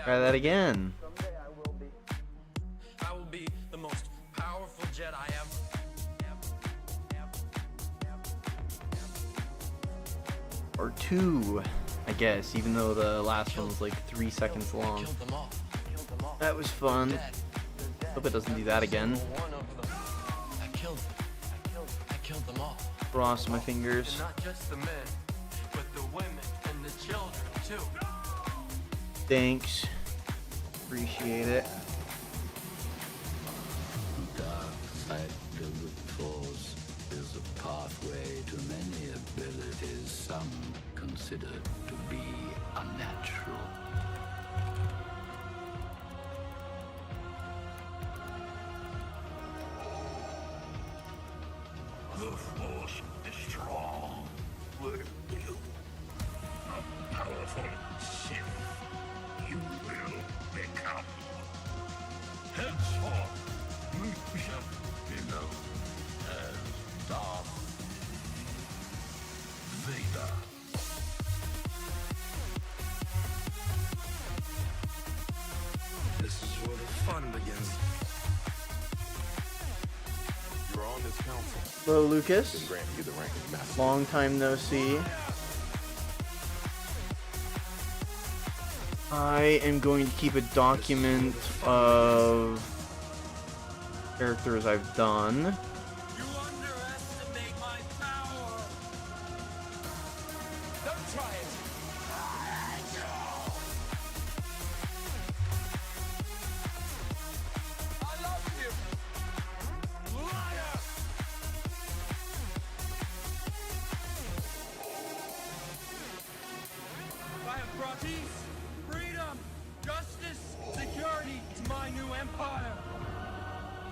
Try that again. I will be the most powerful Jedi ever. Or two, I guess, even though the last one was like 3 seconds long. Killed them all. That was fun. Hope it doesn't do that again. One of them. I killed them all. Cross my fingers. Not just the men, but the women and the children too. Thanks. Appreciate it. Dark side filled with force is a pathway to many abilities some consider to be unnatural. The force is strong. Will you? A powerful Sith. You will become. Henceforth, you shall be known as Darth Vader. This is where the fun begins. You're on this council. Hello, Lucas. Been granted you the rank of master. Long time no see. I am going to keep a document of characters I've done. You underestimate my power. Don't try it. I love you. Liar. I have brought peace, freedom, justice, security to my new empire.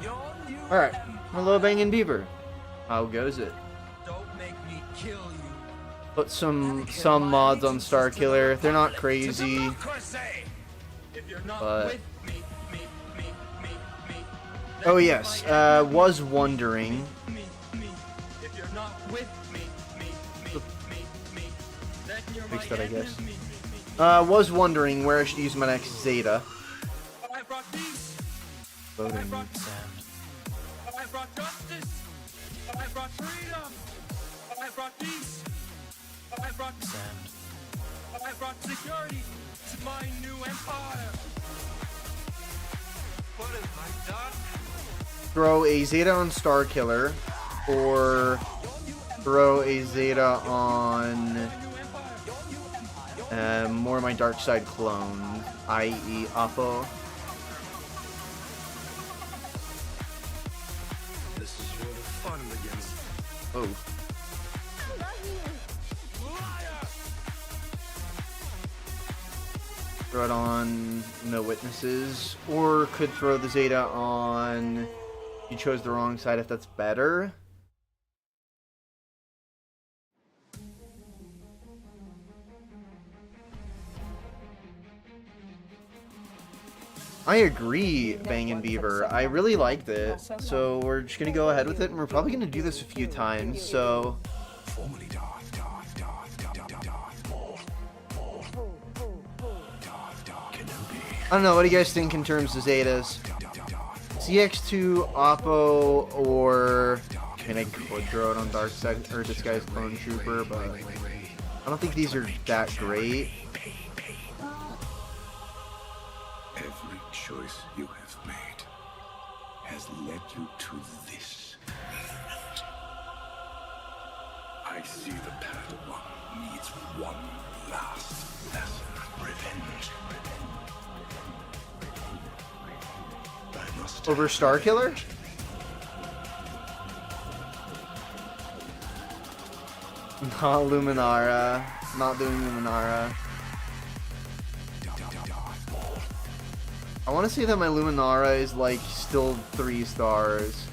Your new Alright, hello Bangin' Beaver. How goes it? Don't make me kill you. Put some mods on Starkiller. They're not crazy, If you're not but with me, oh yes, was wondering. if you're not with me, then you're Fix my that, I guess. enemy. Was wondering where I should use my next Zeta. I brought peace. Voting. I brought justice. I brought freedom. I brought peace. I brought security to my new empire. What have I done? Throw a Zeta on Starkiller, or throw a Zeta on more of my dark side clones, i.e. Oppo. This is where the fun begins. Oh. Throw it on no witnesses, or could throw the Zeta on. You chose the wrong side if that's better. I agree, Bangin' Beaver. I really liked it. So we're just gonna go ahead with it, and we're probably gonna do this a few times, so. I don't know, what do you guys think in terms of Zetas? CX2, Oppo, or... I mean, I could throw it on Dark Side, or Disguised Clone Trooper, but... I don't think these are that great. Every choice you have made has led you to this. I see the Padawan needs one last lesson. Revenge. I must Over Starkiller? Not Luminara. Not doing Luminara. I want to say that my Luminara is like still 3 stars.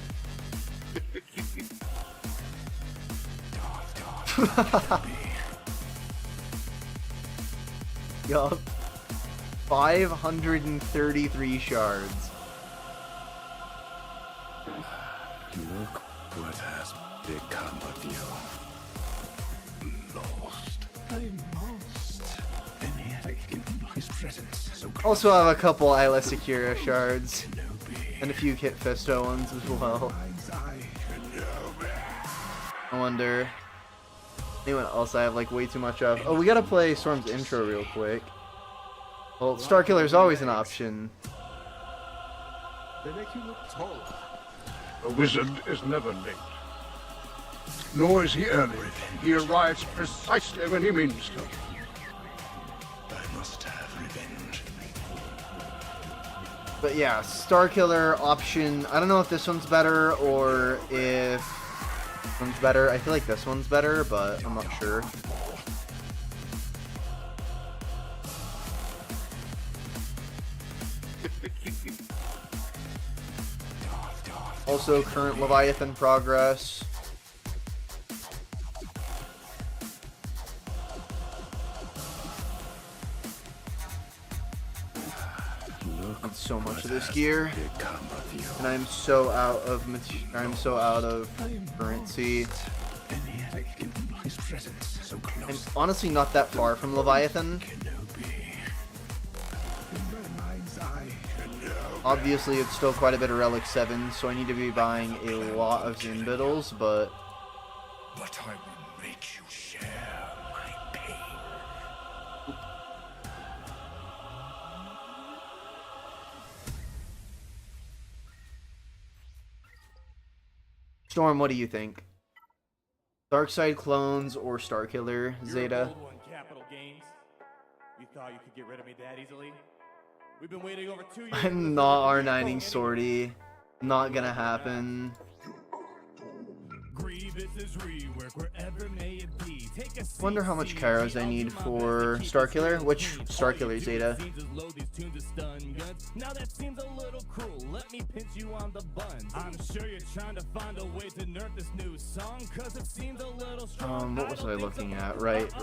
Yup. 533 shards. look what has become of you. Lost. I lost. And yet I give my Also have a couple Isla Secura shards. And a few Kit Fisto ones as well. I wonder... anyone else I have like way too much of? Oh, we gotta play Storm's intro real quick. Well, Starkiller is always an option. They make you look taller. A wizard is never late. Nor is he early. He arrives precisely when he means to. I must have revenge. But yeah, Starkiller option. I don't know if this one's better or if this one's better. I feel like this one's better, but I'm not sure. Also, current Leviathan progress. On so much of this gear, and I'm so out of currency. I'm honestly not that far from Leviathan. Obviously, it's still quite a bit of Relic 7, so I need to be buying a lot of Zinbiddles, but... But I will make you share my pain. Storm, what do you think? Darkside clones or Starkiller, Zeta? Bold one, Capital Games. You thought you could get rid of me that easily? We've been waiting over 2 years. I'm not R9ing Sortie. Not gonna happen. Wonder how much Kairos I need for Starkiller. Which Starkiller, Zeta? Now that seems a little cruel. Let me pinch you on the buns. I'm sure you're trying to find a way to nerf this new song, cause it seems a little strong. What was I looking at? Right.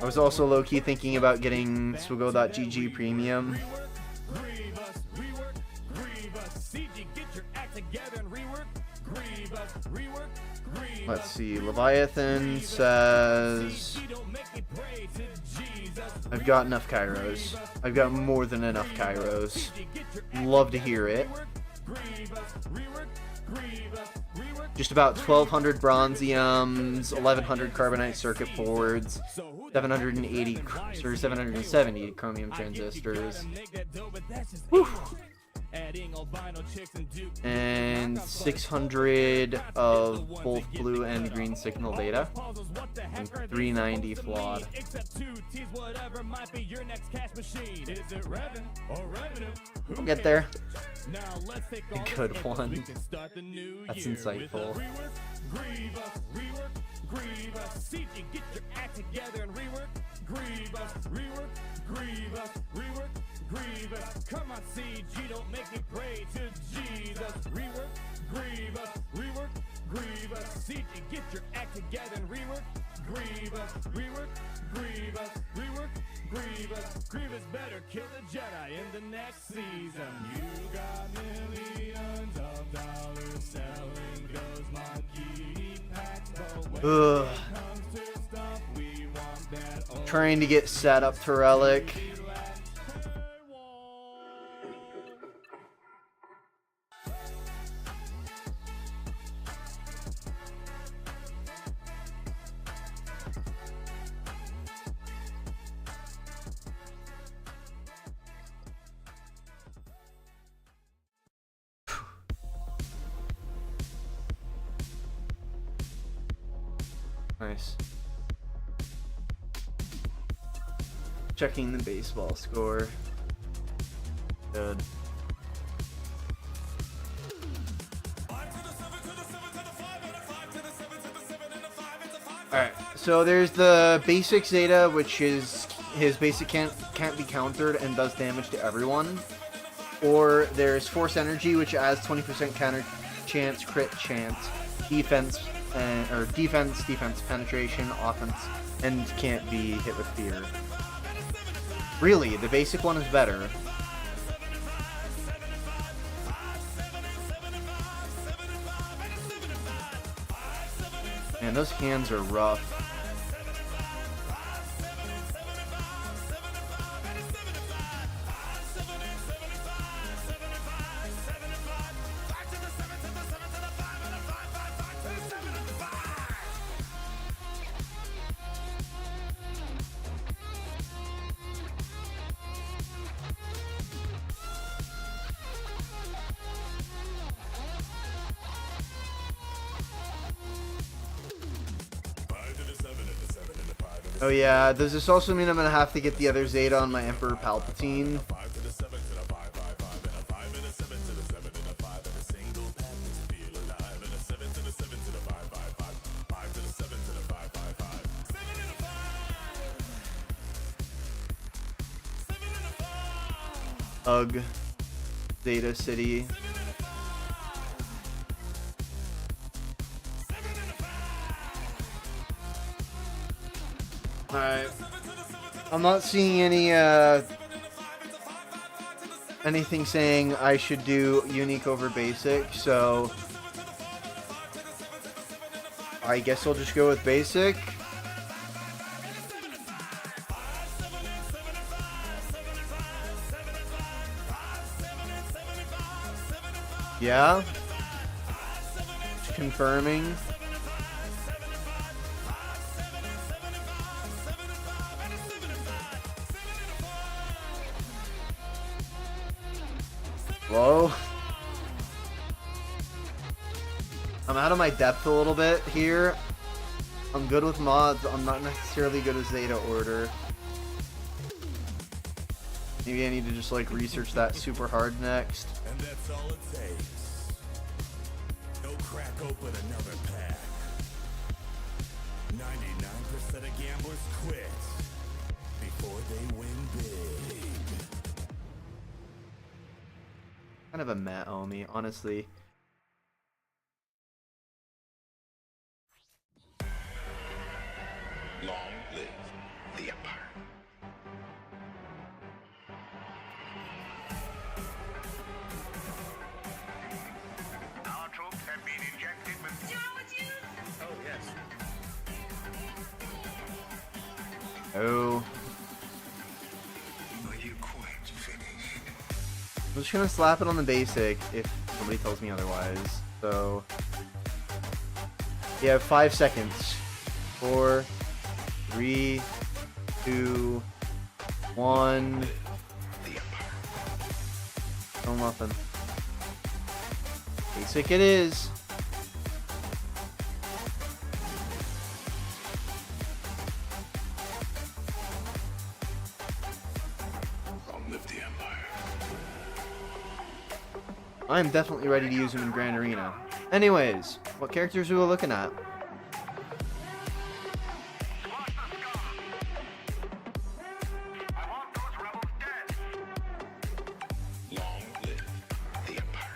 I was also low-key thinking about getting Swigo.gg Premium. Let's see, Leviathan says... I've got enough Kairos. I've got more than enough Kairos. Love to hear it. Just about 1,200 Bronziums, 1,100 Carbonite circuit boards, 780 or 770 Chromium transistors. Whew. And 600 of both blue and green signal data, and 390 flawed. We'll get there. A good one. That's insightful. Grievous, come on, Siege, you don't make me pray to Jesus. Rework, Grievous, Siege, get your act together and rework. Grievous, Grievous better kill the Jedi in the next season. You got millions of dollars selling those monkey packs, but when it comes to stuff, we want that. Trying to get set up to Relic. Nice. Checking the baseball score. Good. Alright, so there's the basic Zeta, which is his basic can't be countered and does damage to everyone. Or there's Force Energy, which adds 20% counter chance, crit chance, defense, defense, penetration, offense, and can't be hit with fear. Really, the basic one is better. Man, those hands are rough. Oh yeah, does this also mean I'm gonna have to get the other Zeta on my Emperor Palpatine? Ugh. Zeta City. Alright. I'm not seeing any, anything saying I should do unique over basic, so I guess I'll just go with basic. Yeah. Just confirming. Whoa. I'm out of my depth a little bit here. I'm good with mods. I'm not necessarily good with Zeta Order. Maybe I need to just like research that super hard next. And that's all it takes. No crack open another pack. 99% of gamblers quit before they win big. Kind of a meh Omi, honestly. Long live the Empire. Our troops have been injected with... Oh, yes. Oh. Are you quite finished? I'm just gonna slap it on the basic if somebody tells me otherwise. So you have 5 seconds. 4, 3, 2, 1. The Empire. Oh, nothing. Basic it is. Long live the Empire. I'm definitely ready to use him in Grand Arena. Anyways, what characters are we looking at? I want those rebels dead. Long live the Empire.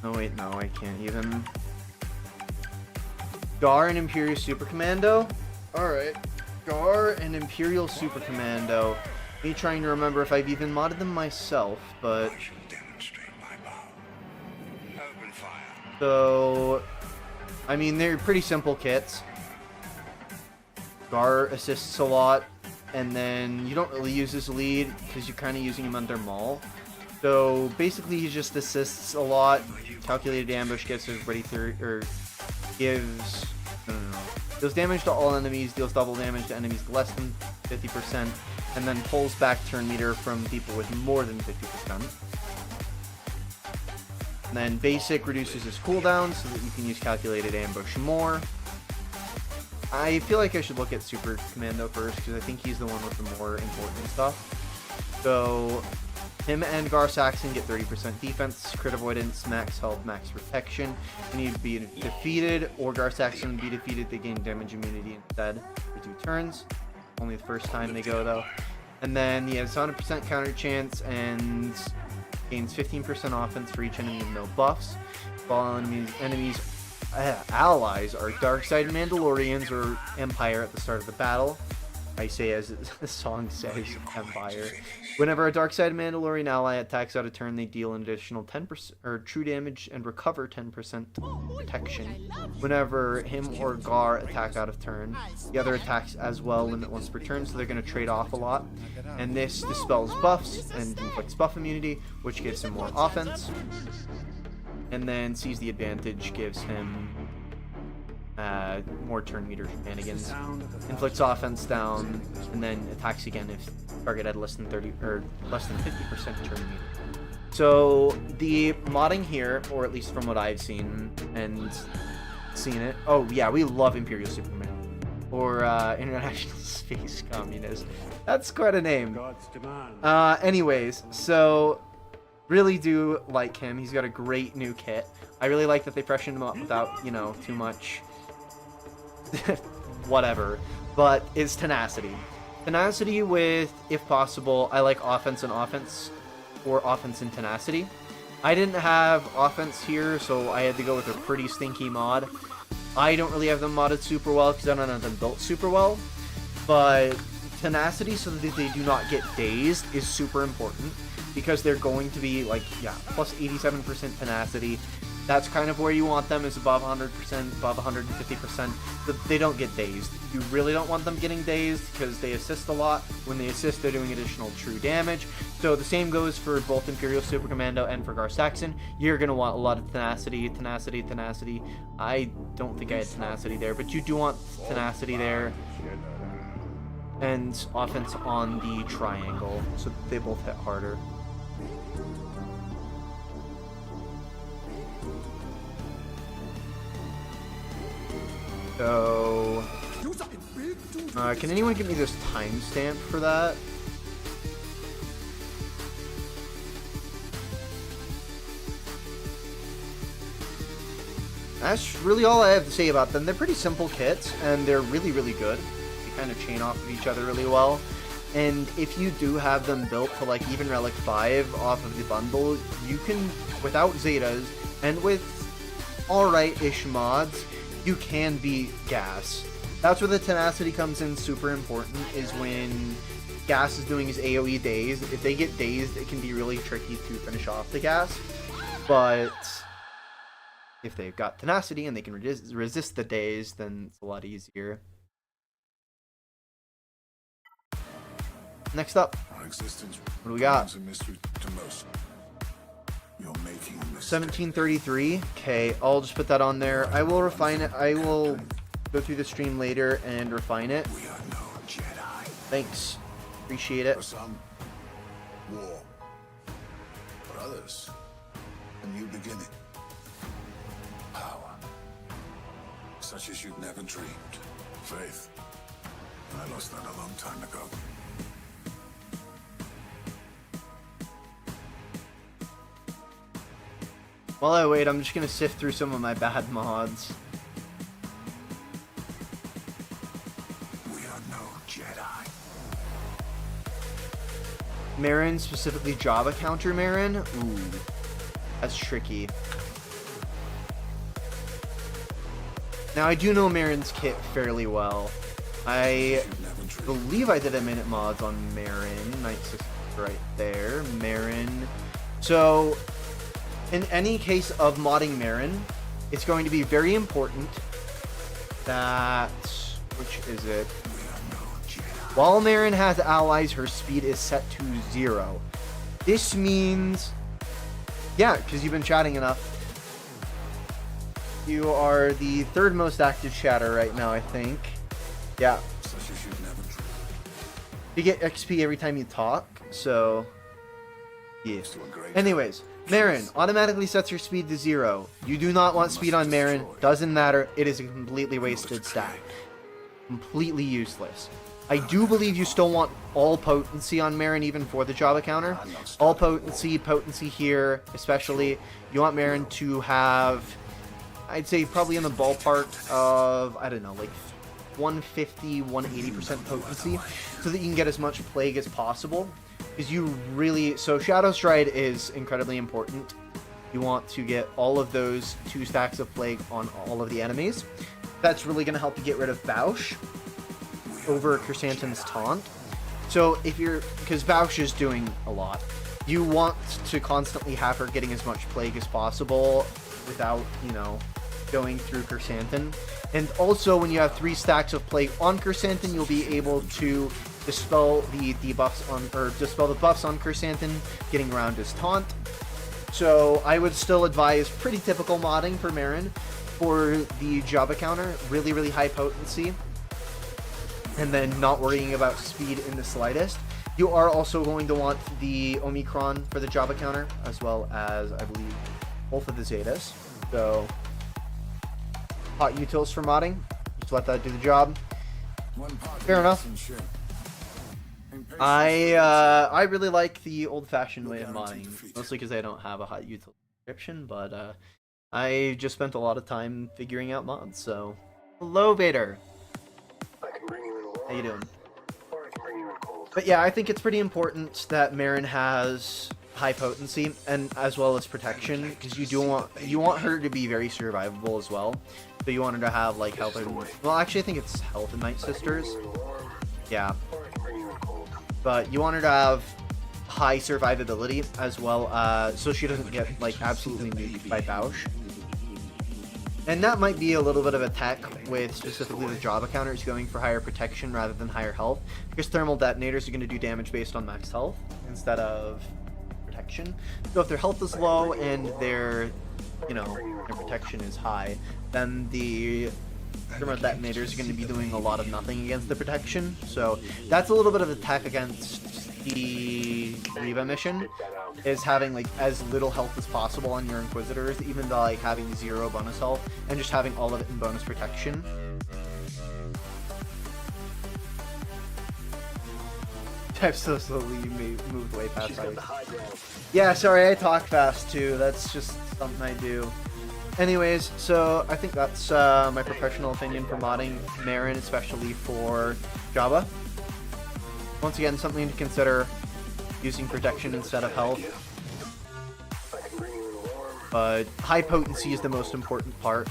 Oh wait, no, I can't even. Gar and Imperial Super Commando? Alright. Gar and Imperial Super Commando. Me trying to remember if I've even modded them myself, but... I shall demonstrate my power. Open fire. So... I mean, they're pretty simple kits. Gar assists a lot, and then you don't really use his lead, because you're kind of using him under Maul. So, basically he just assists a lot. Calculated ambush gets everybody through, or gives... No. Deals damage to all enemies, deals double damage to enemies less than 50%, and then pulls back turn meter from people with more than 50%. And then basic reduces his cooldown so that you can use calculated ambush more. I feel like I should look at Super Commando first because I think he's the one with the more important stuff. So him and Gar Saxon get 30% defense, crit avoidance, max health, max protection. They need to be defeated, or Gar Saxon would be defeated. They gain damage immunity instead for 2 turns. Only the first time they go though. And then he has 100% counter chance and gains 15% offense for each enemy with no buffs. While enemies allies are Darkside Mandalorians or Empire at the start of the battle. I say as the song says, Empire. Whenever a Darkside Mandalorian ally attacks out of turn, they deal an additional 10% or true damage and recover 10% protection. Whenever him or Gar attack out of turn, the other attacks as well limit once per turn, so they're going to trade off a lot. And this dispels buffs and inflicts buff immunity, which gives him more offense. And then Seize the Advantage gives him more turn meter shenanigans, inflicts offense down, and then attacks again if target had less than 30 or less than 50% turn meter. So the modding here, or at least from what I've seen, and seen it. Oh yeah, we love Imperial Superman. Or International Space Communist. That's quite a name. Anyways, so really do like him. He's got a great new kit. I really like that they freshened him up without, you know, too much whatever. But it's tenacity. Tenacity with, if possible, I like offense and offense, or offense and tenacity. I didn't have offense here, so I had to go with a pretty stinky mod. I don't really have them modded super well because I don't have them built super well. But tenacity, so that they do not get dazed, is super important. Because they're going to be, like, yeah, plus 87% tenacity. That's kind of where you want them, is above 100%, above 150%. But they don't get dazed. You really don't want them getting dazed because they assist a lot. When they assist, they're doing additional true damage. So the same goes for both Imperial Super Commando and for Gar Saxon. You're going to want a lot of tenacity, tenacity, tenacity. I don't think I had tenacity there, but you do want tenacity there. And offense on the triangle, so they both hit harder. So, can anyone give me this timestamp for that? That's really all I have to say about them. They're pretty simple kits, and they're really, really good. They kind of chain off of each other really well. And if you do have them built to, like, even Relic 5 off of the bundle, you can, without Zetas, and with alright-ish mods, you can beat gas. That's where the tenacity comes in super important, is when gas is doing his AoE daze. If they get dazed, it can be really tricky to finish off the gas. But if they've got tenacity and they can resist the daze, then it's a lot easier. Next up, what do we got? 1733. Okay, I'll just put that on there. I will refine it. I will go through the stream later and refine it. Thanks. Appreciate it. For some, war. For others, a new beginning. Power. Such as you'd never dreamed. Faith. I lost that a long time ago. While I wait, I'm just gonna sift through some of my bad mods. We are no Jedi. Marin, specifically Java counter Marin. Ooh, that's tricky. Now I do know Marin's kit fairly well. I believe I did a minute mods on Marin. Knight 6 right there. Marin. So in any case of modding Marin, it's going to be very important that, which is it? While Marin has allies, her speed is set to 0. This means, yeah, because you've been chatting enough. You are the third most active chatter right now, I think. Yeah. You get XP every time you talk, so yeah. Anyways, Marin automatically sets your speed to 0. You do not want speed on Marin. Doesn't matter. It is a completely wasted stat. Completely useless. I do believe you still want all potency on Marin, even for the Java counter. All potency potency especially. You want Marin to have, I'd say, probably in the ballpark of, I don't know, like 150, 180% potency, so that you can get as much plague as possible. Because you really, so Shadow Stride is incredibly important. You want to get all of those 2 stacks of plague on all of the enemies. That's really going to help you get rid of Bausch over Chrysanthemum's taunt. So if you're, because Bausch is doing a lot, you want to constantly have her getting as much plague as possible without, you know, going through Chrysanthemum. And also, when you have 3 stacks of plague on Chrysanthemum, you'll be able to dispel the debuffs on, or dispel the buffs on Chrysanthemum, getting around his taunt. So I would still advise pretty typical modding for Marin for the Java counter, really, really high potency, and then not worrying about speed in the slightest. You are also going to want the Omicron for the Java counter, as well as, I believe, both of the Zetas. So hot utils for modding. Just let that do the job. Fair enough. I really like the old-fashioned way of modding, mostly because I don't have a hot util subscription, but I just spent a lot of time figuring out mods. So, hello, Vader. How you doing? But yeah, I think it's pretty important that Marin has high potency and as well as protection, because you want her to be very survivable as well. So you want her to have like health and, well, actually I think it's health and Night Sisters. Yeah. But you want her to have high survivability as well, so she doesn't get like absolutely nuked by Bausch. And that might be a little bit of a tech with specifically the Java counters going for higher protection rather than higher health, because thermal detonators are going to do damage based on max health instead of protection. So if their health is low and their protection is high, then the thermal detonators are going to be doing a lot of nothing against the protection. So that's a little bit of a tech against the Reva mission, is having like as little health as possible on your Inquisitors, even though like having 0 bonus health and just having all of it in bonus protection. I've so slowly moved way past ice. Yeah, sorry, I talk fast too. That's just something I do. Anyways, so I think that's my professional opinion for modding Marin, especially for Java. Once again, something to consider, using protection instead of health. But high potency is the most important part,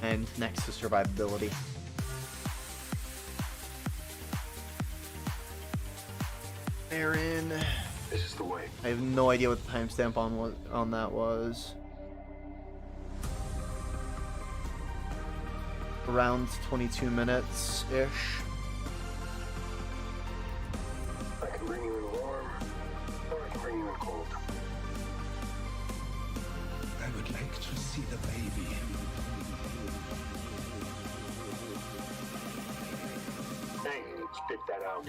and next to survivability. Marin. This is the way. I have no idea what the timestamp on that was. Around 22 minutes-ish. I can bring you in warm, or I can bring you in cold. I would like to see the baby. Dang, spit that out.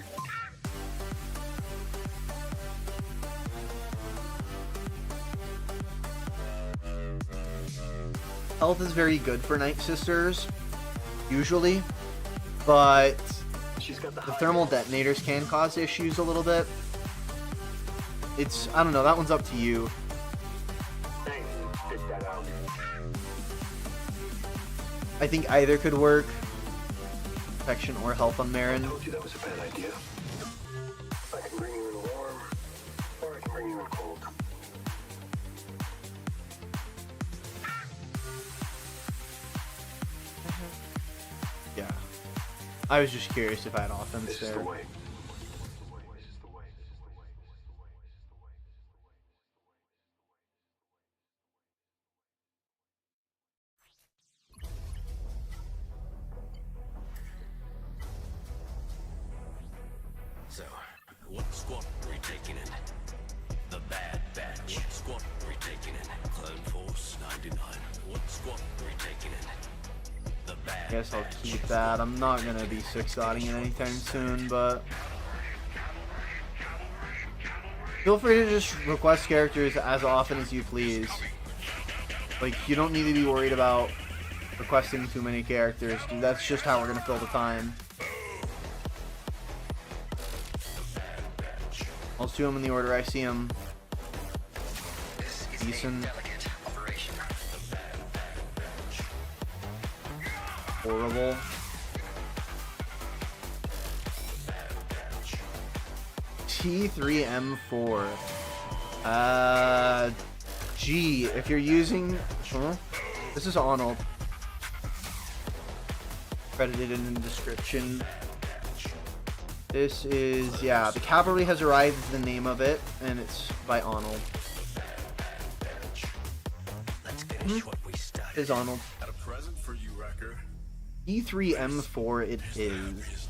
Health is very good for Night Sisters, usually, but the thermal detonators can cause issues a little bit. I don't know, that one's up to you. Dang, spit that out. I think either could work. Protection or health on Marin. I told you that was a bad idea. I can bring you in warm, or I can bring you in cold. Yeah. I was just curious if I had offense This is there. the way. So, what squad are we taking in? The Bad Batch. What squad are we taking in? Clone Force 99. What squad are we taking in? The Bad Guess I'll Batch. keep that. I'm not gonna be 6-dotting it anytime soon, but feel free to just request characters as often as you please. Like, you don't need to be worried about requesting too many characters. Dude, that's just how we're gonna fill the time. I'll do them in the order I see them. Decent. Horrible. T3M4. G. If you're using, this is Arnold. Credited in the description. This is, yeah, the cavalry has arrived is the name of it, and it's by Arnold. Let's finish what we started. Is Arnold. Got a present for you, Wrecker. T3M4 it is.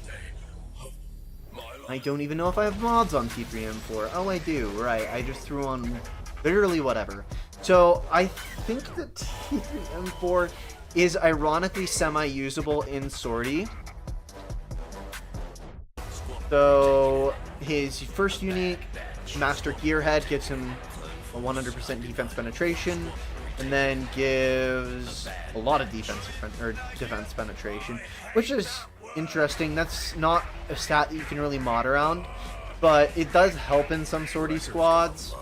I don't even know if I have mods on T3M4. Oh, I do, right. I just threw on literally whatever. So, I think that T3M4 is ironically semi-usable in Sortie. So, his first unique, Master Gearhead, gives him a 100% defense penetration, and then gives a lot of defense penetration, which is interesting. That's not a stat that you can really mod around, but it does help in some sortie squads.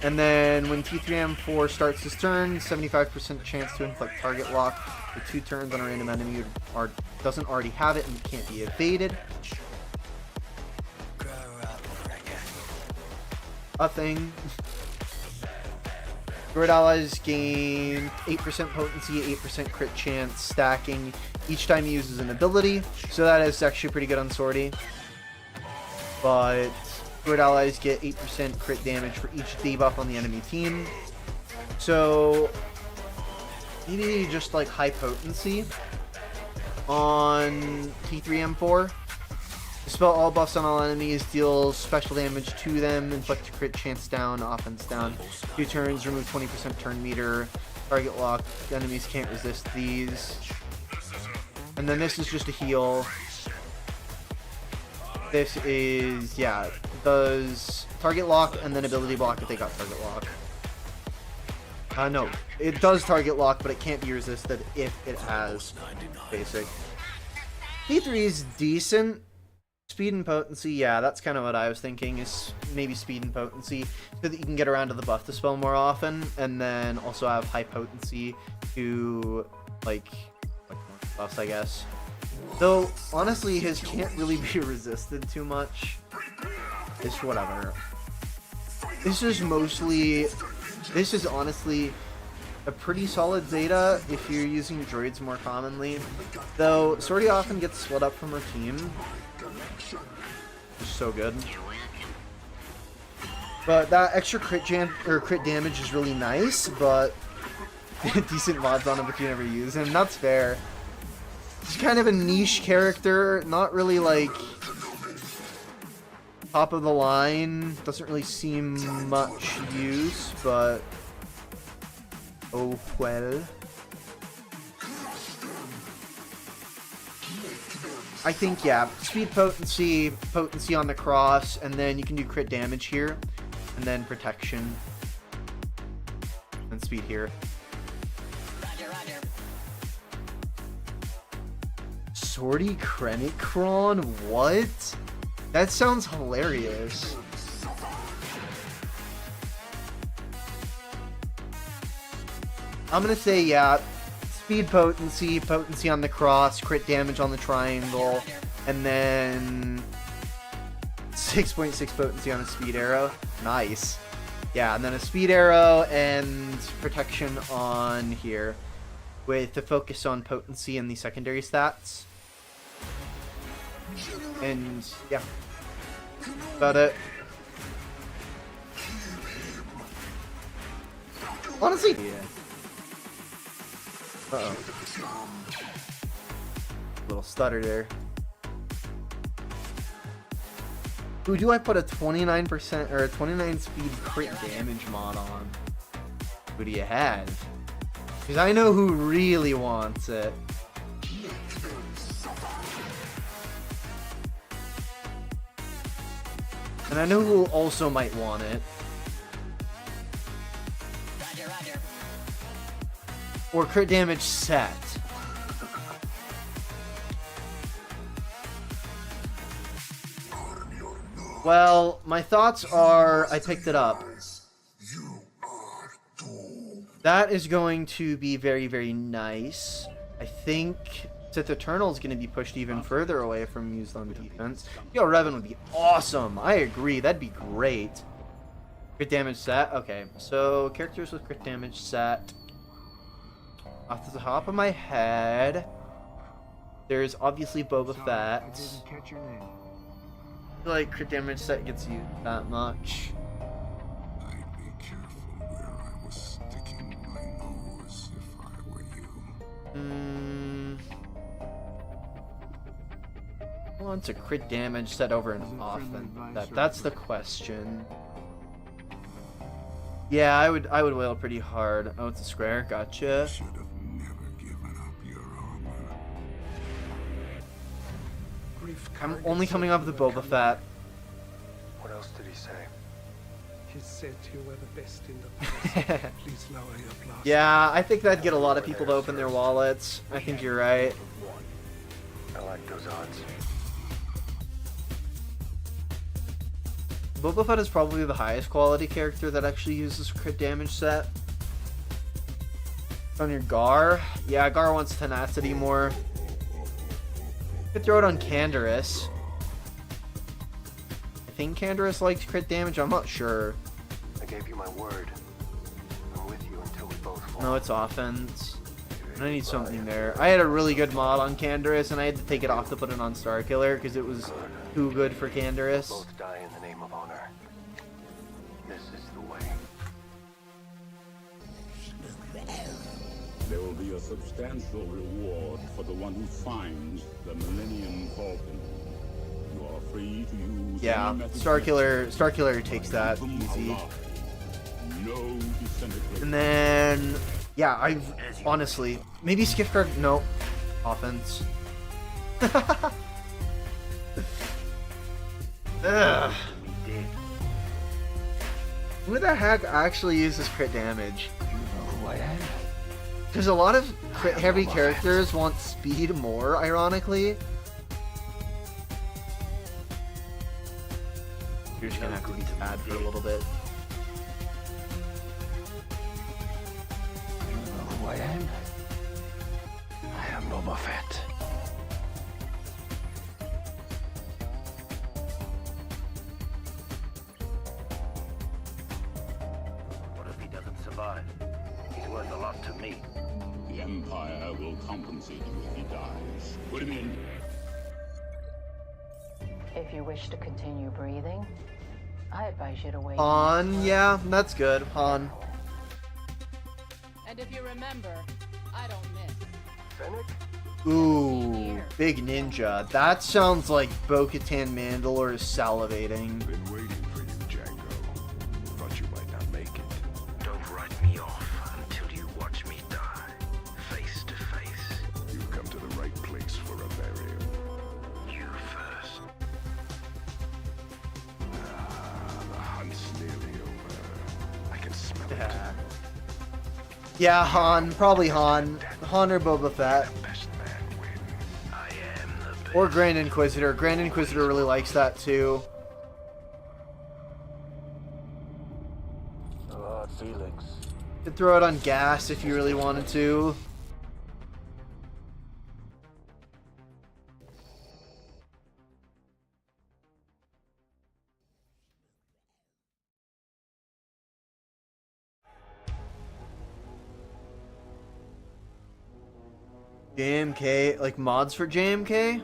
And then when T3M4 starts his turn, 75% chance to inflict target lock for 2 turns on a random enemy who doesn't already have it and can't be evaded. A thing. Droid allies gain 8% potency, 8% crit chance, stacking each time he uses an ability. So that is actually pretty good on sortie. But droid allies get 8% crit damage for each debuff on the enemy team. So maybe just like high potency on T3M4. Dispel all buffs on all enemies, deals special damage to them, inflict crit chance down, offense down. 2 turns, remove 20% turn meter, target lock, enemies can't resist these. And then this is just a heal. This is, yeah, does target lock and then ability block if they got target lock. No, it does target lock, but it can't be resisted if it has basic. T3 is decent. Speed and potency, yeah, that's kind of what I was thinking, is maybe speed and potency, so that you can get around to the buff dispel more often, and then also have high potency to, like more buffs, I guess. Though, honestly, his can't really be resisted too much. It's whatever. This is honestly a pretty solid Zeta if you're using droids more commonly. Though, sortie often gets split up from her team. It's so good. But that extra crit damage is really nice, but decent mods on him if you never use him. That's fair. He's kind of a niche character, not really like top of the line. Doesn't really seem much use, but oh well. I think, yeah, speed potency on the cross, and then you can do crit damage here, and then protection, and speed here. Sortie Krennicron? What? That sounds hilarious. I'm gonna say, yeah, speed potency on the cross, crit damage on the triangle, and then 6.6 potency on a speed arrow. Nice. Yeah, and then a speed arrow and protection on here with the focus on potency and the secondary stats. And yeah, about it. Honestly, yeah. Uh-oh. Little stutter there. Who do I put a 29% or a 29 speed crit damage mod on? Who do you have? Because I know who really wants it. And I know who also might want it. Or crit damage set. Well, my thoughts are I picked it up. That is going to be very, very nice. I think Sith Eternal is going to be pushed even further away from used on defense. Yo, Revan would be awesome. I agree. That'd be great. Crit damage set. Okay, so characters with crit damage set. Off the top of my head, there's obviously Boba Fett. I feel like crit damage set gets used that much. I'd be careful where I was sticking my nose if I were you. Who wants a crit damage set over an offense? That's the question. Yeah, I would whale pretty hard. Oh, it's a square. Gotcha. Should have never given up your armor. I'm only coming up with the Boba Fett. What else did he say? is said you were the best in the force. Please lower your blast. Yeah, I think that'd get a lot of people to open their wallets. I think you're right. I like those odds. Boba Fett is probably the highest quality character that actually uses crit damage set. On your Gar, yeah, Gar wants tenacity more. You could throw it on Canderous. I think Canderous likes crit damage, I'm not sure. I gave you my word. I'm with you until we both fall. No, it's offense. I need something there. I had a really good mod on Canderous, and I had to take it off to put it on Starkiller, because it was too good for Canderous. Both die in the name of honor. This is the way. There will be a substantial reward for the one who finds the Millennium Falcon. You are free to use Yeah, any method Starkiller takes that from easy. Allah. No disintegration. And then, yeah, I've honestly, maybe Skiff Guard, no, offense. Ugh. Who the heck actually uses crit damage? You know who I am? Because a lot of crit heavy characters want speed more, ironically. You're just gonna have to be sad for a little bit. You know who I am? I am Boba Fett. What if he doesn't survive? He's worth a lot to me. The Empire will compensate you if he dies. Put him in. If you wish to continue breathing, I advise you to wait. Han, yeah, that's good. Han. And if you remember, I don't miss. Fennec? Ooh, big ninja. That sounds like Bo-Katan Mandalore is salivating. Been waiting for you, Django. Thought you might not make it. Don't write me off until you watch me die, face to face. You've come to the right place for a burial. You first. The hunt's nearly over. I can smell it. Yeah, Han. Probably Han. Han or Boba Fett. Best man win. I am the best. Or Grand Inquisitor. Grand Inquisitor really likes that too. Odd feelings. You could throw it on Gas if you really wanted to. JMK, like mods for JMK?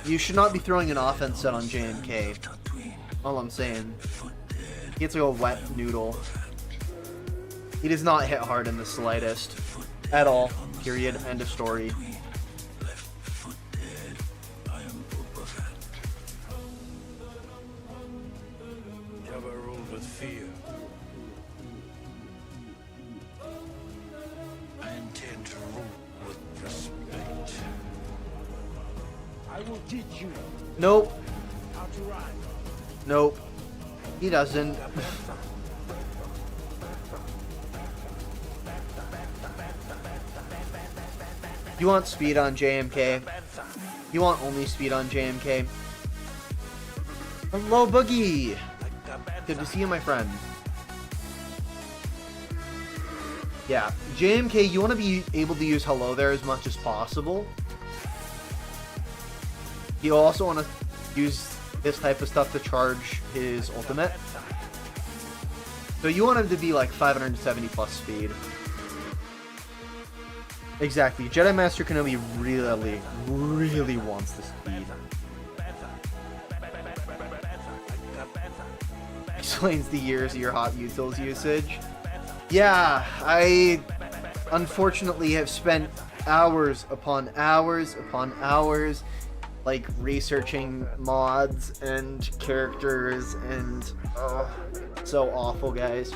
You should not be throwing an offense set on JMK. All I'm saying. He gets like a wet noodle. He does not hit hard in the slightest. At all. Period. End of story. Never ruled with fear. I intend to rule with respect. I will teach you Nope. how to ride. Nope. He doesn't. You want speed on JMK? You want only speed on JMK? Hello, Boogie! Good to see you, my friend. Yeah, JMK, you want to be able to use hello there as much as possible. You also want to use this type of stuff to charge his ultimate. So you want him to be like 570 plus speed. Exactly. Jedi Master Kenobi really wants the speed. Explains the years of your hot utils usage. Yeah, I unfortunately have spent hours upon hours upon hours like researching mods and characters and so awful, guys.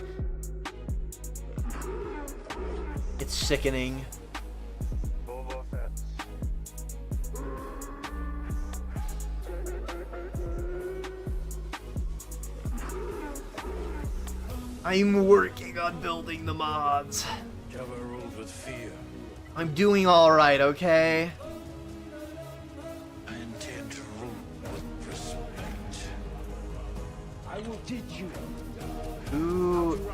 It's sickening. I'm working on building the mods. Ever ruled with fear? I'm doing alright, okay? I intend to rule with respect. I will teach you. Ooh.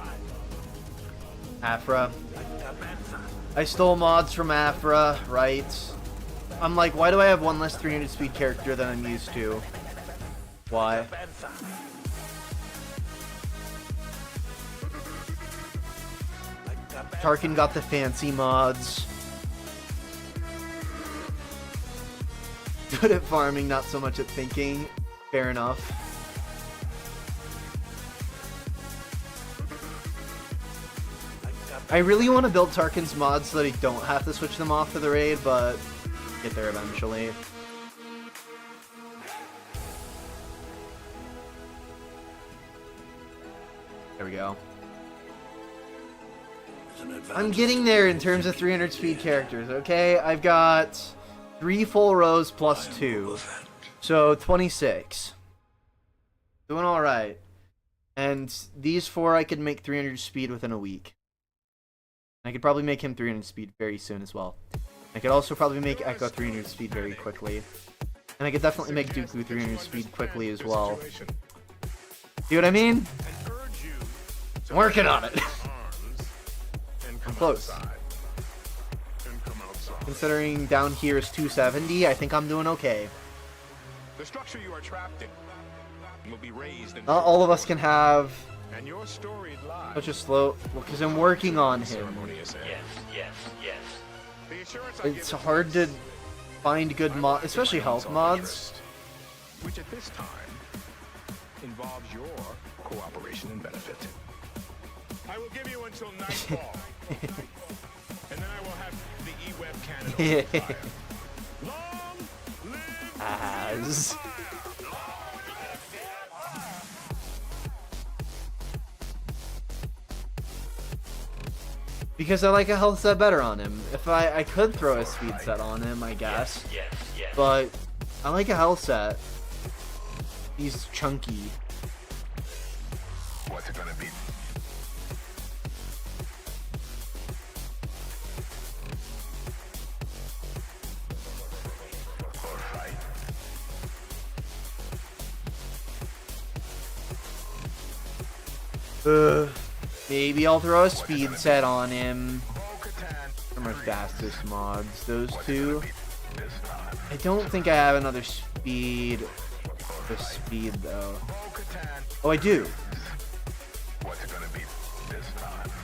Afra. I stole mods from Afra, right? I'm like, why do I have one less 300 speed character than I'm used to? Why? Tarkin got the fancy mods. Good at farming, not so much at thinking. Fair enough. I really want to build Tarkin's mods so that I don't have to switch them off for the raid, but get there eventually. There we go. I'm getting there in terms of 300 speed characters, okay? I've got 3 full rows plus 2. So 26. Doing alright. And these 4 I could make 300 speed within a week. I could probably make him 300 speed very soon as well. I could also probably make Echo 300 speed very quickly. And I could definitely make Dooku 300 speed quickly as well. See what I mean? I'm working on it. I'm close. Considering down here is 270, I think I'm doing okay. The structure you are trapped in will be raised and Not all of us can have and your storied lives. such a slow... Well, because I'm working on him. It's hard to find good mods, especially health mods. Which at this time involves your cooperation and benefit. I will give you until nightfall. And then I will have the E-web cannon fire. Long live As... Because I like a health set better on him. If I could throw a speed set on him, I guess. But I like a health set. He's chunky. What's it gonna be? Maybe I'll throw a speed set on him. For my fastest mods, those 2. I don't think I have another speed. The speed though. Oh, I do.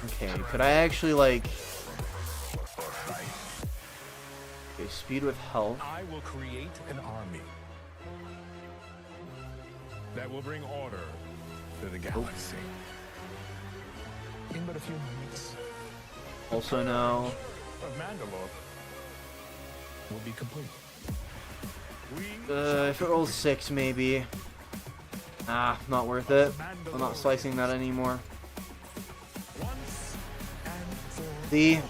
Okay, could I actually like? Okay, speed with health. I will create an army that will bring order to the galaxy. In but a few moments. Also no. Of Mandalore will be complete. If it rolls 6, maybe. Ah, not worth it. I'm not slicing that anymore. See?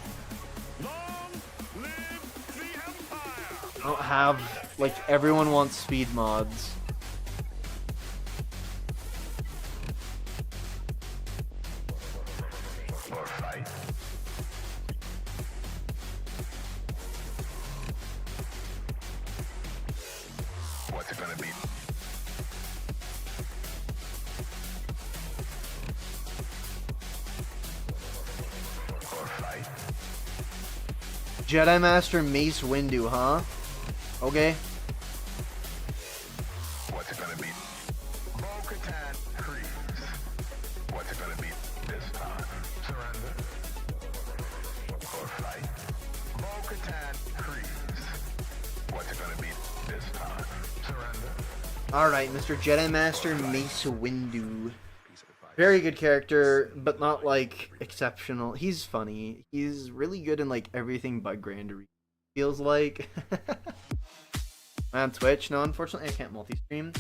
I don't have, like, everyone wants speed mods. What's it gonna be? Jedi Master Mace Windu, huh? Okay. What's it gonna be? Bo-Katan Kryze. What's it gonna be this time? Surrender or fight? Bo-Katan Kryze. What's it gonna be this time? Surrender. Alright, Mr. Jedi Master Mace Windu. Very good character, but not, like, exceptional. He's funny. He's really good in, like, everything but Grand feels like. On Twitch? No, unfortunately I can't multi-stream.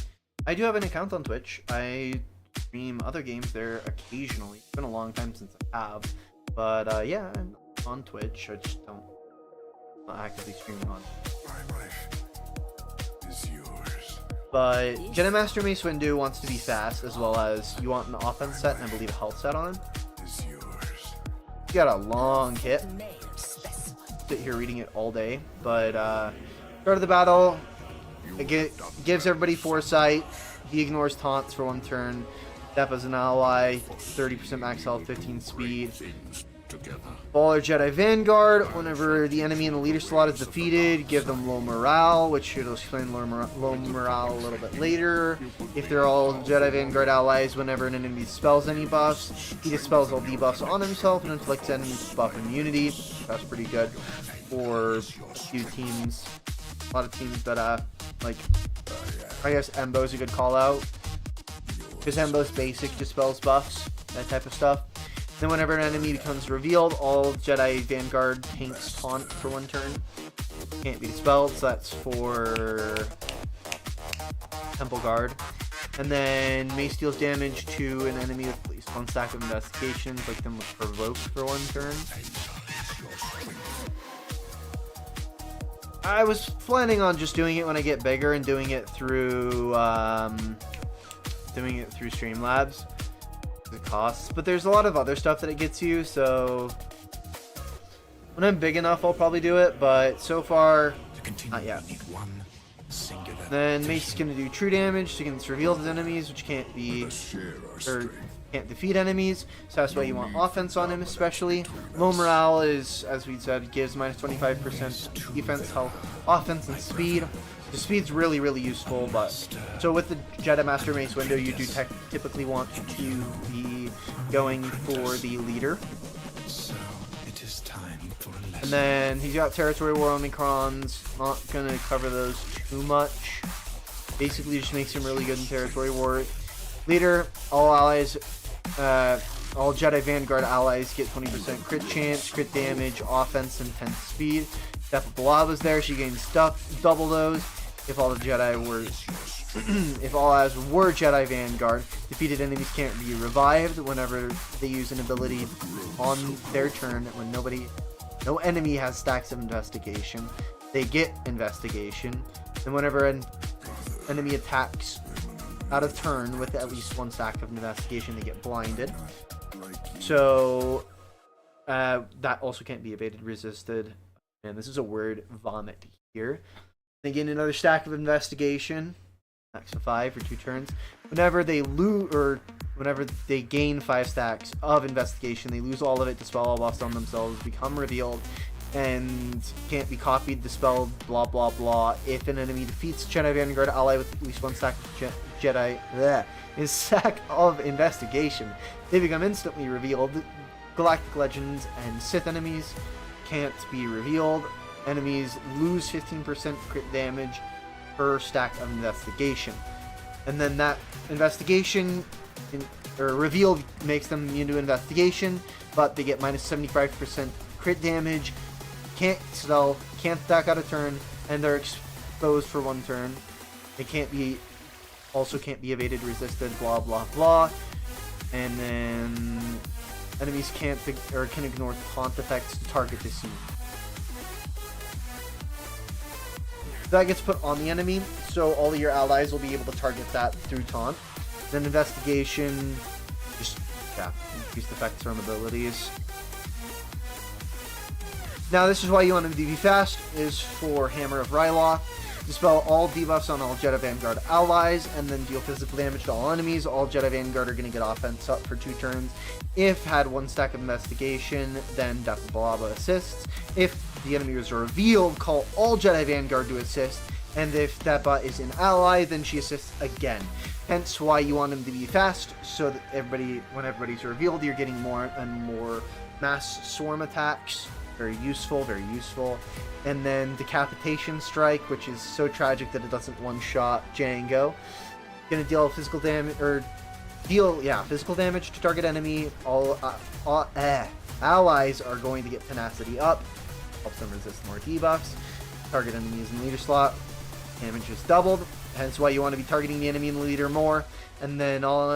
I do have an account on Twitch. I stream other games there occasionally. It's been a long time since I have. But, yeah, I'm on Twitch. I just don't... I'm not actively streaming on. My life is yours. But Jedi Master Mace Windu wants to be fast, as well as you want an offense set and I believe a health set on him. You got a long kit. Sit here reading it all day. But start of the battle, it gives everybody foresight. He ignores taunts for 1 turn. Depp as an ally, 30% max health, 15 speed. Baller Jedi Vanguard, whenever the enemy in the leader slot is defeated, give them low morale, which should explain low morale a little bit later. If they're all Jedi Vanguard allies, whenever an enemy dispels any buffs, he dispels all debuffs on himself and inflicts enemies buff immunity. That's pretty good for a few teams. A lot of teams that, like, I guess Embo is a good call out. Because Embo's basic dispels buffs, that type of stuff. Then whenever an enemy becomes revealed, all Jedi Vanguard tanks taunt for 1 turn. Can't be dispelled, so that's for Temple Guard. And then Mace deals damage to an enemy with at least 1 stack of investigations, like them with Provoke for 1 turn. I was planning on just doing it when I get bigger and doing it through Streamlabs. The costs, but there's a lot of other stuff that it gets you, so when I'm big enough I'll probably do it, but so far not yet. Then Mace is going to do true damage against revealed enemies, which can't defeat enemies, so that's why you want offense on him especially. Low morale is, as we said, gives minus 25% defense, health, offense, and speed. The speed's really, really useful, but so with the Jedi Master Mace Windu, you do typically want to be going for the leader. And then he's got Territory War Omicrons. Not gonna cover those too much. Basically, just makes him really good in Territory War. Leader, all allies, all Jedi Vanguard allies get 20% crit chance, crit damage, offense, and 10 speed. Death of Balaba's there. She gains double those. If all the Jedi were, if all allies were Jedi Vanguard, defeated enemies can't be revived whenever they use an ability on their turn. When no enemy has stacks of investigation, they get investigation. And whenever an enemy attacks out of turn with at least 1 stack of investigation, they get blinded. So that also can't be evaded, resisted. And this is a word vomit here. They gain another stack of investigation, max of 5 for 2 turns. Whenever they lose, or whenever they gain 5 stacks of investigation, they lose all of it, dispel all buffs on themselves, become revealed, and can't be copied, dispelled, blah blah blah. If an enemy defeats Jedi Vanguard ally with at least 1 stack of stack of investigation, they become instantly revealed. Galactic Legends and Sith enemies can't be revealed. Enemies lose 15% crit damage per stack of investigation. And then that investigation, or reveal, makes them immune to investigation, but they get minus 75% crit damage, can't spell, can't stack out a turn, and they're exposed for 1 turn. They can't be evaded, resisted, blah blah blah. And then enemies can ignore taunt effects to target the scene. That gets put on the enemy, so all of your allies will be able to target that through taunt. Then investigation, just increase the effects from abilities. Now this is why you want him to be fast, is for Hammer of Ryloth. Dispel all debuffs on all Jedi Vanguard allies, and then deal physical damage to all enemies. All Jedi Vanguard are going to get offense up for 2 turns. If had 1 stack of investigation, then Death of Balaba assists. If the enemy is revealed, call all Jedi Vanguard to assist, and if that bot is an ally, then she assists again. Hence why you want him to be fast, so that when everybody's revealed, you're getting more and more mass swarm attacks. Very useful, very useful. And then Decapitation Strike, which is so tragic that it doesn't one-shot Django. Gonna deal physical damage, physical damage to target enemy. All allies are going to get tenacity up. Helps them resist more debuffs. Target enemies in the leader slot. Damage is doubled. Hence why you want to be targeting the enemy in the leader more. And then all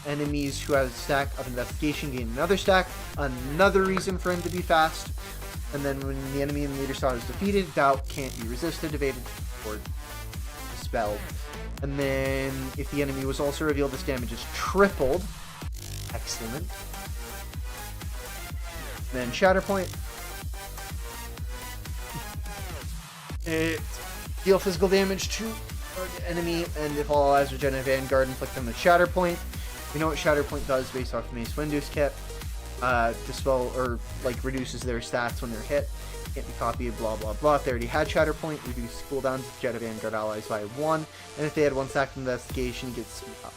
enemies who have a stack of investigation gain another stack. Another reason for him to be fast. And then when the enemy in the leader slot is defeated, doubt can't be resisted, evaded, or dispelled. And then if the enemy was also revealed, this damage is tripled. Excellent. Then Shatterpoint. It deal physical damage to the enemy, and if all allies regen a Vanguard, inflict them with Shatterpoint. We know what Shatterpoint does based off Mace Windu's kit. Dispel, or like reduces their stats when they're hit. Can't be copied, blah blah blah. If they already had Shatterpoint, reduce cooldowns of Jedi Vanguard allies by 1, and if they had 1 stacked investigation, it gets speed up.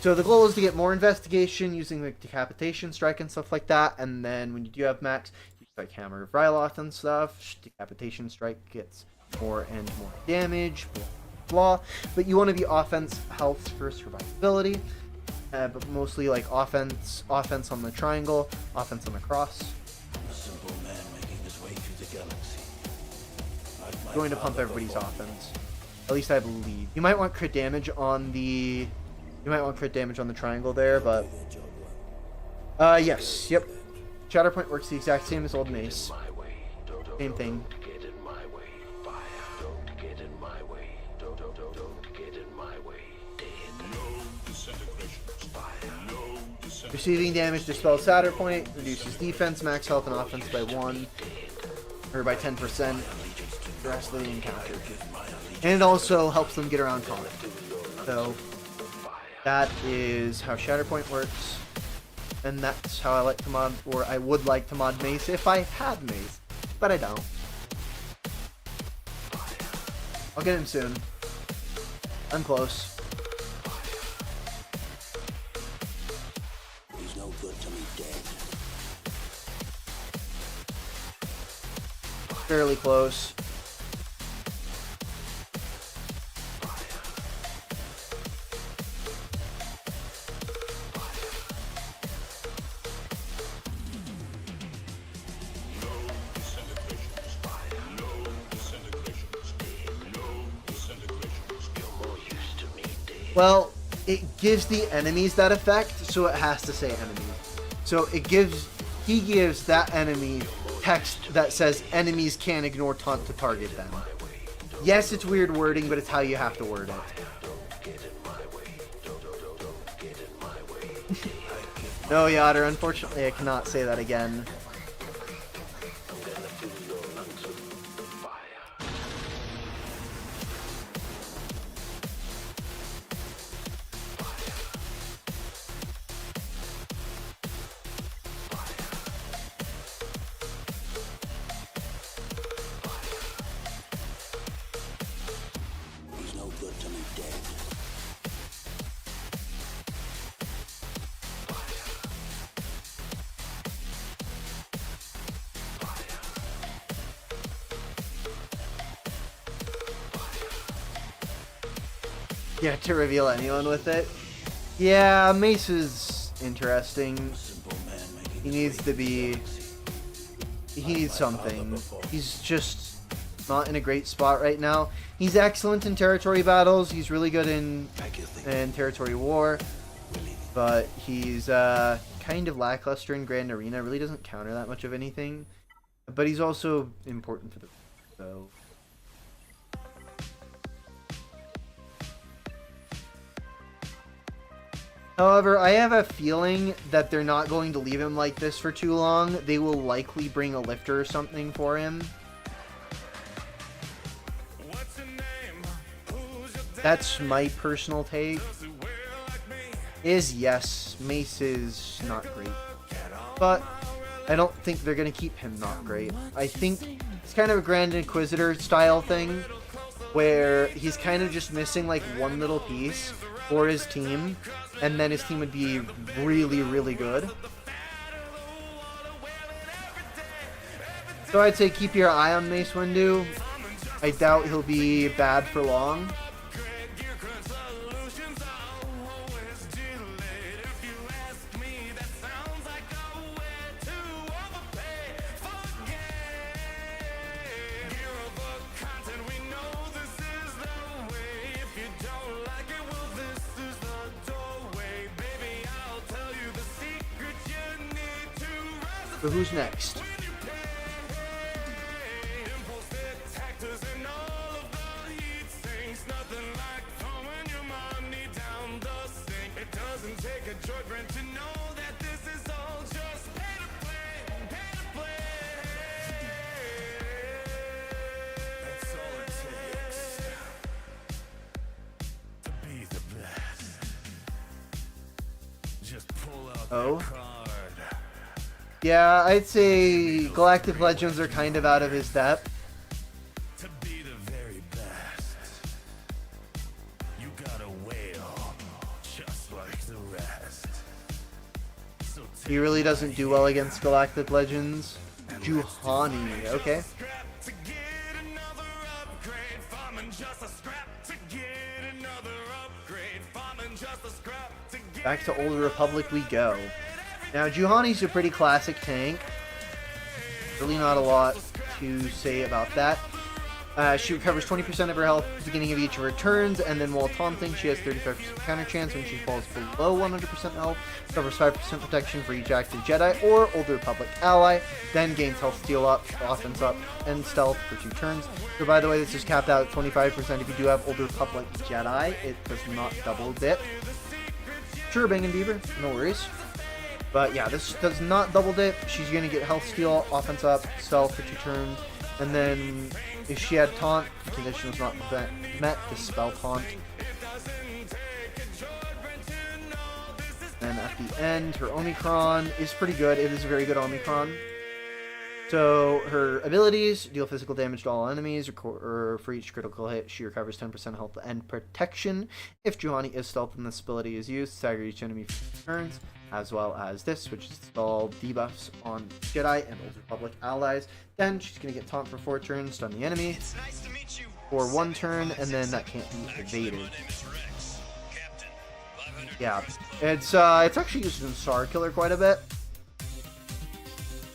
So the goal is to get more investigation using like Decapitation Strike and stuff like that, and then when you do have max, use like Hammer of Ryloth and stuff. Decapitation Strike gets more and more damage, blah blah. But you want to be offense health for survivability, but mostly like offense on the triangle, offense on the cross. Going to pump everybody's offense. At least I believe. You might want crit damage on the triangle there, but yes, yep. Shatterpoint works the exact same as old Mace. Same thing. Receiving damage dispels Shatterpoint, reduces defense, max health, and offense by 1 or by 10%. The rest of the encounter, and it also helps them get around taunt. So that is how Shatterpoint works, and that's how I like to mod, or I would like to mod Mace if I had Mace, but I don't. I'll get him soon. I'm close. He's no good to me dead. Fairly close. Well, it gives the enemies that effect, so it has to say enemies. So he gives that enemy text that says enemies can't ignore taunt to target them. Yes, it's weird wording, but it's how you have to word it. No, Yoder, unfortunately I cannot say that again. Yeah, to reveal anyone with it. Yeah, Mace is interesting. He needs something. He's just not in a great spot right now. He's excellent in territory battles. He's really good in territory war. But he's kind of lackluster in Grand Arena. Really doesn't counter that much of anything. But he's also important for the... So... However, I have a feeling that they're not going to leave him like this for too long. They will likely bring a lifter or something for him. That's my personal take. Yes, Mace is not great. But I don't think they're going to keep him not great. I think it's kind of a Grand Inquisitor style thing, where he's kind of just missing like one little piece for his team, and then his team would be really, really good. So I'd say keep your eye on Mace Windu. I doubt he'll be bad for long. So who's next? Oh. Yeah, I'd say Galactic Legends are kind of out of his depth. To be the very best, you gotta wail just like the rest. So He really doesn't do well against Galactic Legends. Juhani, okay. to get another upgrade, farming just a scrap to get another upgrade, farming just a scrap to get. Back to Old Republic we go. Now, Juhani's a pretty classic tank. Really not a lot to say about that. She recovers 20% of her health at the beginning of each of her turns, and then while taunting, she has 35% counter chance when she falls below 100% health, covers 5% protection for each active Jedi or Old Republic ally, then gains health steal up, offense up, and stealth for 2 turns. So by the way, this is capped out at 25% if you do have Old Republic Jedi. It does not double dip. Sure, Bang and Beaver, no worries. But yeah, this does not double dip. She's going to get health steal, offense up, stealth for 2 turns. And then if she had taunt, the condition was not met, dispel taunt. And at the end, her Omicron is pretty good. It is a very good Omicron. So her abilities: deal physical damage to all enemies, or for each critical hit, she recovers 10% health and protection. If Juhani is stealth and this ability is used, stagger each enemy for turns, as well as this, which is all debuffs on Jedi and Old Republic allies. Then she's going to get taunt for 4 turns, stun the enemy for 1 turn, and then that can't be evaded. Yeah, it's actually used in Star Killer quite a bit.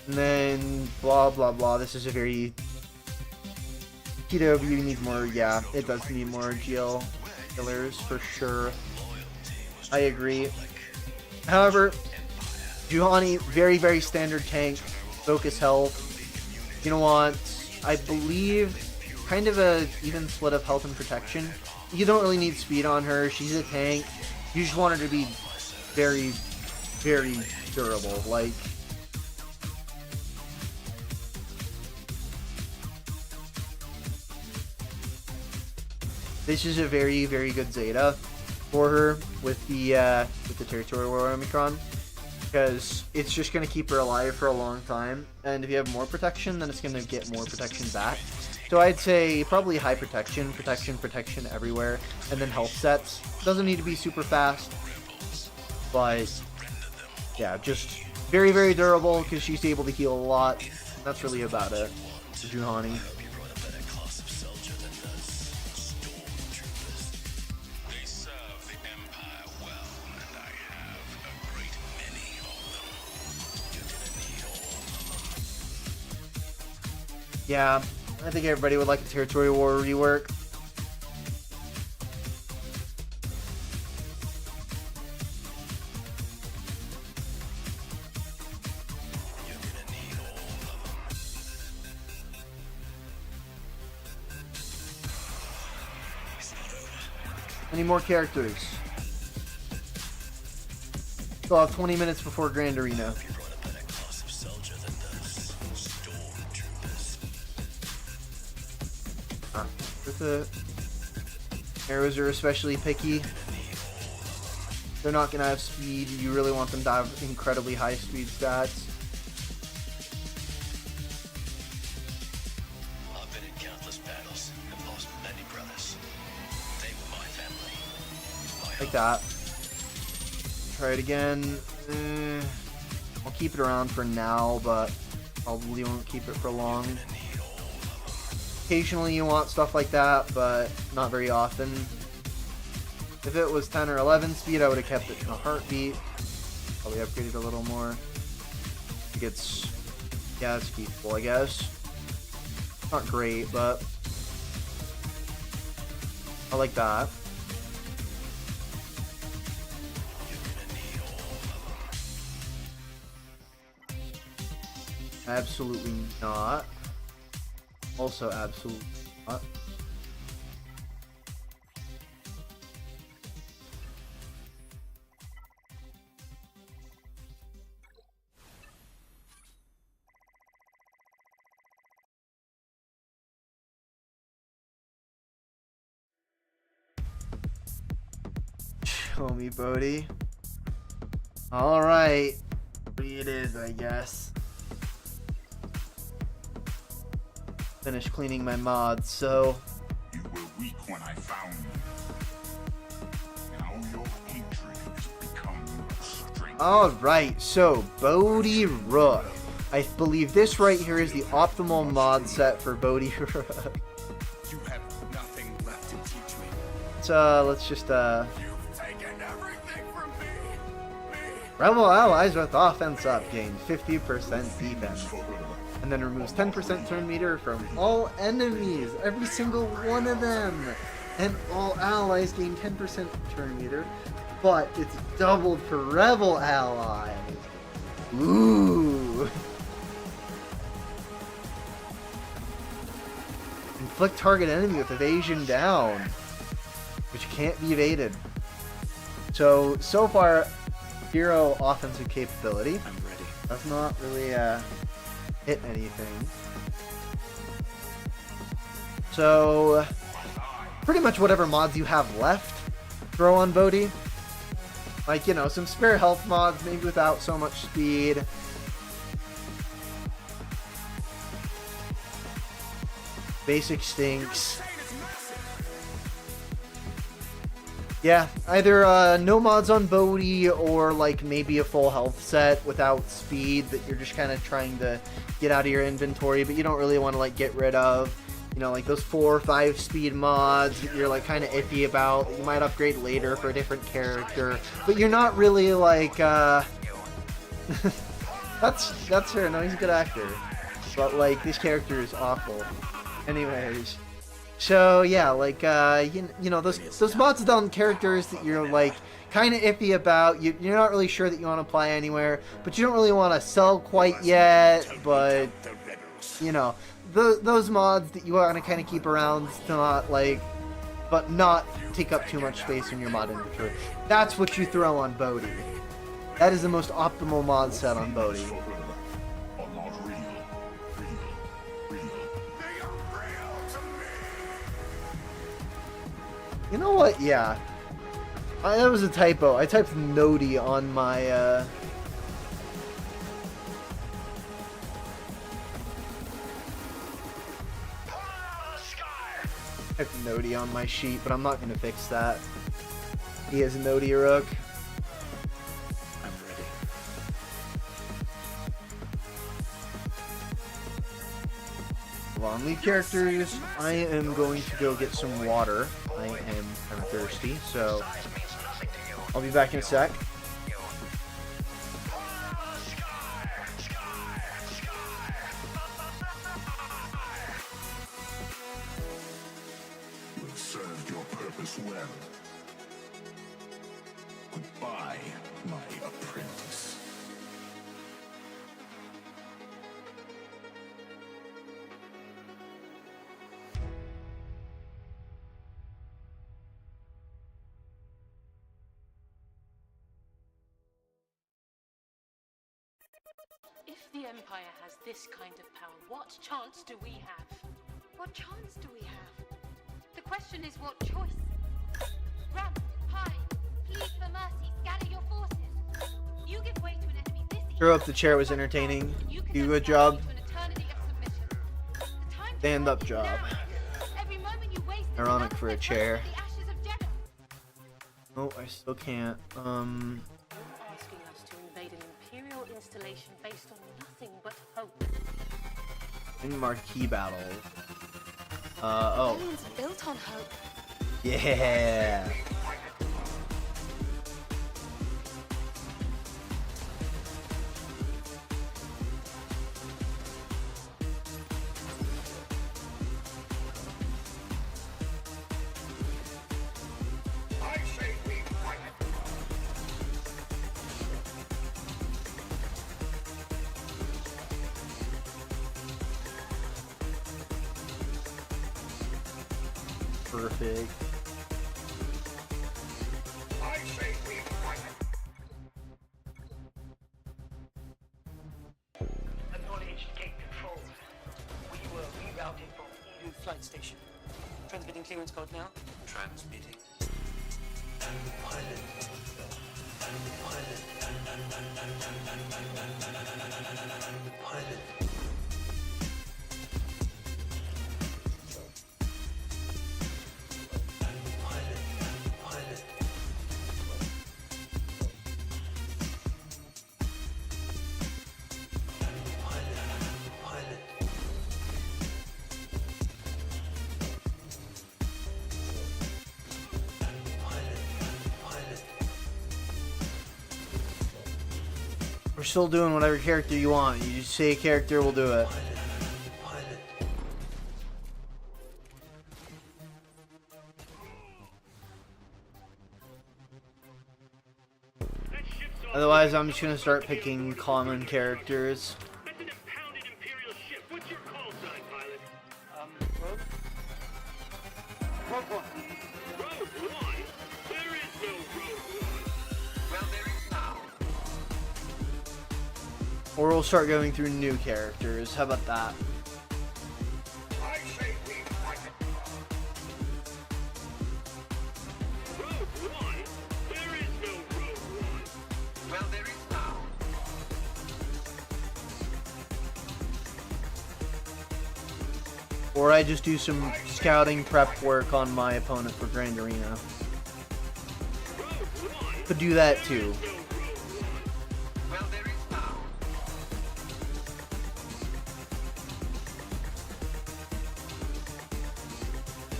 And then blah blah blah. This is a very PW need more. Yeah, it does need more GL killers for sure. I agree. However, Juhani, very very standard tank, focus health. You know what? I believe kind of a even split of health and protection. You don't really need speed on her. She's a tank. You just want her to be very very durable. Like. This is a very, very good Zeta for her with the Territory War Omicron, because it's just going to keep her alive for a long time, and if you have more protection, then it's going to get more protection back. So I'd say probably high protection everywhere, and then health sets. Doesn't need to be super fast, but yeah, just very, very durable because she's able to heal a lot. That's really about it for Juhani. Yeah, I think everybody would like a Territory War rework. Any more characters? Still have 20 minutes before Grand Arena. Arrows are especially picky. They're not going to have speed. You really want them to have incredibly high speed stats. I've been in countless battles and lost many brothers. They were my family. Like that. Try it again. I'll keep it around for now, but probably won't keep it for long. Occasionally you want stuff like that, but not very often. If it was 10 or 11 speed, I would have kept it in a heartbeat. Probably upgraded a little more. It gets, yeah, it's keepable, I guess. Not great, but I like that. Absolutely not. Also absolutely not. Show me, Bodhi. Alright. It is, I guess. Finish cleaning my mods, so... You were weak when I found you. Now your hatred has become strength. Alright, so Bodhi Rook. I believe this right here is the optimal mod set for Bodhi Rook. You have nothing left to teach me. Let's just, You've taken everything from me. Rebel allies with offense up gain 50% defense. And then removes 10% turn meter from all enemies, every single one of them. And all allies gain 10% turn meter, but it's doubled for rebel allies. Ooh. Inflict target enemy with evasion down, which can't be evaded. So far, 0 offensive capability. I'm ready. That's not really, hit anything. So, pretty much whatever mods you have left, throw on Bodhi. Like, you know, some spare health mods, maybe without so much speed. Basic stinks. Yeah, either no mods on Bodhi or like maybe a full health set without speed that you're just kind of trying to get out of your inventory, but you don't really want to like get rid of. You know, like those 4 or 5 speed mods that you're like kind of iffy about. You might upgrade later for a different character, but you're not really like that's her. No, he's a good actor, but like this character is awful. Anyways. So yeah, like you know those mods down characters that you're like kind of iffy about. You're not really sure that you want to apply anywhere, but you don't really want to sell quite yet. But you know those mods that you want to kind of keep around to not like, but not take up too much space in your mod inventory. That's what you throw on Bodhi. That is the most optimal mod set on Bodhi. You know what? Yeah. That was a typo. I typed Nodi on my, typed Nodi on my sheet, but I'm not going to fix that. He has Nodi Rook. I'm ready. On lead characters, I am going to go get some water. I am kind of thirsty, so I'll be back in a sec. You have served your purpose well. Goodbye, my apprentice. If the Empire has this kind of power, what chance do we have? What chance do we have? The question is what choice? Run, hide, plead for mercy, scatter your forces. You give way to an enemy this easy. Throw up the chair was entertaining. Do a good job. Stand up job. Ironic for a chair. Oh, I still can't. Asking us to invade an Imperial installation based on nothing but hope. In marquee battle. Oh. Aliens built on hope. Yeah. Perfect. Acknowledged gate control. We were rerouting from EU flight station. Transmitting clearance code now. Transmitting. I'm the pilot. We're still doing whatever character you want. You just say a character, we'll do it. Otherwise, I'm just gonna start picking common characters. That's an impounded Imperial ship. What's your call sign, pilot? Rogue One. Rogue One? There is no Rogue One. Well, there is now. Or we'll start going through new characters. How about that? I say we fight it. Rogue One? There is no Rogue One. Well, there is now. Or I just do some scouting prep work on my opponent for Grand Arena. Could do that too. Well, there is now.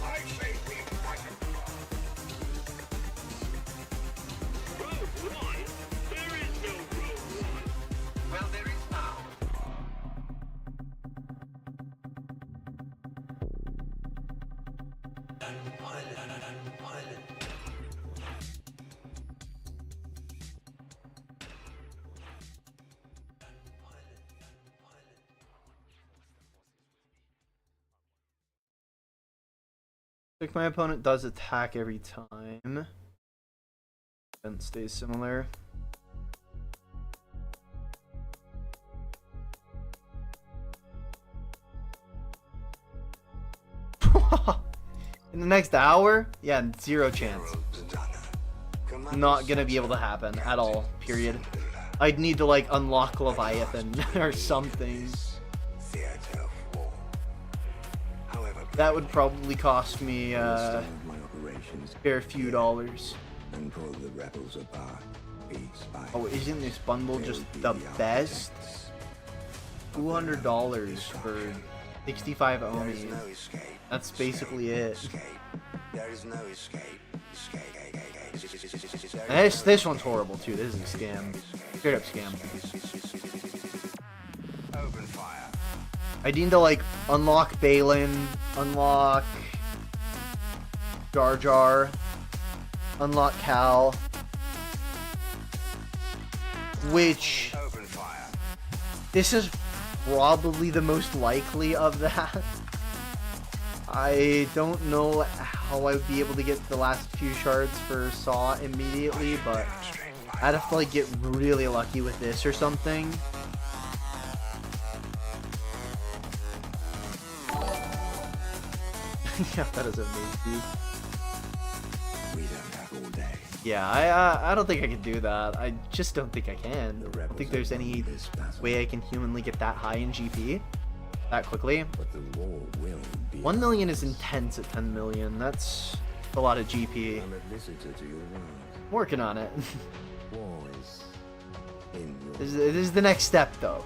I say we fight it. Rogue One? There is no Rogue One. Well, there is now. Like my opponent does attack every time. Event stays similar. In the next hour? Yeah, 0 chance. Not gonna be able to happen at all, period. I'd need to like unlock Leviathan or something. That would probably cost me a fair few dollars. Oh, isn't this bundle just the best? $200 for 65 Oni. That's basically it. And this one's horrible too. This is a scam. Straight up scam. Open fire. I need to like unlock Balin, unlock Jar Jar, unlock Cal, which Open fire. this is probably the most likely of that. I don't know how I would be able to get the last few shards for Saw immediately, but I'd have to like get really lucky with this or something. Yeah, that is amazing. We don't have all day. Yeah, I don't think I can do that. I just don't think I can. I don't think there's any way I can humanly get that high in GP that quickly. But the war will be 1 million is intense at 10 million. That's a lot of GP. I'm a visitor to your world. Working on it. War is in your... This is the next step, though.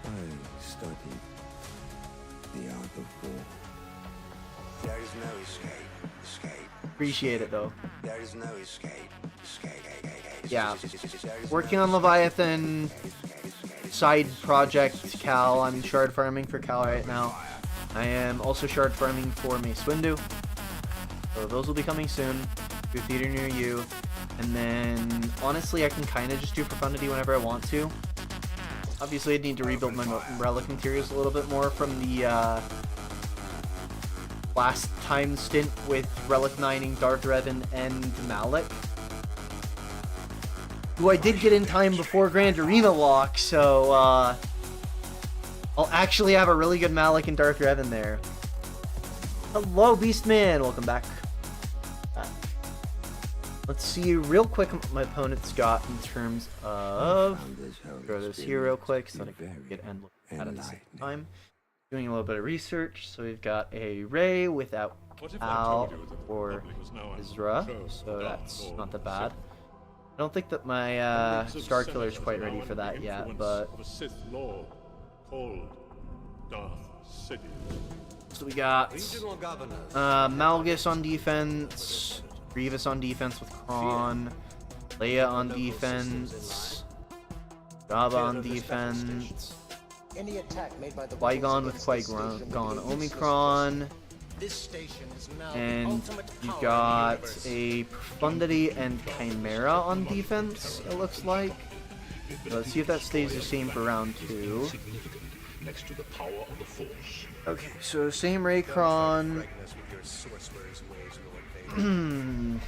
I studied the art of war. There is no escape. Appreciate it, though. There is no escape. Yeah. Working on Leviathan, side project Cal. I'm shard farming for Cal right now. I am also shard farming for Mace Windu. So those will be coming soon to a theater near you. And then, honestly, I can kind of just do Profundity whenever I want to. Obviously, I'd need to rebuild my relic materials a little bit more from the last time stint with relic mining Darth Revan and Malak, who I did get in time before Grand Arena lock, so I'll actually have a really good Malak and Darth Revan there. Hello, Beastman! Welcome back. Let's see real quick what my opponent's got in terms of. Throw this here real quick so that I can get and look at it at the same time. Doing a little bit of research. So we've got a Ray without Al or Ezra, so that's not that bad. I don't think that my Star Killer is quite ready for that yet, but. So we got Malgus on defense, Grievous on defense with Kron, Leia on defense, Jabba on defense, Qui-Gon with Qui-Gon Omicron, and you've got a Profundity and Chimera on defense, it looks like. So let's see if that stays the same for round 2. Next to the power of the Force. Okay, so same Raycron,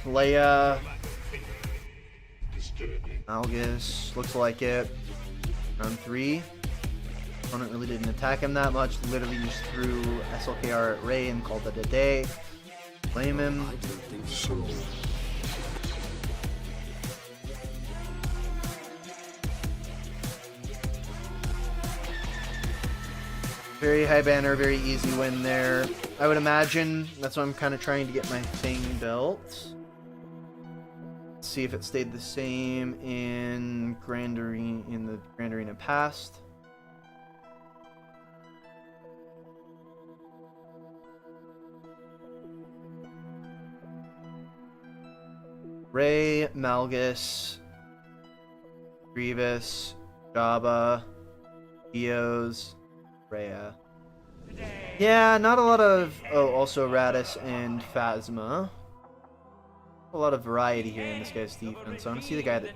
Leia, Malgus, looks like it. Round 3. Opponent really didn't attack him that much, literally just threw SLKR at Ray and called it a day. Blame him. Very high banner, very easy win there. I would imagine that's why I'm kind of trying to get my thing built. Let's see if it stayed the same in Grand Arena, in the Grand Arena past. Ray, Malgus, Grievous, Jabba, Eos, Rhea. Yeah, not a lot of... Oh, also Radis and Phasma. A lot of variety here in this guy's defense. So I want to see the guy that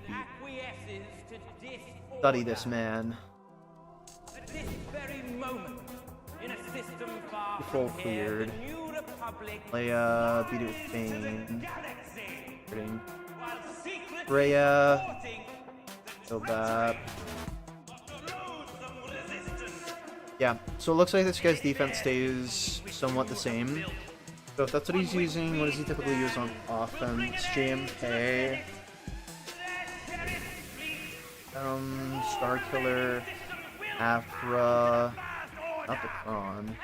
beat. Study this man. Full cleared. Leia beat it with Bane. Rhea. Kill that. Yeah, so it looks like this guy's defense stays somewhat the same. So if that's what he's using, what does he typically use on offense? JMK. Star Killer. Afra. Not the Kron.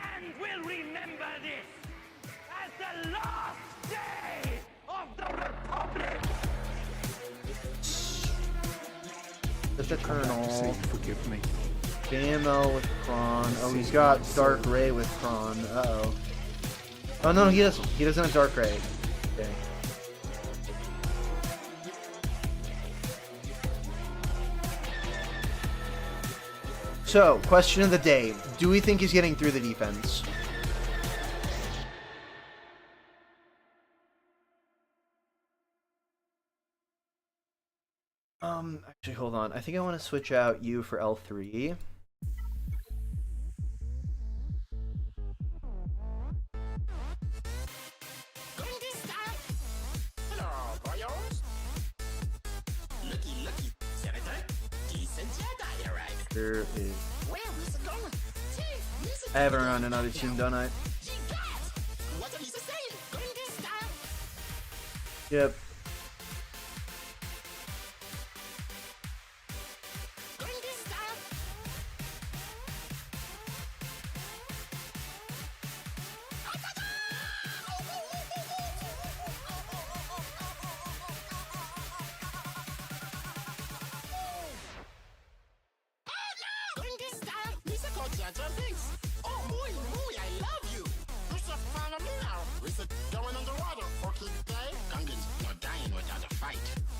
The Colonel. Forgive me. JML with Kron. Oh, he's got Dark Ray with Kron. Uh-oh. Oh, no, he doesn't. He doesn't have Dark Ray. Okay. So, question of the day. Do we think he's getting through the defense? Actually, hold on. I think I want to switch out you for L3. There is... I haven't run another team, don't I? Yep.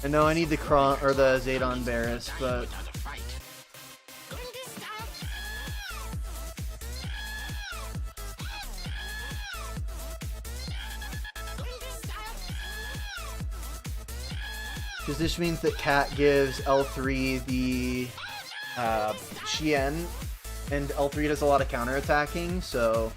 I know I need the Kron or the Zedon Barris, but because this means that Cat gives L3 the Shien, and L3 does a lot of counterattacking, so.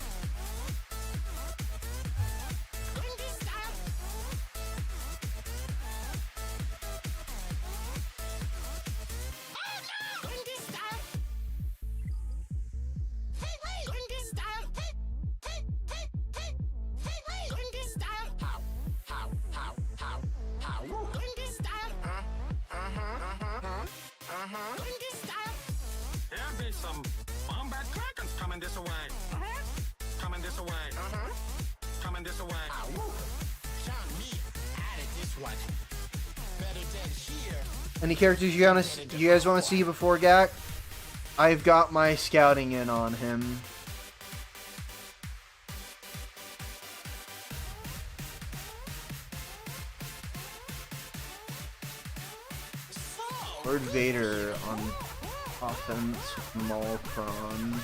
some wombat dragons coming this way. Coming this way. Coming this way. Any characters you guys want to see before GAC? I've got my scouting in on him. Lord Vader on offense, Malkron.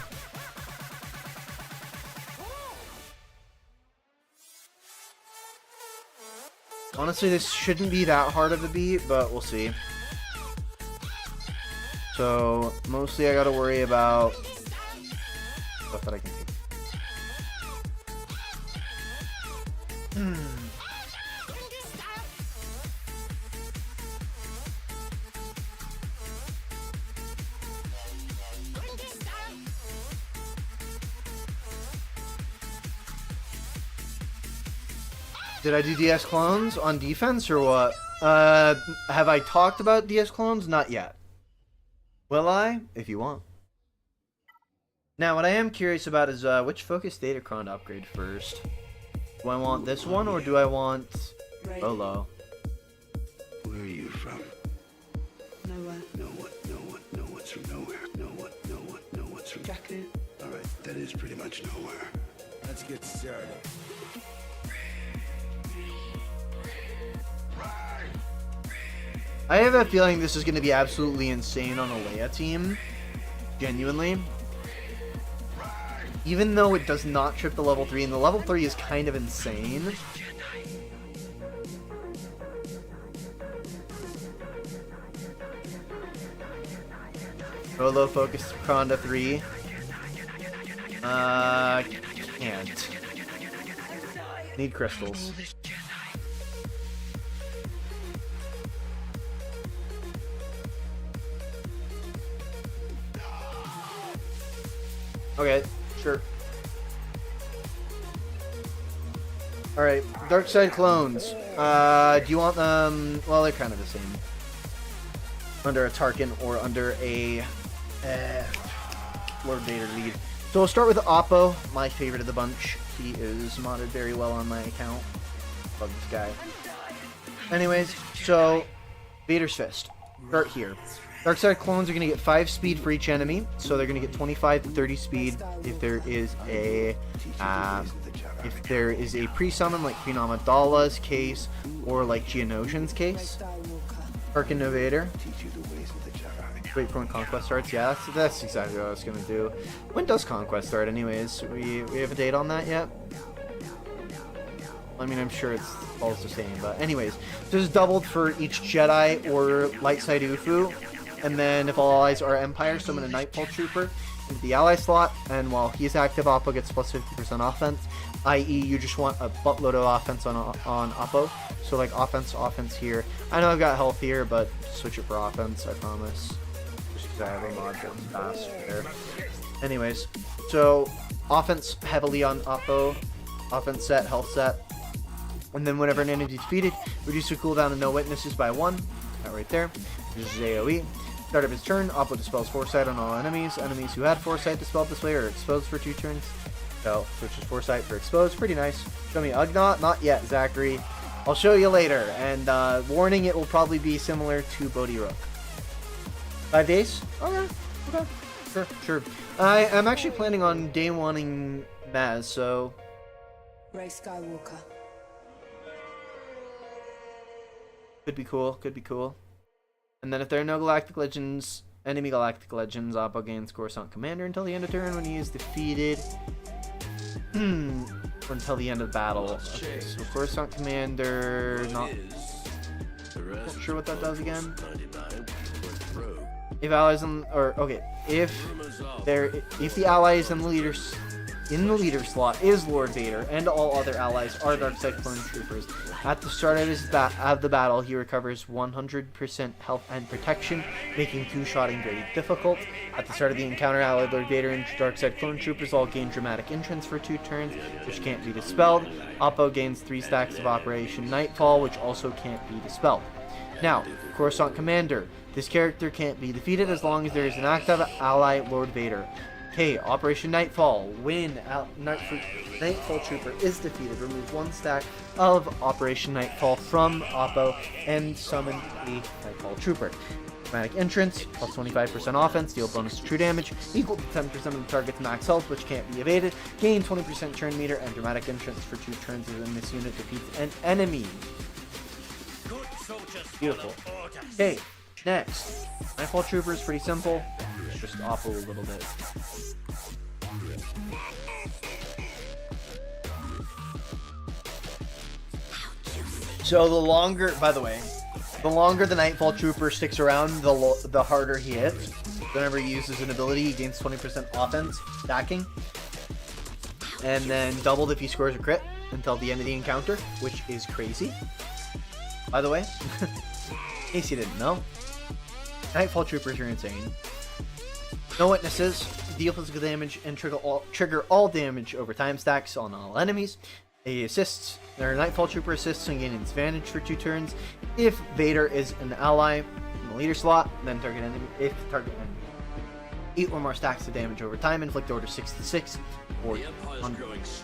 Honestly, this shouldn't be that hard of a beat, but we'll see. So, mostly I gotta worry about stuff that I can do. Did I do DS clones on defense or what? Have I talked about DS clones? Not yet. Will I? If you want. Now, what I am curious about is which Focus Datacron to upgrade first. Do I want this one or do I want Olo? Where are you from? Nowhere. What's from nowhere? What's from Jacket? Alright, that is pretty much nowhere. Let's get started. I have a feeling this is going to be absolutely insane on a Leia team. Genuinely. Even though it does not trip the level 3, and the level 3 is kind of insane. Rolo focus Kronda 3. Can't. Need crystals. Okay, sure. Alright, Dark Side clones. Do you want them... Well, they're kind of the same. Under a Tarkin or under a... Lord Vader lead. So we'll start with Oppo, my favorite of the bunch. He is modded very well on my account. Love this guy. Anyways, so... Vader's Fist. Start here. Dark Side clones are going to get 5 speed for each enemy, so they're going to get 25 to 30 speed if there is a pre-summon like Queen Amidala's case or like Geonosian's case. Tarkin Vader. Wait for when Conquest starts. Yeah, that's exactly what I was going to do. When does Conquest start anyways? We have a date on that yet? I mean, I'm sure it's all the same, but anyways. This is doubled for each Jedi or light side Ufu. And then if all allies are Empire, summon a Nightfall Trooper into the ally slot, and while he's active, Oppo gets plus 50% offense, i.e. you just want a buttload of offense on Oppo. So like offense here. I know I've got health here, but switch it for offense, I promise. Just because I have a mod that's fast there. Anyways, so offense heavily on Oppo, offense set, health set. And then whenever an enemy is defeated, reduce the cooldown of no witnesses by 1. That right there. This is AoE. Start of his turn, Oppo dispels Foresight on all enemies. Enemies who had Foresight dispelled this way are exposed for 2 turns. So, switches Foresight for exposed. Pretty nice. Show me Ugnaught. Not yet, Zachary. I'll show you later. And, warning, it will probably be similar to Bodhi Rook. 5 days? Okay. Sure. I am actually planning on day one-ing Maz, so... Rey Skywalker. Could be cool. And then if there are no Galactic Legends, enemy Galactic Legends, Oppo gains Coruscant Commander until the end of turn when he is defeated. Or until the end of the battle. Okay, so Coruscant Commander, not sure what that does again. If allies if the ally is in the leader slot is Lord Vader, and all other allies are Darkseid Clone Troopers. At the start of the battle, he recovers 100% health and protection, making 2-shotting very difficult. At the start of the encounter, allied Lord Vader and Darkseid Clone Troopers all gain dramatic entrance for 2 turns, which can't be dispelled. Oppo gains 3 stacks of Operation Nightfall, which also can't be dispelled. Now, Coruscant Commander. This character can't be defeated as long as there is an active ally, Lord Vader. Okay, Operation Nightfall. When Nightfall Trooper is defeated, remove 1 stack of Operation Nightfall from Oppo and summon a Nightfall Trooper. Dramatic Entrance, plus 25% offense, deal bonus to true damage, equal to 10% of the target's max health, which can't be evaded, gain 20% turn meter, and Dramatic Entrance for 2 turns when this unit defeats an enemy. Beautiful. Okay, next. Nightfall Trooper is pretty simple. Just Oppo a little bit. So the longer, by the way, the longer the Nightfall Trooper sticks around, the harder he hits. Whenever he uses an ability, he gains 20% offense, stacking. And then doubled if he scores a crit until the end of the encounter, which is crazy. By the way, in case you didn't know, Nightfall Troopers are insane. No witnesses, deal physical damage, and trigger all damage over time stacks on all enemies. He assists, or Nightfall Trooper assists and gains advantage for 2 turns. If Vader is an ally in the leader slot, then target enemy. If target enemy 8 or more stacks of damage over time, inflict order 66 or on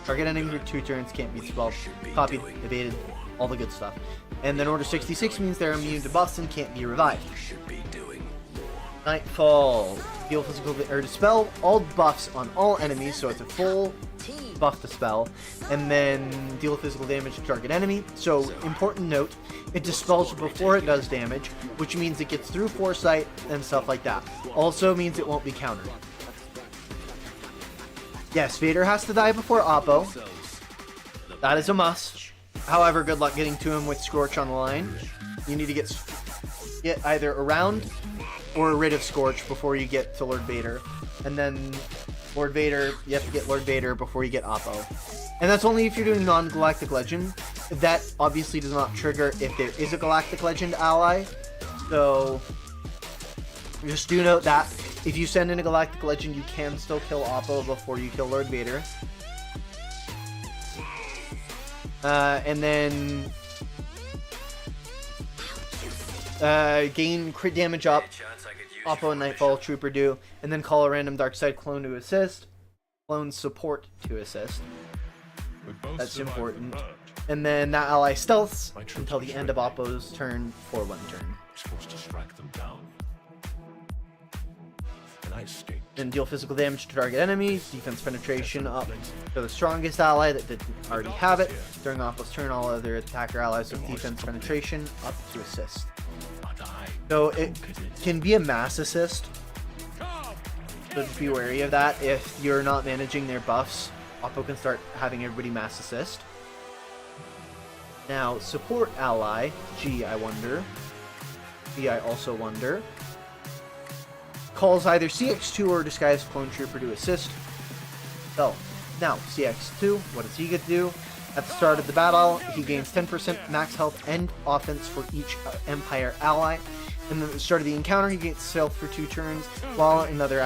target enemy for 2 turns, can't be spelled, copied, evaded, all the good stuff. And then order 66 means they're immune to buffs and can't be revived. Nightfall. Deal physical or dispel all buffs on all enemies, so it's a full buff dispel, and then deal physical damage to target enemy. So important note, it dispels before it does damage, which means it gets through foresight and stuff like that. Also means it won't be countered. Yes, Vader has to die before Oppo. That is a must. However, good luck getting to him with Scorch on the line. You need to get either around or rid of Scorch before you get to Lord Vader. And then Lord Vader, you have to get Lord Vader before you get Oppo. And that's only if you're doing non-Galactic Legend. That obviously does not trigger if there is a Galactic Legend ally. So just do note that if you send in a Galactic Legend, you can still kill Oppo before you kill Lord Vader. And then gain crit damage up. Oppo and Nightfall Trooper do, and then call a random dark side clone to assist. Clone support to assist. That's important. And then that ally stealths until the end of Oppo's turn for 1 turn. Supposed to strike them down. And I escaped. Then deal physical damage to target enemies, defense penetration up to the strongest ally that didn't already have it. During Oppo's turn, all other attacker allies with defense penetration up to assist. So it can be a mass assist, so just be wary of that. If you're not managing their buffs, Oppo can start having everybody mass assist. Now, support ally, G I wonder, B I also wonder, calls either CX2 or Disguised Clone Trooper to assist. So, now, CX2, what does he get to do? At the start of the battle, he gains 10% max health and offense for each Empire ally. And then at the start of the encounter, he gains stealth for 2 turns, while another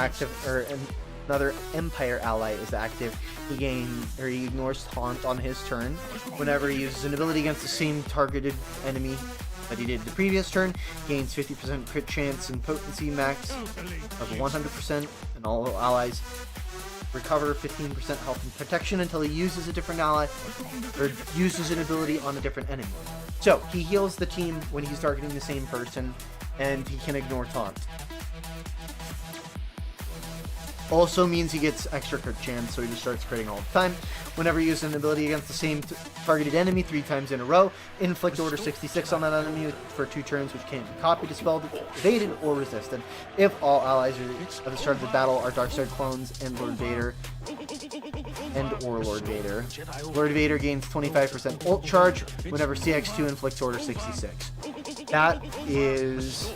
Empire ally is active. He ignores taunt on his turn. Whenever he uses an ability against the same targeted enemy that he did the previous turn, gains 50% crit chance and potency max of 100%, and all allies recover 15% health and protection until he uses a different ally or uses an ability on a different enemy. So he heals the team when he's targeting the same person, and he can ignore taunt. Also means he gets extra crit chance, so he just starts critting all the time. Whenever you use an ability against the same targeted enemy 3 times in a row, inflict order 66 on that enemy for 2 turns, which can't be copied, dispelled, evaded, or resisted. If all allies at the start of the battle are Darkseid clones and Lord Vader, or Lord Vader. Lord Vader gains 25% ult charge whenever CX2 inflicts order 66. That is...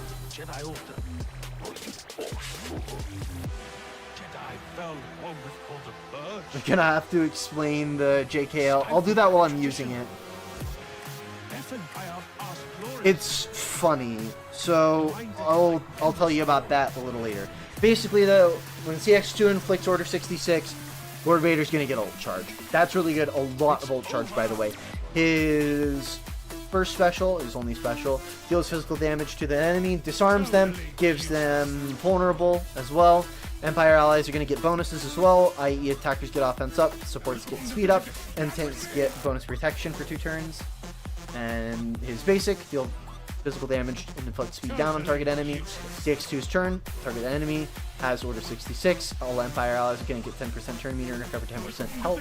I'm gonna have to explain the JKL. I'll do that while I'm using it. It's funny, so I'll tell you about that a little later. Basically, though, when CX2 inflicts order 66, Lord Vader's gonna get ult charge. That's really good. A lot of ult charge, by the way. His first special, his only special, deals physical damage to the enemy, disarms them, gives them vulnerable as well. Empire allies are going to get bonuses as well, i.e. attackers get offense up, supports get speed up, and tanks get bonus protection for 2 turns. And his basic, deal physical damage and inflict speed down on target enemy. CX2's turn, target enemy has order 66. All Empire allies are going to get 10% turn meter and recover 10% health.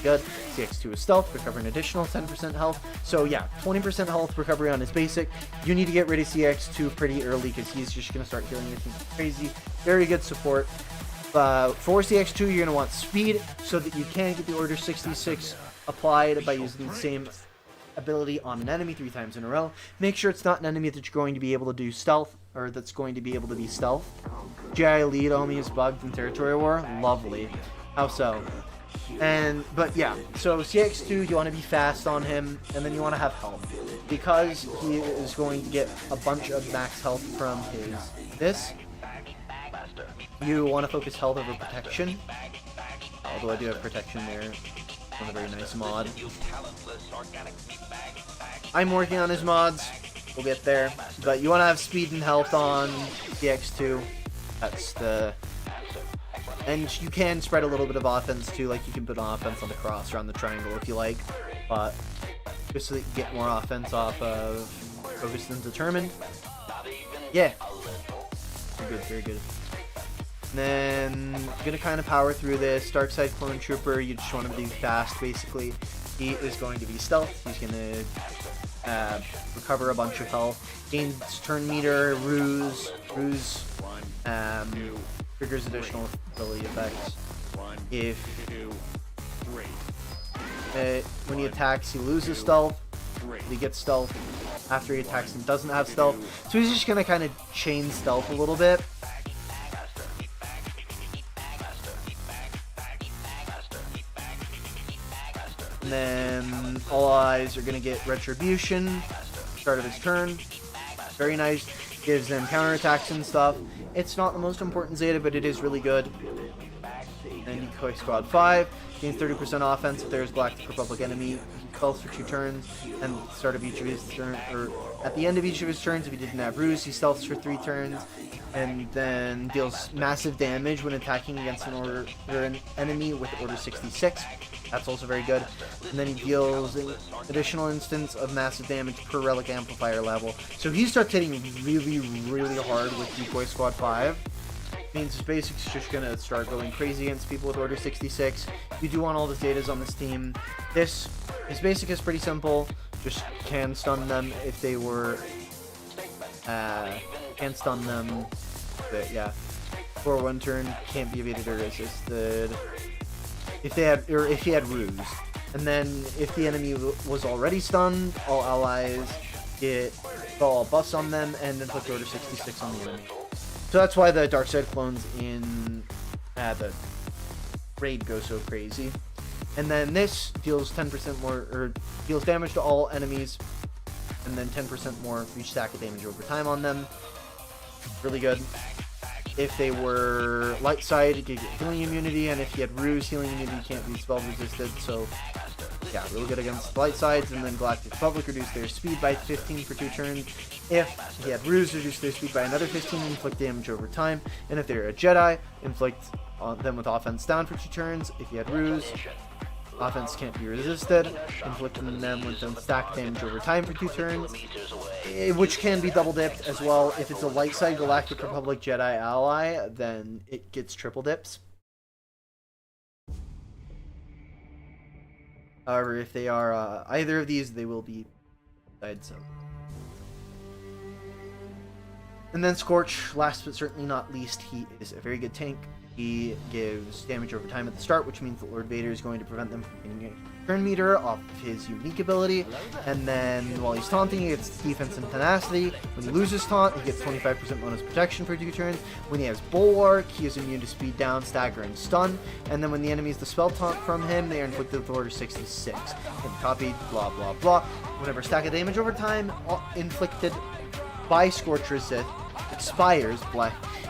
Good. CX2 is stealth, recover an additional 10% health. So yeah, 20% health recovery on his basic. You need to get rid of CX2 pretty early because he's just going to start healing anything crazy. Very good support. For CX2, you're going to want speed so that you can get the order 66 applied by using the same ability on an enemy 3 times in a row. Make sure it's not an enemy that you're going to be able to do stealth, or that's going to be able to be stealth. GI lead only is bugged in Territory War. Lovely. How so? But yeah, so CX2, you want to be fast on him, and then you want to have health. Because he is going to get a bunch of max health from this, you want to focus health over protection. Although I do have protection there. On a very nice mod. I'm working on his mods. We'll get there. But you want to have speed and health on CX2. That's the... And you can spread a little bit of offense too. Like you can put offense on the cross or on the triangle if you like. But just so that you get more offense off of Focused and Determined. Yeah. Very good, very good. And then you're going to kind of power through this. Darkside Clone Trooper, you just want to be fast, basically. He is going to be stealth. He's going to recover a bunch of health. Gains turn meter, ruse, triggers additional ability effects. When he attacks, he loses stealth. He gets stealth. After he attacks and doesn't have stealth. So he's just going to kind of chain stealth a little bit. And then all eyes are going to get Retribution, start of his turn. Very nice. Gives them counterattacks and stuff. It's not the most important Zeta, but it is really good. And Decoy Squad 5 gains 30% offense if there's Galactic Republic enemy. Stealth for 2 turns, and start of each of his turns, or at the end of each of his turns, if he didn't have ruse, he stealths for 3 turns, and then deals massive damage when attacking against an enemy with order 66. That's also very good. And then he deals an additional instance of massive damage per relic amplifier level. So he starts hitting really, really hard with Decoy Squad 5. Means his basic's just gonna start going crazy against people with order 66. You do want all the Zetas on this team. His basic is pretty simple. Just can stun them if they were can stun them. But yeah. For 1 turn, can't be evaded or resisted. If he had ruse. And then if the enemy was already stunned, all allies get all buffs on them and inflict order 66 on the enemy. So that's why the Darkside clones in the raid go so crazy. And then this deals 10% more, or deals damage to all enemies, and then 10% more for each stack of damage over time on them. Really good. If they were light side, you could get healing immunity, and if you had ruse, healing immunity can't be spell resisted, so yeah, really good against light sides. And then Galactic Republic reduced their speed by 15 for 2 turns. If he had ruse, reduce their speed by another 15 and inflict damage over time. And if they're a Jedi, inflict them with offense down for 2 turns. If you had ruse, offense can't be resisted, inflicting them with them stack damage over time for 2 turns, which can be double dipped as well. If it's a light side Galactic Republic Jedi ally, then it gets triple dips. However, if they are either of these, they will be side so. And then Scorch, last but certainly not least, he is a very good tank. He gives damage over time at the start, which means that Lord Vader is going to prevent them from getting a turn meter off of his unique ability. And then while he's taunting, he gets defense and tenacity. When he loses taunt, he gets 25% bonus protection for 2 turns. When he has Bulwark, he is immune to speed down, stagger, and stun. And then when the enemy is the spell taunt from him, they are inflicted with order 66. And copied, blah, blah, blah. Whenever stack of damage over time inflicted by Scorch Resist expires,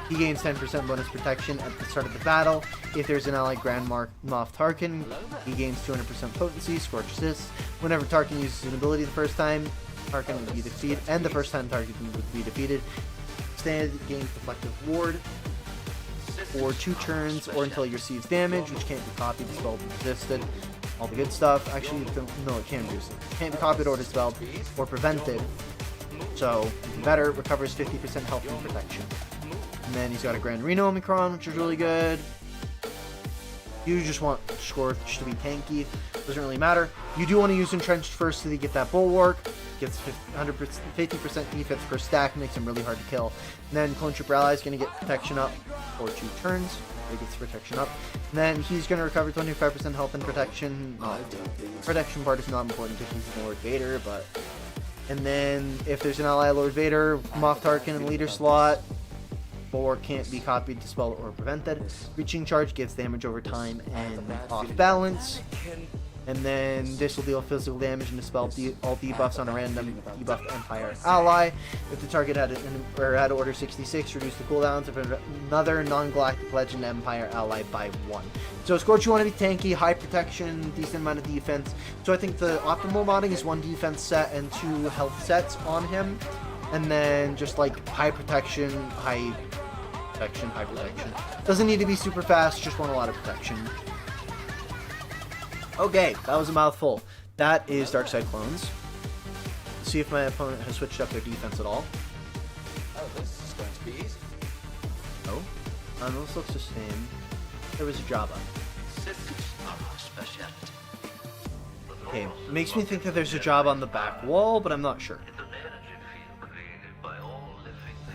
he gains 10% bonus protection at the start of the battle. If there's an allied Grand Moff Tarkin, he gains 200% potency, Scorch Resist. Whenever Tarkin uses an ability the first time, Tarkin will be defeated, and the first time Tarkin would be defeated, Stand gains Deflective Ward for 2 turns or until he receives damage, which can't be copied, dispelled, or resisted. All the good stuff. Actually, no, it can be resisted. Can't be copied or dispelled or prevented. So, even better, recovers 50% health and protection. And then he's got a Grand Reno Omicron, which is really good. You just want Scorch to be tanky. Doesn't really matter. You do want to use Entrenched first so that you get that Bulwark. Gets 50% defense per stack, makes him really hard to kill. And then Clone Trooper Ally is going to get protection up for 2 turns. He gets protection up. And then he's going to recover 25% health and protection. Protection part is not important because he's Lord Vader, but... And then if there's an ally Lord Vader, Moff Tarkin in the leader slot, Bulwark can't be copied, dispelled, or prevented. Reaching Charge gives damage over time and off balance. And then this will deal physical damage and dispel all debuffs on a random debuffed Empire ally. If the target had Order 66, reduce the cooldowns of another non-galactic legend Empire ally by 1. So Scorch, you want to be tanky, high protection, decent amount of defense. So I think the optimal modding is 1 defense set and 2 health sets on him. And then just like high protection, high protection. Doesn't need to be super fast, just want a lot of protection. Okay, that was a mouthful. That is Darkside Clones. Let's see if my opponent has switched up their defense at all. Oh, this is going to be easy. Oh, this looks the same. There was a Jabba. Systems are our specialty. Okay, makes me think that there's a Jabba on the back wall, but I'm not sure.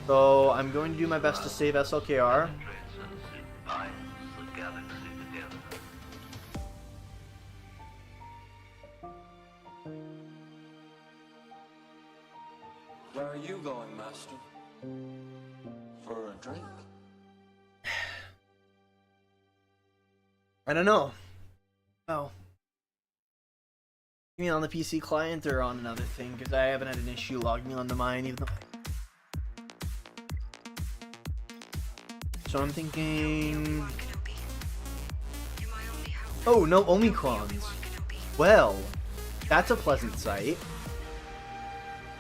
So I'm going to do my best to save SLKR. Where are you going, Master? For a drink? I don't know. Oh. You mean on the PC client or on another thing? Because I haven't had an issue logging onto mine, even though... So I'm thinking... Oh, no Omicrons. Well, that's a pleasant sight.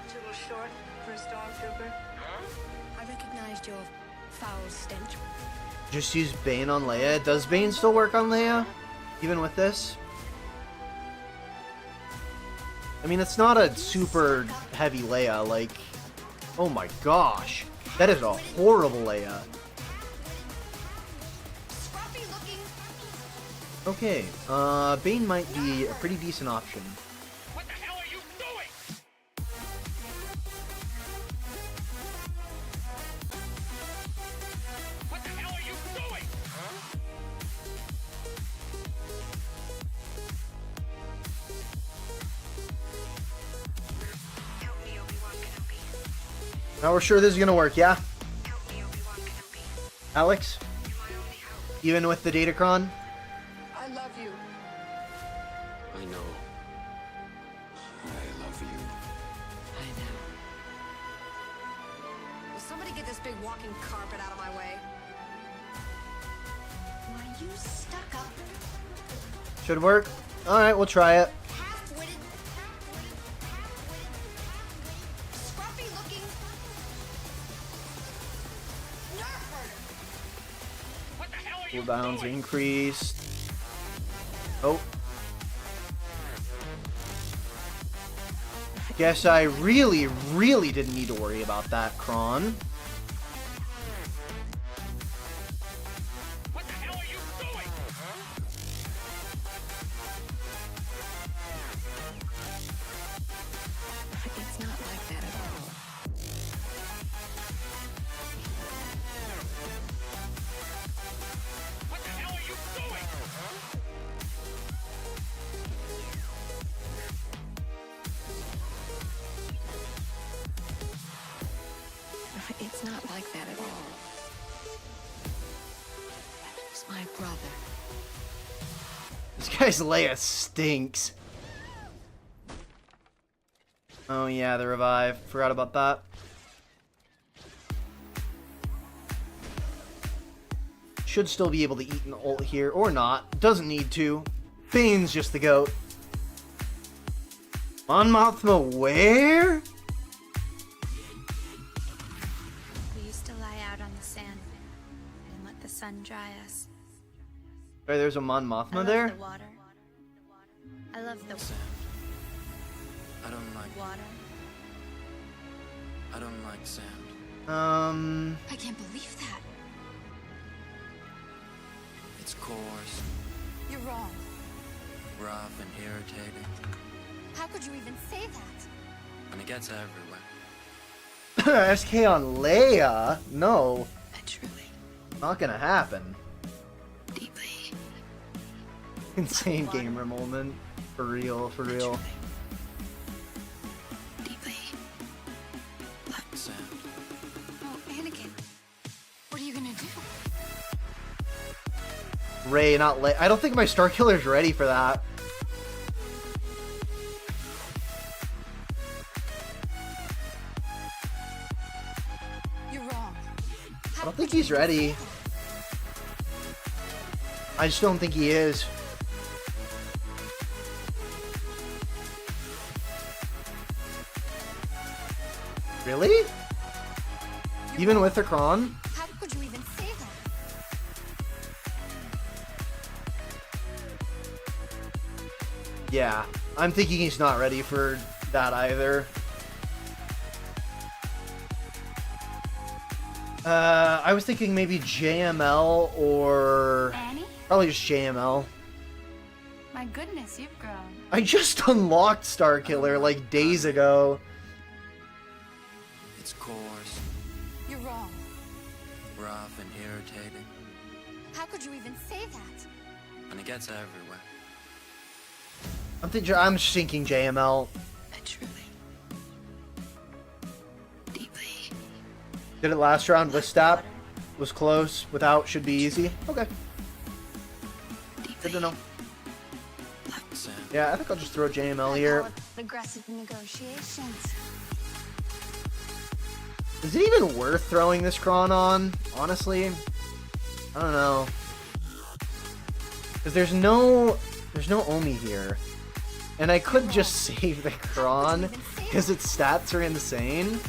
Too short for a stormtrooper. I recognized your foul stench. Just use Bane on Leia. Does Bane still work on Leia? Even with this? I mean, it's not a super heavy Leia, like... Oh my gosh. That is a horrible Leia. Okay, Bane might be a pretty decent option. What the hell are you doing? What the hell are you doing? Now we're sure this is gonna work, yeah? Alex? Even with the Datacron? I love you. I know. I love you. I know. Will somebody get this big walking carpet out of my way? Are you stuck up? Should work. Alright, we'll try it. Cooldowns increased. Oh. Guess I really didn't need to worry about that, Kron. What the hell are you doing? It's not like that at all. What the hell are you doing? It's not like that at all. It's my brother. This guy's Leia stinks. Oh yeah, the revive. Forgot about that. Should still be able to eat an ult here, or not. Doesn't need to. Bane's just the GOAT. Mon Mothma where? We used to lie out on the sand and let the sun dry us. Sorry, there's a Mon I Mothma love there? the water. I love the Sand. I don't like water. I don't like sand. I can't believe that. It's coarse, You're wrong. rough, and irritating, How could you even say that? and it gets everywhere. SK on Leia? No. Naturally. Not gonna happen. Deeply. Insane gamer moment. For real, for real. Deeply. Sand. Oh, Anakin. What are you gonna do? Rey, not Leia. I don't think my Star Killer's ready for that. You're wrong. I don't think he's ready. I just don't think he is. Really? Even with the Kron? How could you even say that? Yeah, I'm thinking he's not ready for that either. I was thinking maybe JML or Annie? probably just JML. My goodness, you've grown. I just unlocked Star Killer like days ago. It's coarse, You're wrong. rough, and irritating, How could you even say that? and it gets everywhere. I'm just thinking JML. Naturally. Deeply. Did it last round with stab? Was close. Without should be easy. Okay. Good to know. Sand. Yeah, I think I'll just throw JML here. Aggressive negotiations. Is it even worth throwing this Kron on? Honestly, I don't know. Because there's no Omi here. And I could just save the Kron because its stats are insane.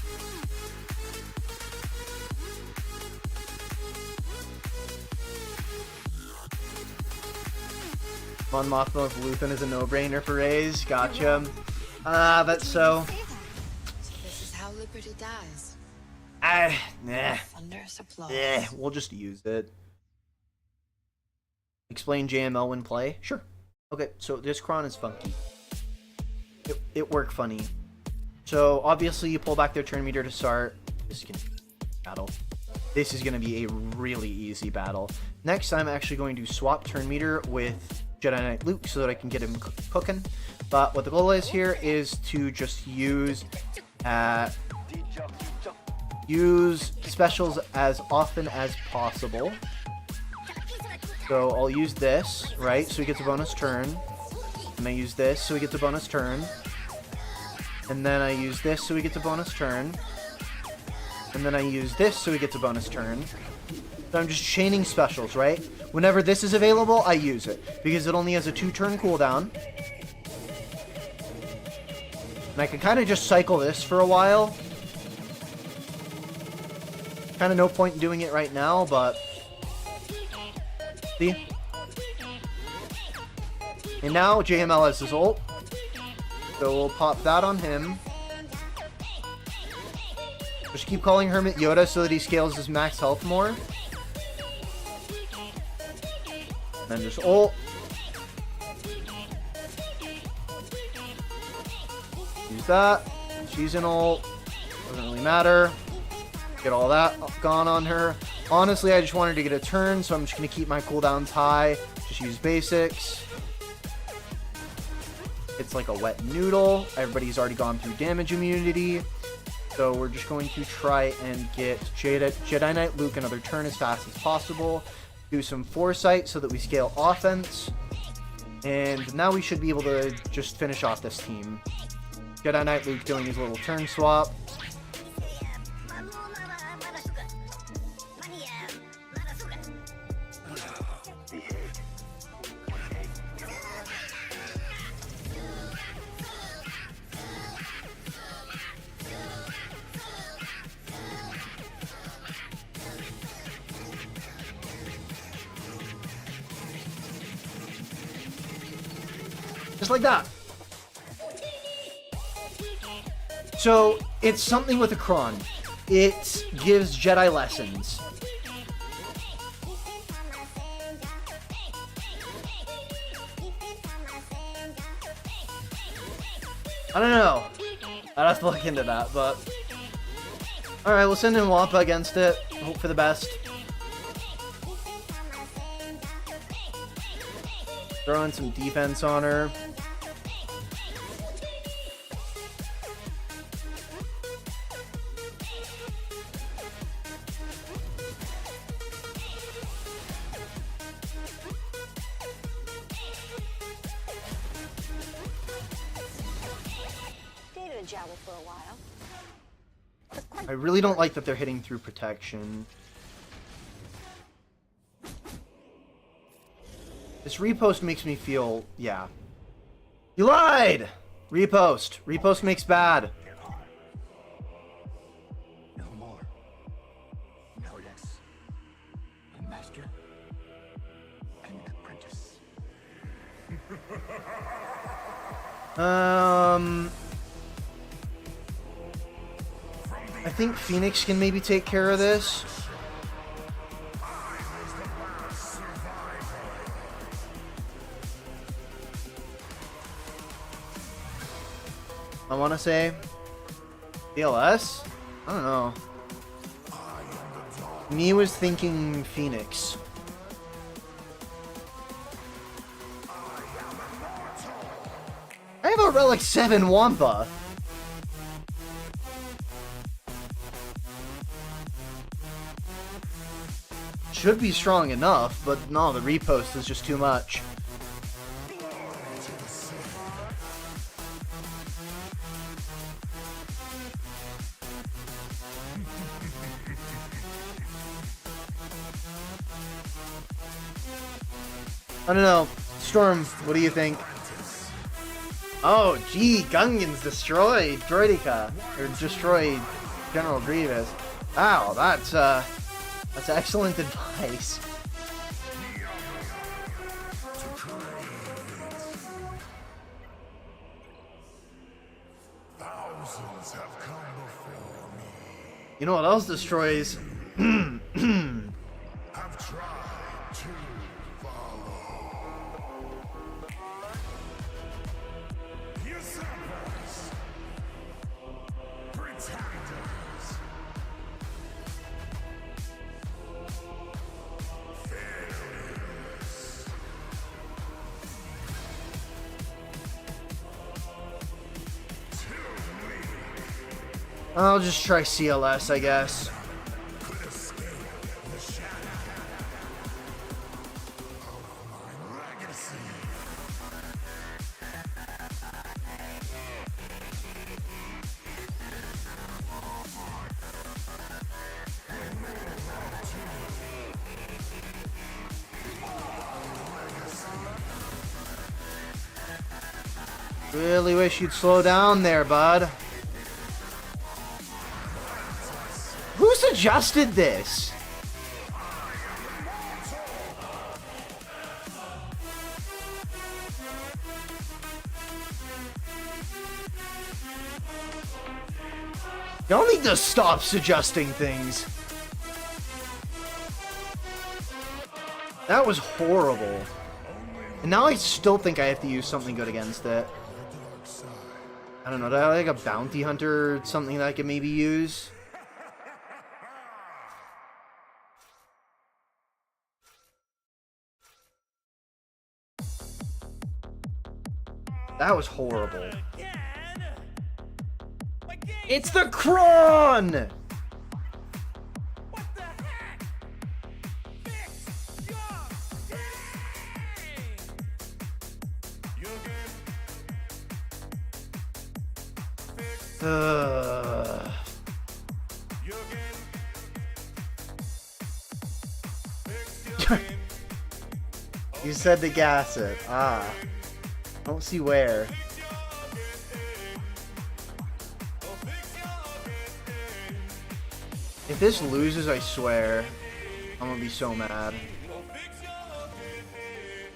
Mon Mothma with Luthen is a no-brainer for Raze. Gotcha. That's so. This is how liberty dies. Nah. Thunderous applause. Yeah, we'll just use it. Explain JML when play? Sure. Okay, so this Kron is funky. It worked funny. So obviously you pull back their turn meter to start. This is gonna be a battle. This is gonna be a really easy battle. Next, I'm actually going to swap turn meter with Jedi Knight Luke so that I can get him cooking. But what the goal is here is to just use specials as often as possible. So I'll use this, right? So he gets a bonus turn. And I use this so he gets a bonus turn. And then I use this so he gets a bonus turn. And then I use this so he gets a bonus turn. So I'm just chaining specials, right? Whenever this is available, I use it. Because it only has a 2-turn cooldown. And I can kind of just cycle this for a while. Kind of no point in doing it right now, but... See? And now JML has his ult. So we'll pop that on him. Just keep calling Hermit Yoda so that he scales his max health more. And then just ult. Use that. She's an ult. Doesn't really matter. Get all that gone on her. Honestly, I just wanted to get a turn, so I'm just going to keep my cooldowns high. Just use basics. It's like a wet noodle. Everybody's already gone through damage immunity. So we're just going to try and get Jedi Knight Luke another turn as fast as possible. Do some foresight so that we scale offense. And now we should be able to just finish off this team. Jedi Knight Luke doing his little turn swap. Just like that. So, it's something with a cron. It gives Jedi lessons. I don't know. I'd have to look into that, but... Alright, we'll send in Wampa against it. Hope for the best. Throw in some defense on her. Dated a Jawa for a while. I really don't like that they're hitting through protection. This repost makes me feel... yeah. You lied! Repost. Repost makes bad. No more. No less. A master and apprentice. I think Phoenix can maybe take care of this. I want to say DLS? I don't know. Me was thinking Phoenix. I have a Relic 7 Wampa. Should be strong enough, but no, the repost is just too much. I don't know. Storm, what do you think? Oh, gee, Gungan's destroyed Droideka. Or destroyed General Grievous. Wow, that's excellent advice. Thousands have come before me. You know what else destroys? Have tried to follow. Usurpers. Pretenders. Failures. I'll just try CLS, I guess. Really wish you'd slow down there, bud. Who suggested this? Y'all need to stop suggesting things. That was horrible. And now I still think I have to use something good against it. I don't know, do I have like a bounty hunter or something that I could maybe use? That was horrible. It's the Kron! You said to gas it. Ah. Don't see where. If this loses, I swear, I'm gonna be so mad.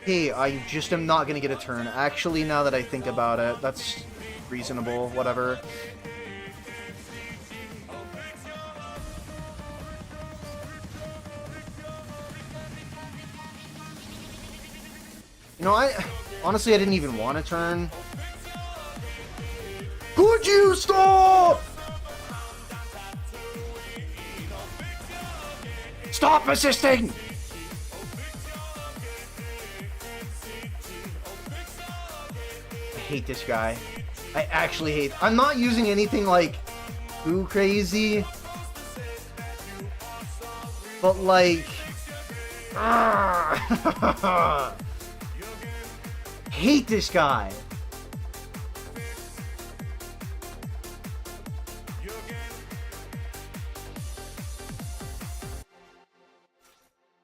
Hey, I just am not gonna get a turn. Actually, now that I think about it, that's reasonable, whatever. You know, honestly, I didn't even want to turn. Could you stop? Stop assisting! I hate this guy. I actually hate. I'm not using anything like too crazy, but like. Hate this guy.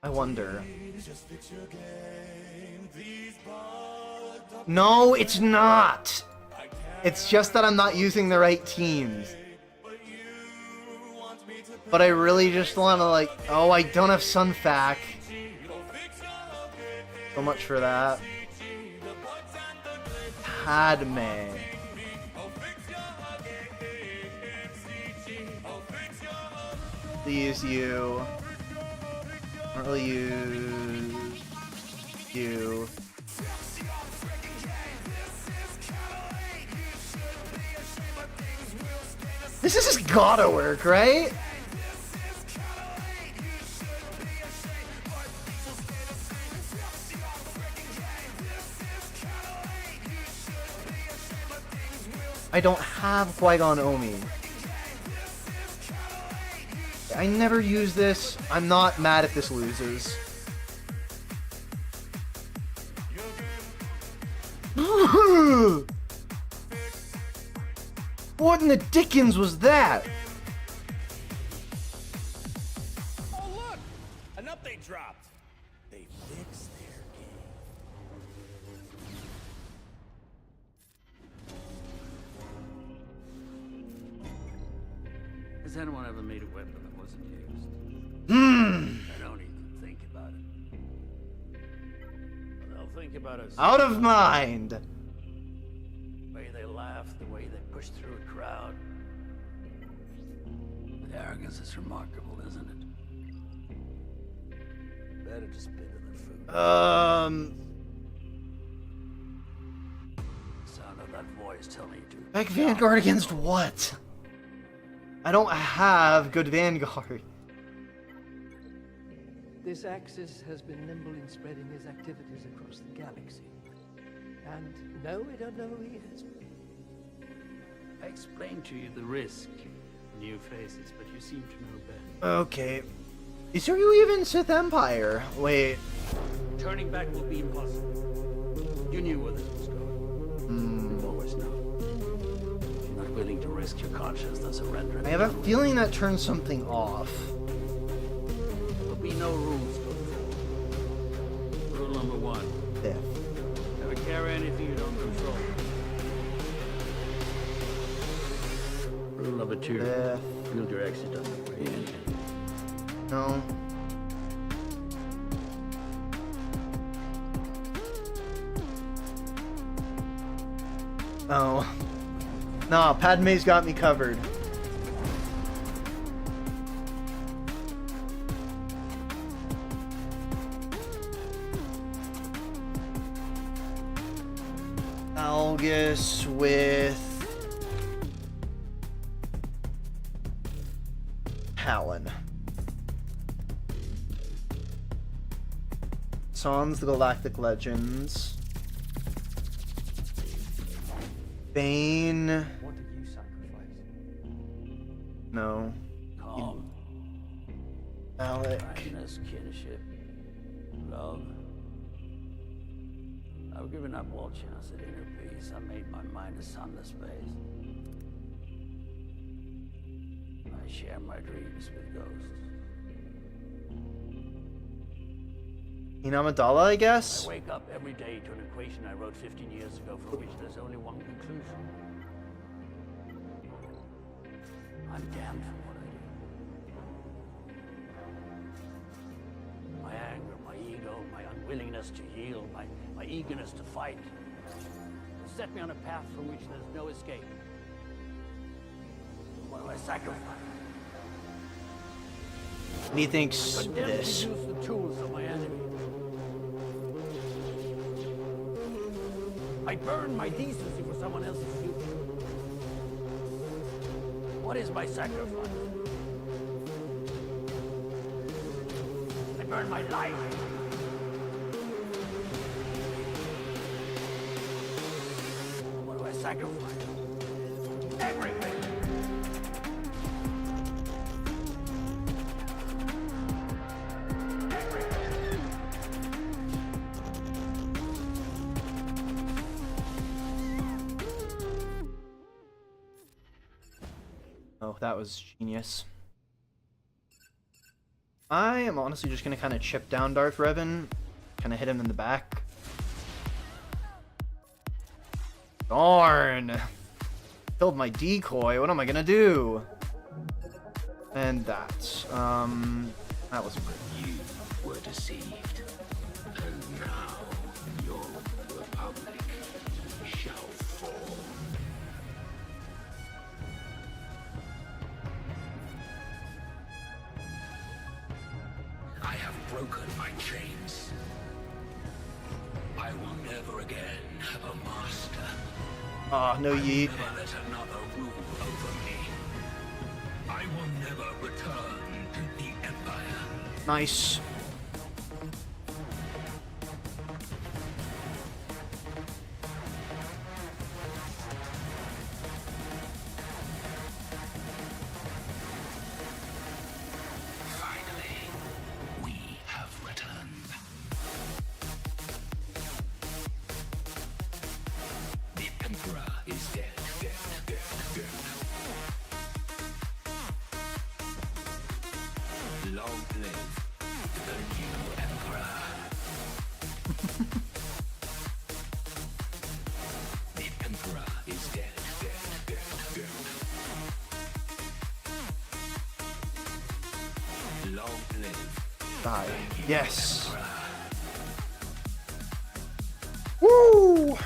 I wonder. No, it's not. It's just that I'm not using the right teams. But I really just want to like... Oh, I don't have Sunfac. So much for that. Padme. Please, you. I don't really use you. This is just gotta work, right? I don't have Qui-Gon Omi. I never use this. I'm not mad if this loses. What in the dickens was that? Oh, look! An update dropped. They fixed their game. Has anyone ever made a weapon that wasn't used? I don't even think about it. They'll think about it. Out of mind. The way they laugh, the way they push through a crowd. The arrogance is remarkable, isn't it? Better just spit in the food. Sound of that voice tell me to. Back Vanguard against what? I don't have good Vanguard. This Axis has been nimble in spreading his activities across the galaxy. And no, we don't know who he is. I explained to you the risk. New faces, but you seem to know better. Okay. Is there even Sith Empire? Wait. Turning back will be impossible. You knew where this was going. You've always known. You're not willing to risk your conscience than surrender. I have a feeling that turns something off. There'll be no rules going forward. Rule number 1. Death. Never carry anything you don't control. Rule number 2. Death. Build your exit on the way in. No. Oh. Nah, Padme's got me covered. Algus with Talon. Sans the Galactic Legends. Bane. What did you sacrifice? No. Calm. Alec. Kindness, kinship, love. I've given up all chance at inner peace. I made my mind a sunless space. I share my dreams with ghosts. Inamidala, I guess? I wake up every day to an equation I wrote 15 years ago for which there's only one conclusion. I'm damned for what I do. My anger, my my ego, my unwillingness to yield, my eagerness to fight. Set me on a path from which there's no escape. What do I sacrifice? He thinks Condemned this. to use the tools of my enemy. I burn my decency for someone else's future. What is my sacrifice? I burn my life. What do I sacrifice? Everything. Oh, that was genius. I am honestly just gonna kind of chip down Darth Revan, kind of hit him in the back. Darn! Killed my decoy. What am I gonna do? And that wasn't good. You were deceived, and now your republic shall fall. I have broken my chains. I will never again have a master. Ah, no yeet. Never let another rule over me. I will never return to the Empire. Nice. Finally, we have returned. The Emperor is dead, dead, dead, dead. Long live the new Emperor. The Emperor is dead, dead, dead, dead. Long live Die. Yes. Woo!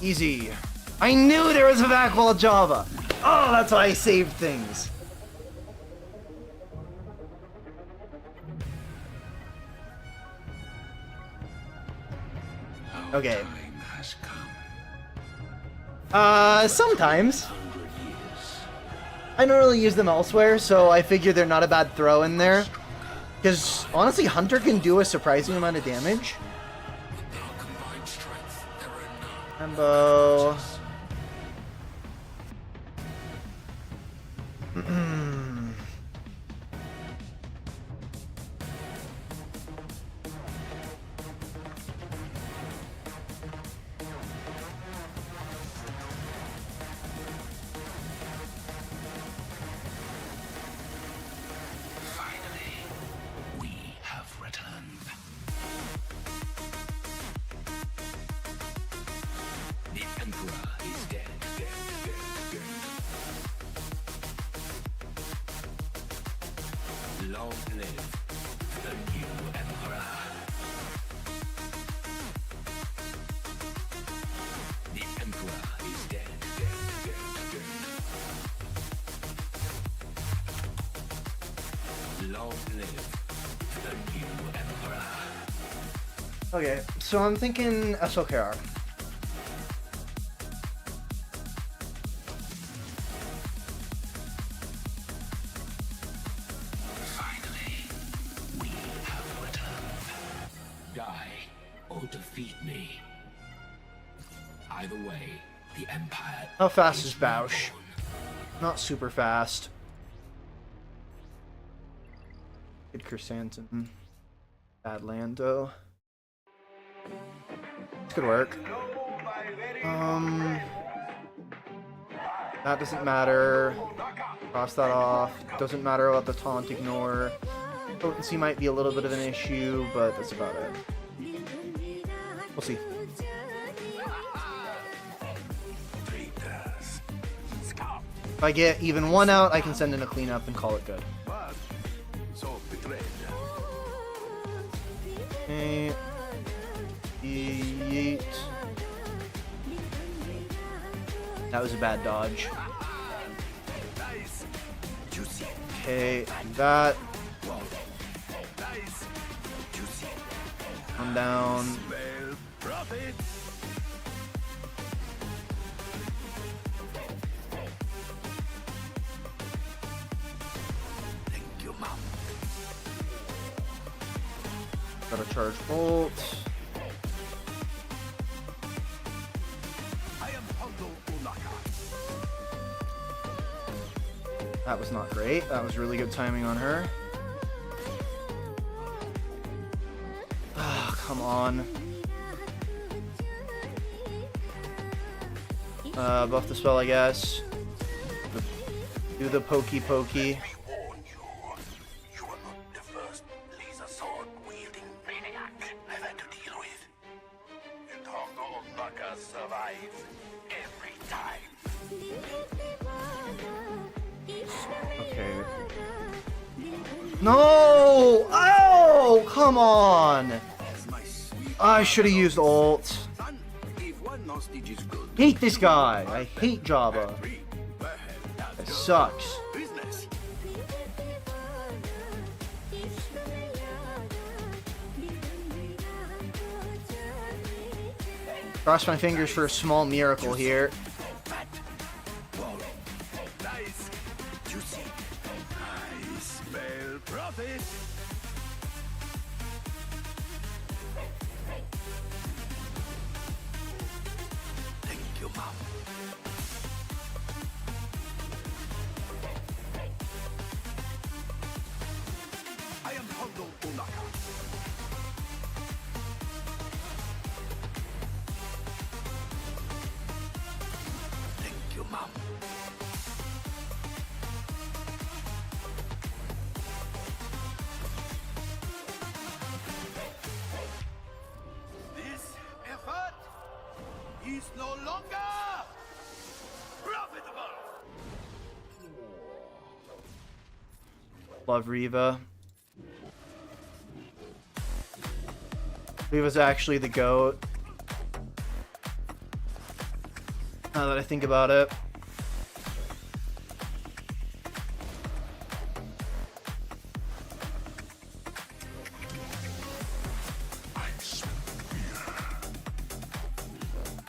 Easy. I knew there was a back wall Java. Oh, that's why I saved things. Okay. Sometimes. I don't really use them elsewhere, so I figure they're not a bad throw in there. Because, honestly, Hunter can do a surprising amount of damage. Rambo. we have returned. The Emperor is dead, dead, dead, dead. Long live the new Emperor. The Emperor is dead, dead, dead, dead. Long live the new Emperor. Okay, so I'm thinking SLKR. We have returned. Die or defeat me. Either way, the Empire. How fast is Bausch? Not super fast. Good Chrysanthemum. Bad Lando. This could work. That doesn't matter. Cross that off. Doesn't matter about the taunt ignore. Potency might be a little bit of an issue, but that's about it. We'll see. If I get even one out, I can send in a cleanup and call it good. But so betrayed. Okay. Yeet. That was a bad dodge. Nice. Juicy. Okay, that. Nice. Juicy. One down. Smell profit. Thank you, Mom. Gotta charge bolt. I am Hondo Unaka. That was not great. That was really good timing on her. Ah, come on. Buff the spell, I guess. Do the pokey pokey. You are not the first laser sword wielding maniac I've had to deal with. And Hondo Unaka survives every time. Okay. No! Oh, come on! I should have used ult. If one hostage is good, Hate this guy. I hate Jabba. It sucks. business. Cross my fingers for a small miracle here. Nice. Juicy. I smell profit. Thank you, Mom. I am Hondo Unaka. Thank you, Mom. This effort is no longer profitable. Love Riva. Riva's actually the GOAT. Now that I think about it.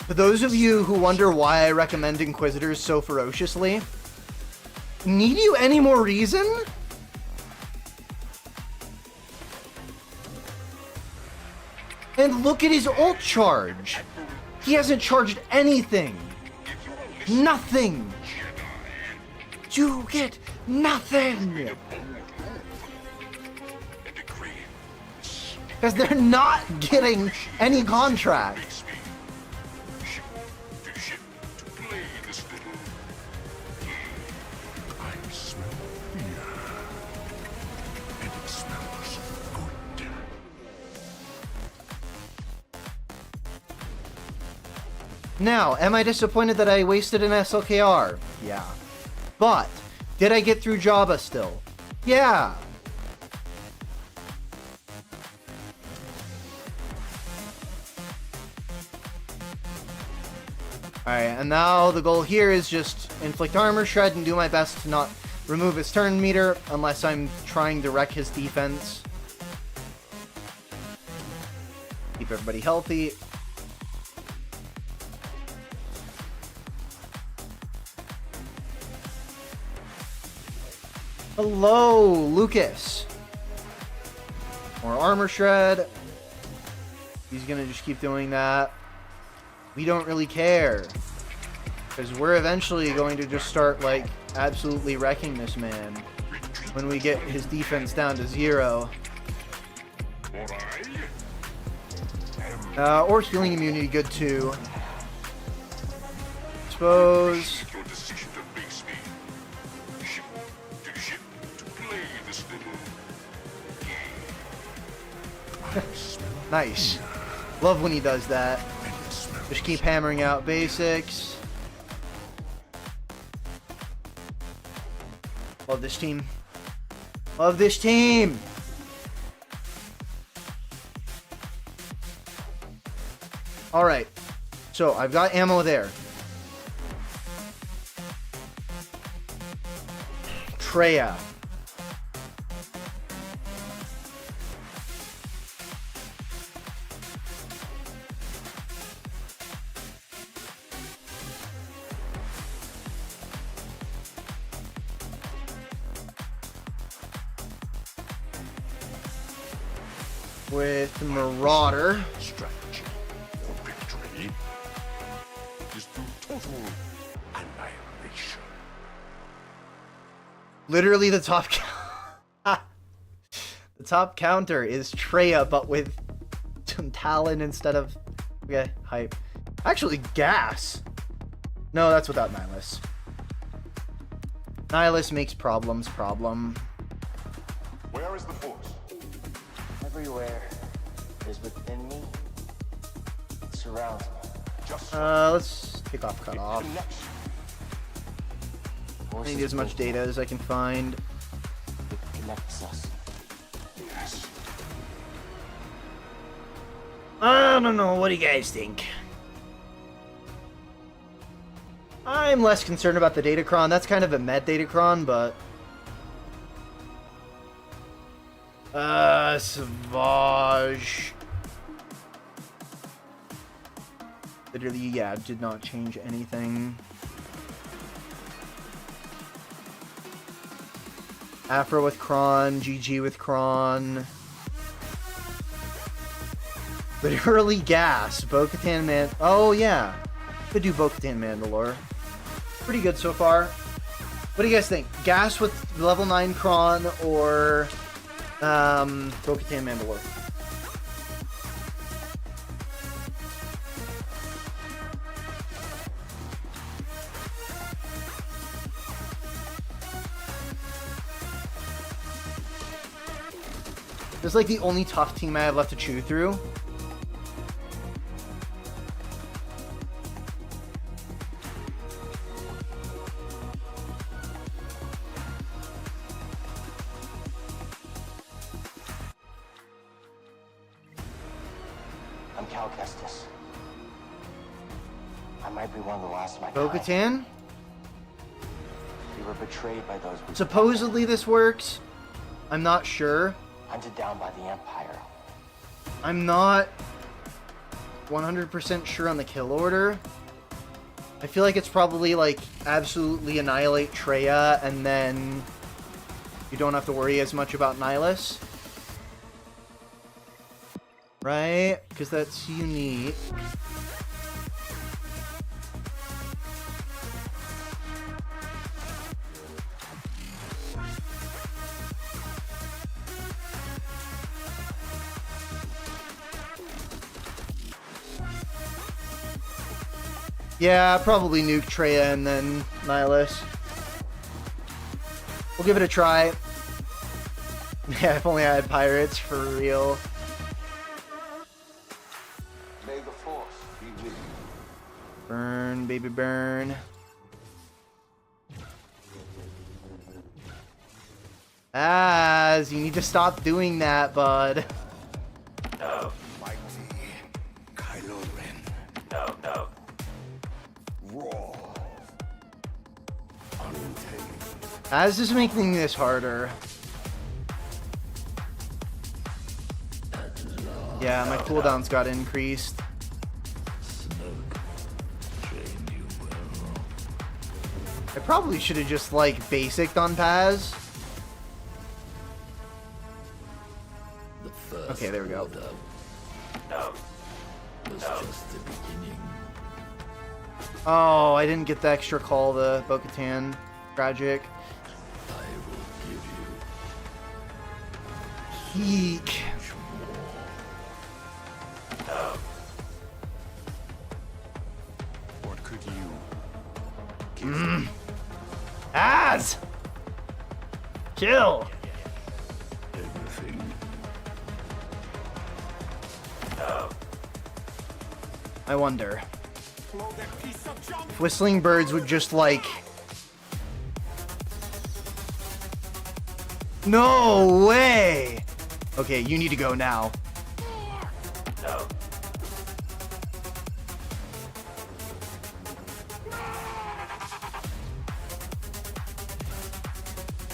For those of you who wonder why I recommend Inquisitors so ferociously, need you any more reason? And look at his ult charge. He hasn't charged anything. Nothing. You get nothing. Because they're not getting any contracts. Now, am I disappointed that I wasted an SLKR? Yeah. But, did I get through Jabba still? Yeah. Alright, and now the goal here is just inflict armor shred and do my best to not remove his turn meter unless I'm trying to wreck his defense. Keep everybody healthy. Hello, Lucas. More armor shred. He's gonna just keep doing that. We don't really care. Because we're eventually going to just start, like, absolutely wrecking this man. When we get his defense down to 0. Or healing immunity, good too. Suppose. Nice. Love when he does that. Just keep hammering out basics. Love this team. Love this team! Alright. So, I've got ammo there. Treya. With Marauder. Strategy for victory is through total annihilation. Literally the top the top counter is Treya, but with Talon instead of... Okay, hype. Actually, Gas. No, that's without Nihilus. Nihilus makes problems problem. Where is the force? Everywhere is within me. It surrounds me. Let's take off cutoff. I need as much data as I can find. It connects us. Yes. I don't know. What do you guys think? I'm less concerned about the Datacron. That's kind of a med Datacron, but... Savage. Literally, yeah, did not change anything. Afro with Kron, GG with Kron. Literally Gas. Bo-Katan Man. Oh, yeah. Could do Bo-Katan Mandalore. Pretty good so far. What do you guys think? Gas with level 9 Kron or Bo-Katan Mandalore? This is like the only tough team I have left to chew through. I'm Cal Kestis. I might be one of the last of my kind. Bo-Katan? We were betrayed by those we Supposedly this works. I'm not sure. hunted down by the Empire. I'm not 100% sure on the kill order. I feel like it's probably like absolutely annihilate Treya and then you don't have to worry as much about Nihilus. Right? Because that's unique. Yeah, probably nuke Treya and then Nihilus. We'll give it a try. Yeah, if only I had pirates, for real. May the Force be with you. Burn, baby, burn. Az, you need to stop doing that, bud. No. Mighty Kylo Ren. No, no. Raw. Untamed. Az is making this harder. Yeah, my cooldowns got increased. I probably should have just, like, basicked on Paz. Okay, there we go. No. Was just the beginning. Oh, I didn't get the extra call to Bo-Katan. Tragic. I will give you Eek. no. What could you Az! Chill! Everything. I wonder. If Whistling Birds would just, like... No way! Okay, you need to go now. No.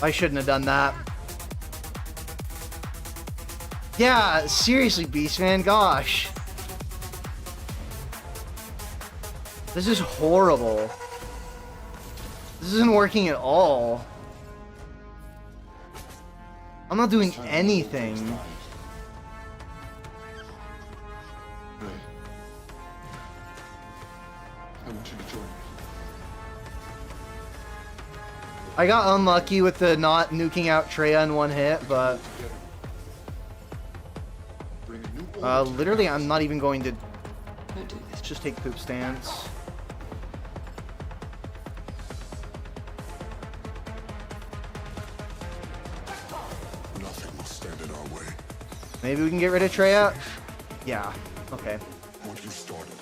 I shouldn't have done that. Yeah, seriously, Beastman, gosh. This is horrible. This isn't working at all. I'm not doing anything. I want you to join me. I got unlucky with the not nuking out Treya in one hit, but literally I'm not even going to just take poop stance. Nothing will stand in our way. Maybe we can get rid of Treya? Yeah, okay. What you started.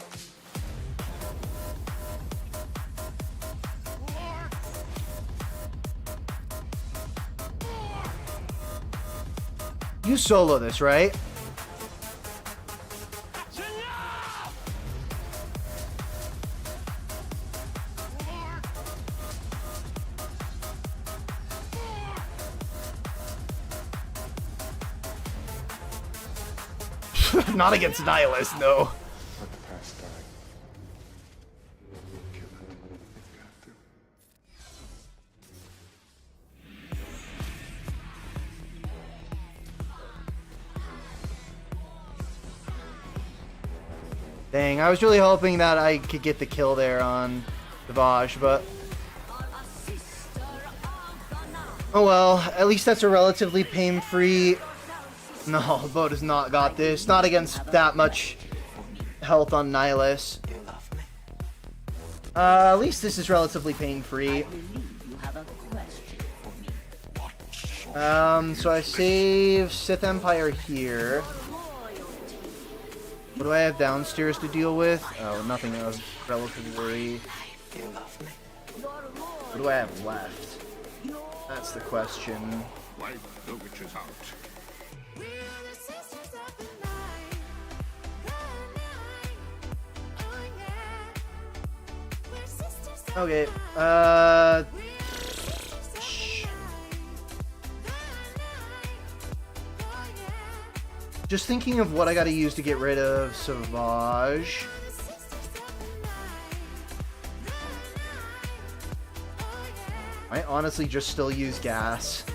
You solo this, right? Not against Nihilist, no. Let the past die. Kill it if you have to. Dang, I was really hoping that I could get the kill there on Savage, but oh well, at least that's a relatively pain-free. No, Bo has not got this. Not against that much health on Nihilus. At least this is relatively pain-free. So I save Sith Empire here. What do I have downstairs to deal with? Oh, nothing of relatively. What do I have left? That's the question. Wipe the witches out. Okay, just thinking of what I gotta use to get rid of Savage. I honestly just still use gas.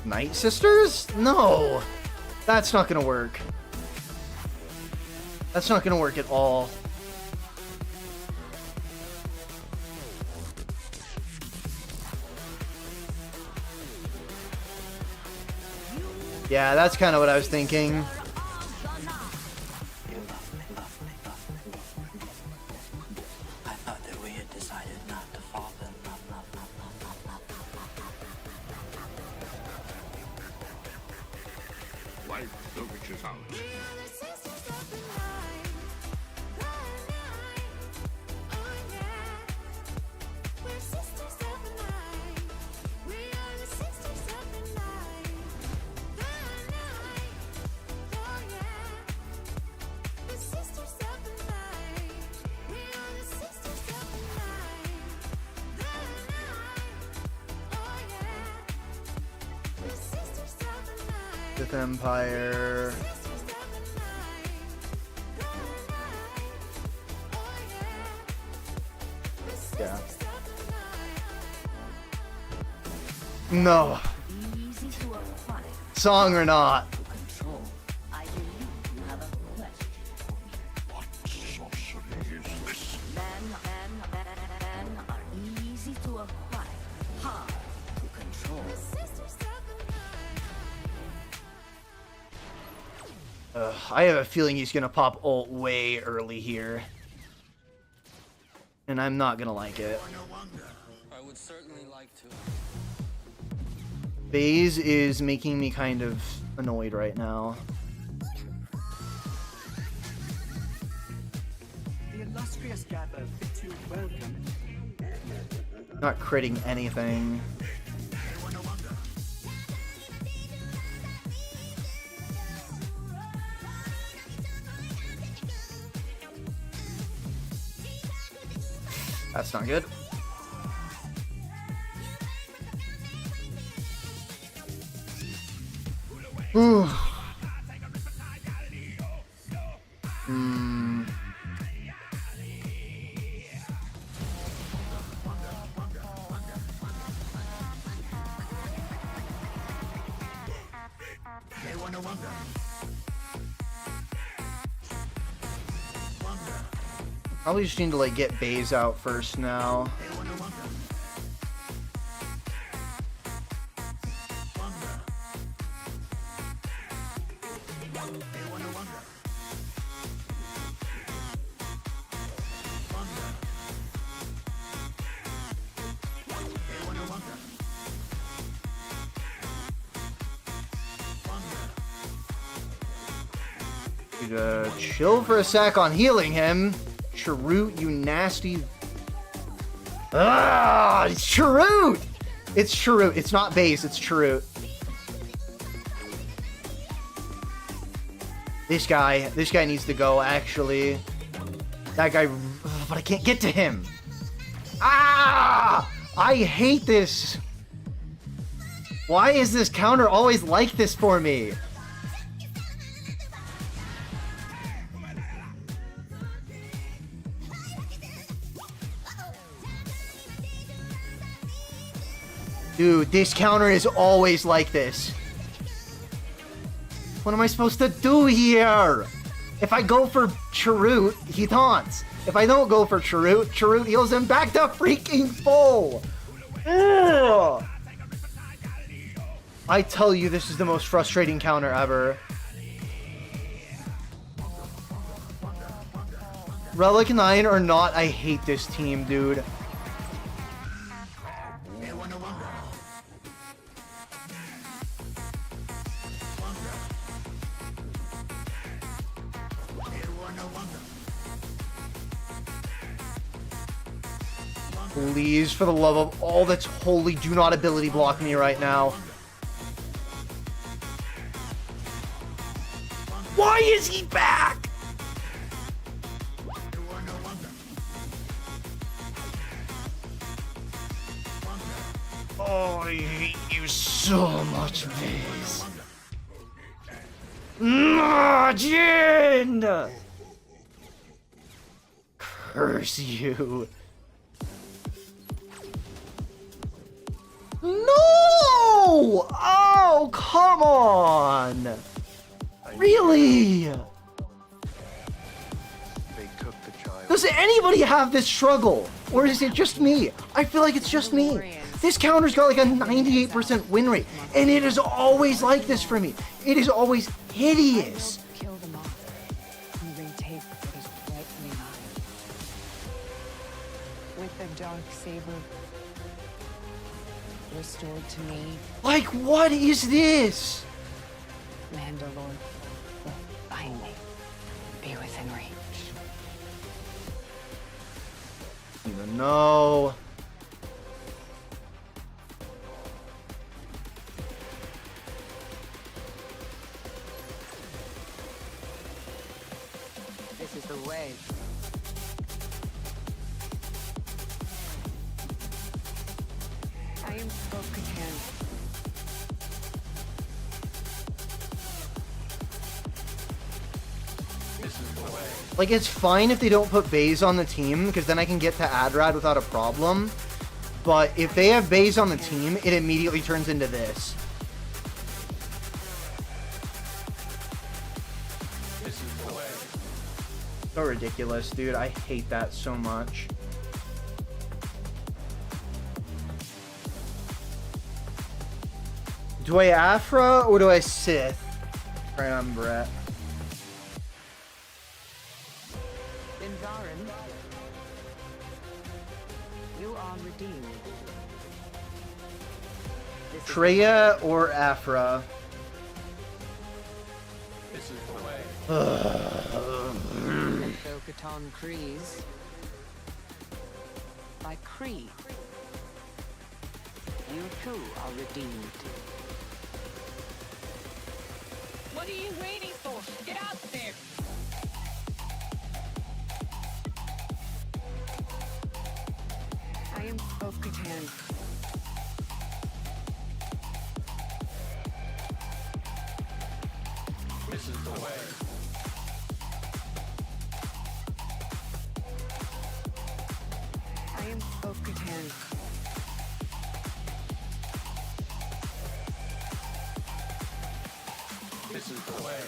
Night Sisters? No! That's not gonna work. That's not gonna work at all. Yeah, that's kind of what I was thinking. I thought that we had decided not to fall in love. Wipe the witches out. Sith Empire. Yeah. No. Song or not. I have a feeling he's gonna pop ult way early here. And I'm not gonna like it. I would certainly like to. FaZe is making me kind of annoyed right now. The illustrious gather fit to welcome. Not critting anything. That's not good. Ooh. Probably just need to like get Baze out first now. Chill for a sec on healing him. Chirrut, you nasty. Ah, it's Chirrut! It's Chirrut. It's not Baze, it's Chirrut. This guy needs to go, actually. That guy, but I can't get to him. Ah! I hate this. Why is this counter always like this for me? Dude, this counter is always like this. What am I supposed to do here? If I go for Chirrut, he taunts. If I don't go for Chirrut, Chirrut heals him back to freaking full. Ugh. I tell you, this is the most frustrating counter ever. Relic 9 or not, I hate this team, dude. Please, for the love of all that's holy, do not ability block me right now. Why is he back? Oh, I hate you so much, Baze. Jin! Curse you. No! Oh, come on! Really? They took the child. Does anybody have this struggle? Or is it just me? I feel like it's just me. This counter's got like a 98% win rate, and it is always like this for me. It is always hideous. Kill them all and retake what is rightfully mine. With the dark saber restored to me, Like, what is this? Mandalore will finally be within reach. Even know. This is the way. I am Bo-Katan. Like, it's fine if they don't put Baze on the team, because then I can get to Adrad without a problem. But if they have Baze on the team, it immediately turns into this. So ridiculous, dude. I hate that so much. Do I Afra or do I Sith? Right on, Brett. Invarin, you are redeemed. Treya or Afra? Bo-Katan Bo-Katan Kryze. By Kree. You too are redeemed. What are you waiting for? Get out there! I am Bo-Katan. This is the way. I am Bo-Katan. This is the way.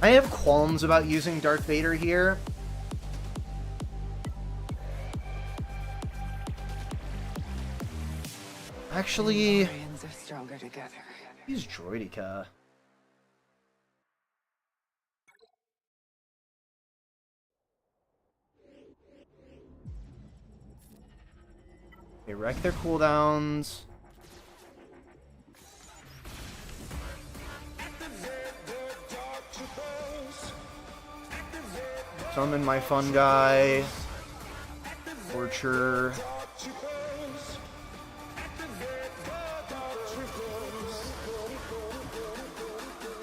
I have qualms about using Darth Vader here. Actually, Humans are stronger together. use Droideka. They wreck their cooldowns. Summon my fun guy. Torture.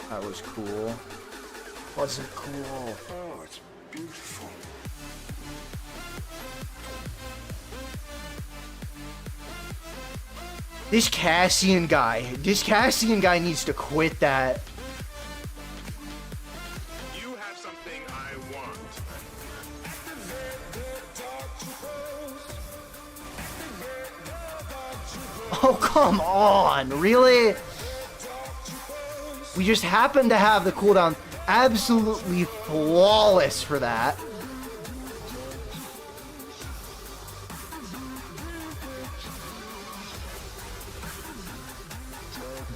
That was cool. Wasn't cool. Oh, it's beautiful. This Cassian guy needs to quit that. You have something I want. Oh, come on, really? We just happen to have the cooldown absolutely flawless for that.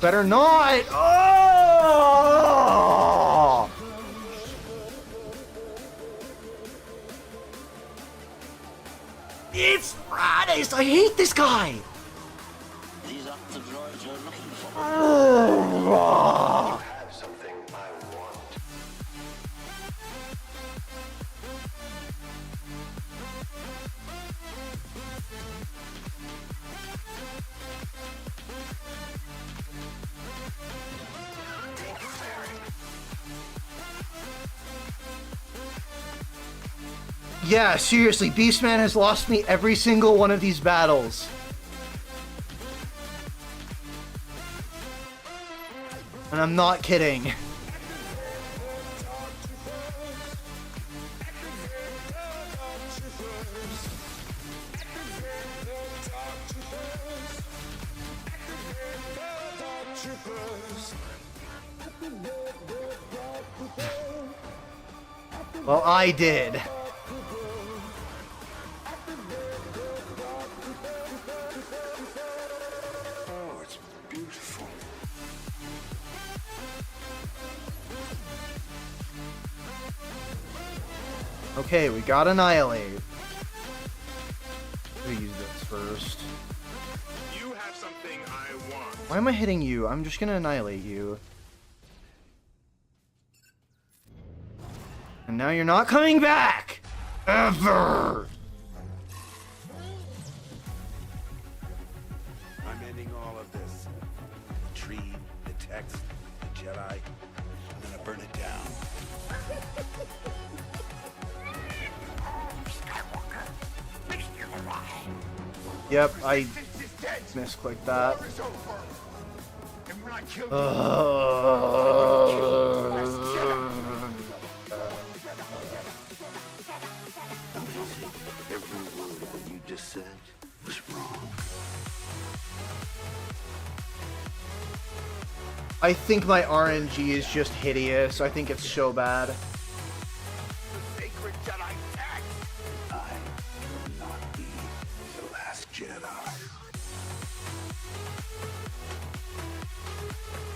Better not! Oh! It's Radis! I hate this guy! These are the droids you're looking for. Oh! Have something I want. Yeah, seriously, Beastman has lost me every single one of these battles. And I'm not kidding. Well, I did. Oh, it's beautiful. Okay, we got Annihilate. Let me use this first. You have something I want. Why am I hitting you? I'm just gonna Annihilate you. And now you're not coming back! Ever! I'm ending all of this. The tree, the text, the Jedi. I'm gonna burn it down. Yep, I misclicked that. Every word of what you just said was wrong. I think my RNG is just hideous. I think it's so bad. The sacred Jedi text. I will not be the last Jedi.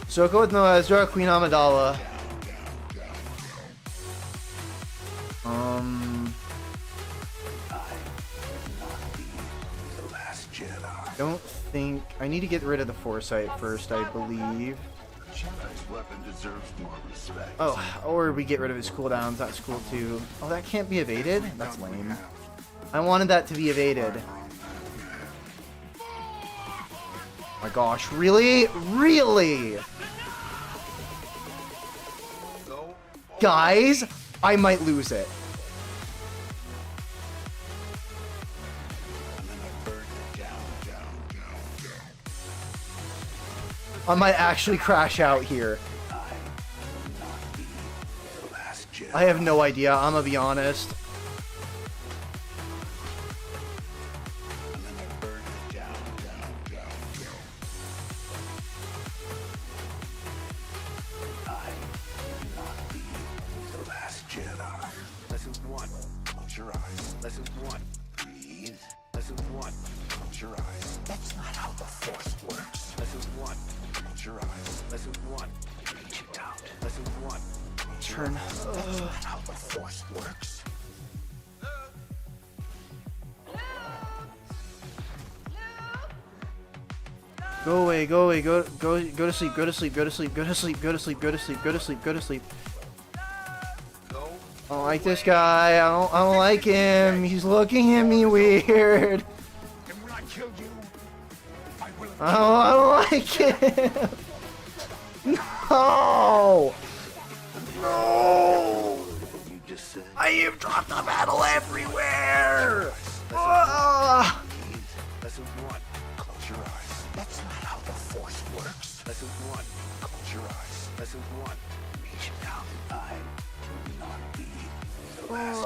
So go with no Ezra, Queen Amidala. The last Jedi. Don't think I need to get rid of the Foresight first, I believe. Jedi's This weapon deserves more respect. Oh, or we get rid of his cooldowns. That's cool too. Oh, that can't be evaded? That's lame. I wanted that to be evaded. Oh my gosh, really? Really? Guys, I might lose it. I might actually crash out here. I have no idea, I'm gonna be honest. Lesson 1. Close your eyes. Lesson 1. Breathe. Lesson 1. Close your eyes. That's not how the Force works. Lesson 1. Close your eyes. Lesson 1. Reach it out. Lesson 1. Turn. That's not how the Force works. Go away, go away, go to sleep, go to sleep, go to sleep, go to sleep, go to sleep, go to sleep, go to sleep, go to sleep. I don't like this guy. I don't like him. He's looking at me weird. I don't like him. No. No. I have dropped the battle everywhere. Lesson 1. Close your eyes. That's not how the Force works. Lesson 1. Close your eyes. Lesson 1. Reach it out. I will not be the last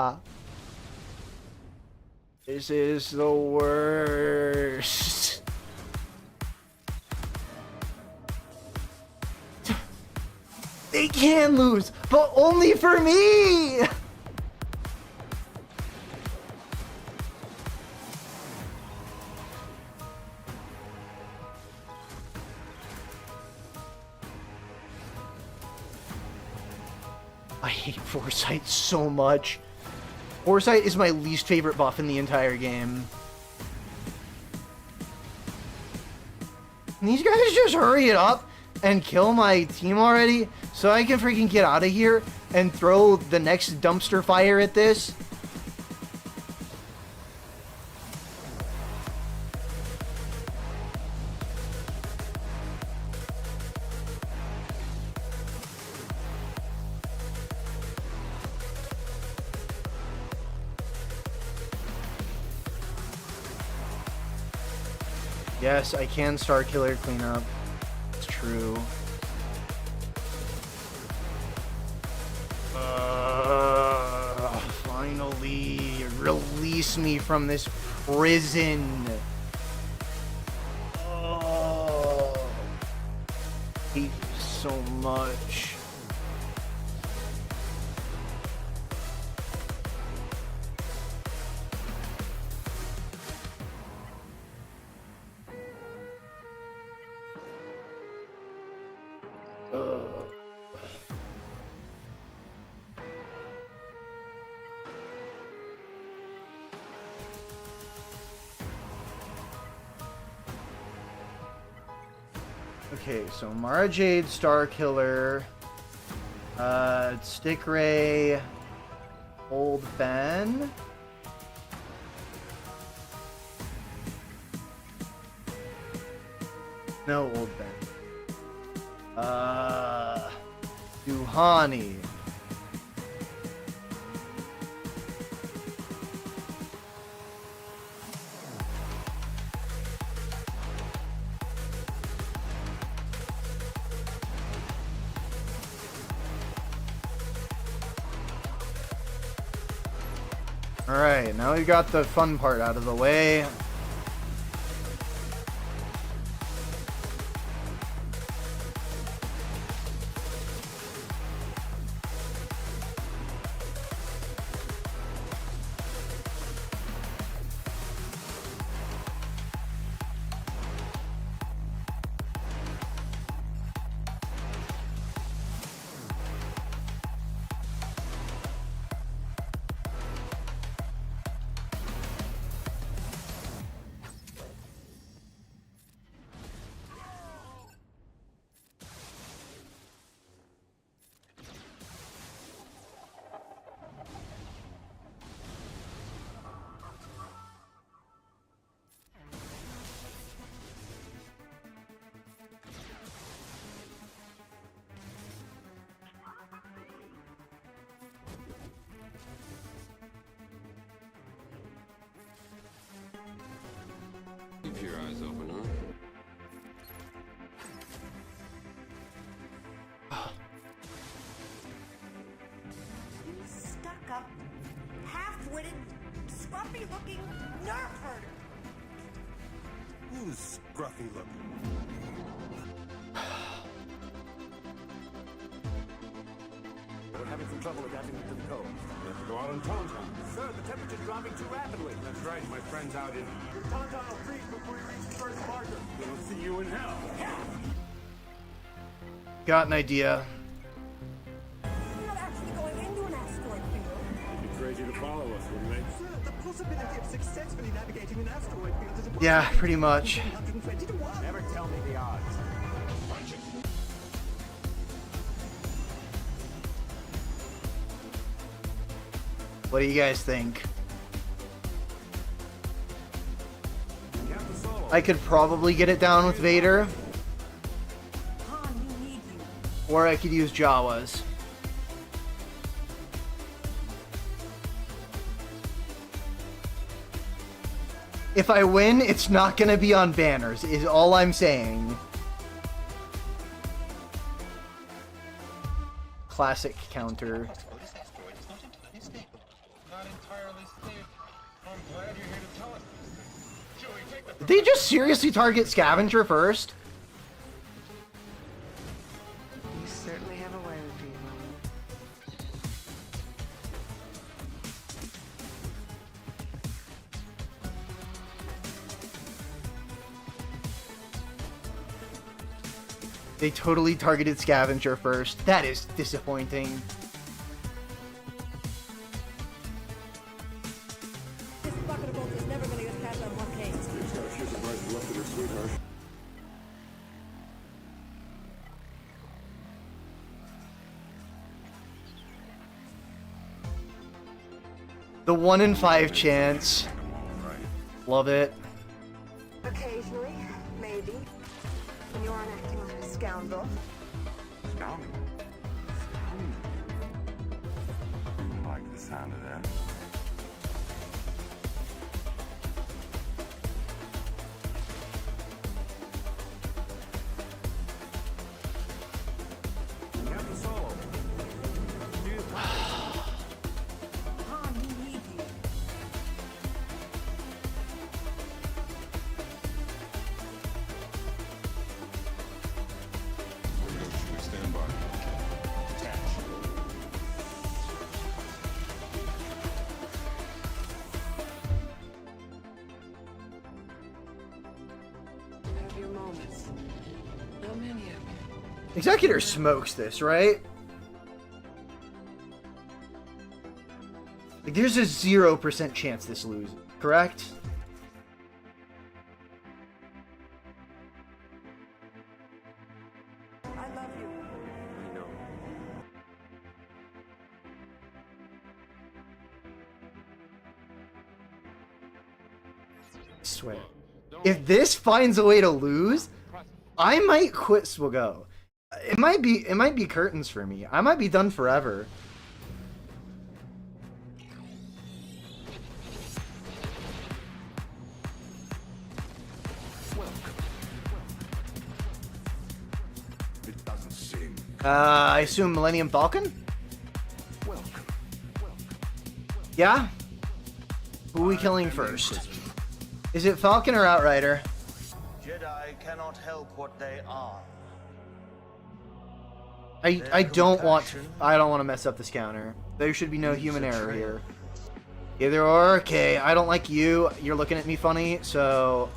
Jedi. This is the worst. They can lose, but only for me. I hate Foresight so much. Foresight is my least favorite buff in the entire game. Can these guys just hurry it up and kill my team already so I can freaking get out of here and throw the next dumpster fire at this? Yes, I can Star Killer cleanup. It's true. Finally, release me from this prison. Oh, I hate you so much. Okay, so Mara Jade, Star Killer, Stick Ray, Old Ben. No, Old Ben. Duhani. Alright, now we've got the fun part out of the way. Keep your eyes open, huh? Stuck-up, half-witted, scruffy-looking nerf herder. Who's scruffy looking? We're having some trouble adapting to the cold. We have to go out on Tauntaun. Sir, the temperature's dropping too rapidly. That's right, my friend's out in... Your Tauntaun will freeze before you reach the first marker. We'll see you in hell. Got an idea. We're not actually going into an asteroid field. It'd be crazy to follow us, wouldn't they? Sir, the possibility of successfully navigating an asteroid field is Yeah, pretty much. 120 to 1. Never tell me the odds. What do you guys think? I could probably get it down with Vader. Or I could use Jawas. If I win, it's not gonna be on banners, is all I'm saying. Classic counter. Did they just seriously target Scavenger first? You certainly have a way with people. They totally targeted Scavenger first. That is disappointing. This bucket of bolts is never going to get past that one case. She's surprised you left with her sweetheart. The 1 in 5 chance. Love it. Occasionally, maybe. When you aren't acting like a scoundrel. Scoundrel? I like the sound of that. Captain Solo. Do you Han, we need you. Stand by. Attach. Have your moments. Not many of them. Executor smokes this, right? Like, there's a 0% chance this loses, correct? I love you. I know. I swear. If this finds a way to lose, I might quit Swago. It might be curtains for me. I might be done forever. It doesn't sing. I assume Millennium Falcon? Yeah? Who are we killing first? Is it Falcon or Outrider? Jedi cannot help what they are. I don't want to mess up this counter. There should be no human error here. Either or, okay, I don't like you. You're looking at me funny, so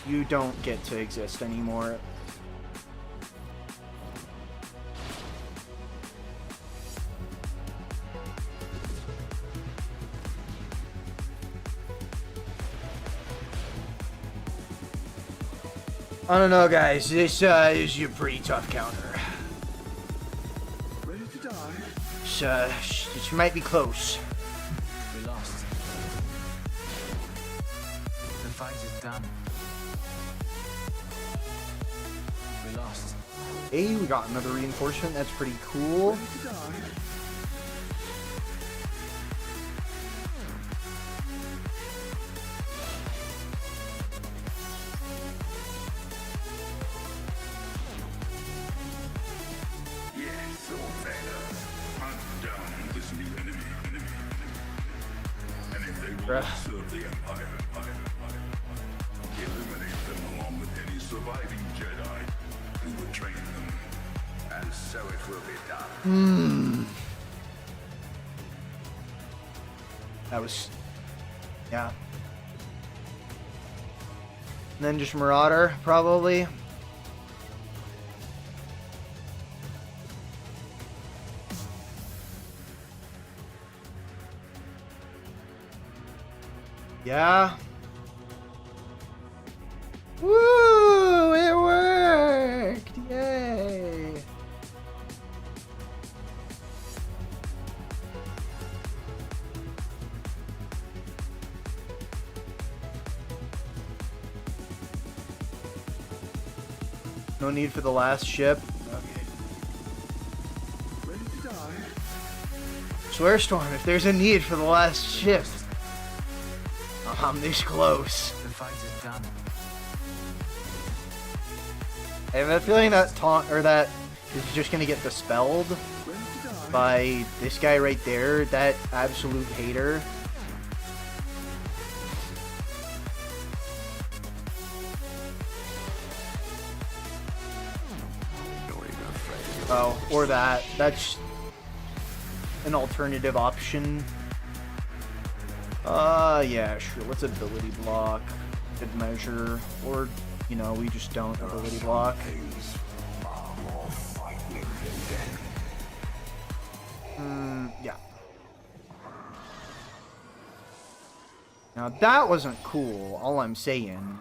you don't get to exist anymore. I don't know, guys. This is a pretty tough counter. Ready to die? This might be close. We lost. The fight is done. We lost. Hey, we got another reinforcement. That's pretty cool. Ready to die? Bruh. Serve the Empire. Eliminate them along with any surviving Jedi. We will train them. And so it will be done. That was... yeah. And then just Marauder, probably. Yeah. Woo! It worked! Yay! No need for the last ship. Swear Storm, if there's a need for the last ship, I'm this close. The fight is done. I have a feeling that taunt or that is just gonna get dispelled by this guy right there, that absolute hater. Oh, or that. That's an alternative option. Yeah, sure. Let's ability block. Good measure. Or, you know, we just don't ability block. Yeah. Now that wasn't cool, all I'm saying.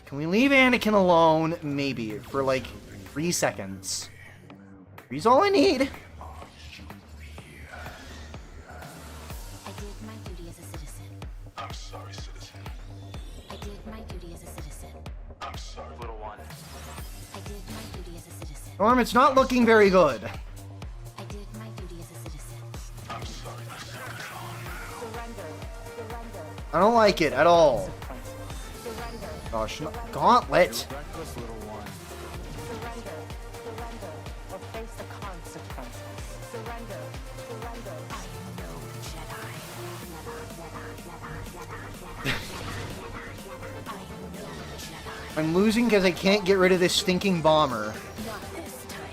Can we leave Anakin alone? Maybe. For like 3 seconds. 3's all I need. I'm sorry, citizen. I did my duty as a citizen. I'm sorry, little one. I did my duty as a citizen. Storm, it's not looking very good. I did my duty as a citizen. I'm sorry. I don't like it at all. Gosh, no, Gauntlet. Reckless little one. Surrender. Surrender. Or face the consequences. Surrender. Surrender. I know Jedi. I'm losing because I can't get rid of this stinking bomber. Not this time.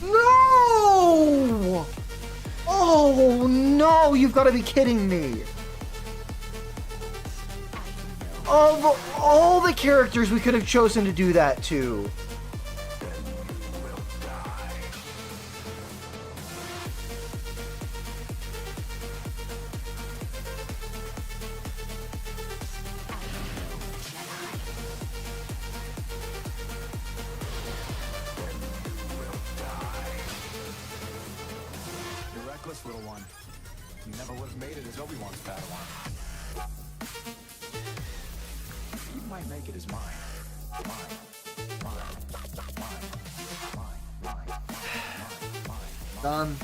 No! Oh no, you've got to be kidding me. Of all the characters we could have chosen to do that to. You're reckless, little one. You never would have made it as Obi-Wan's Padawan. You might make it as mine. Done.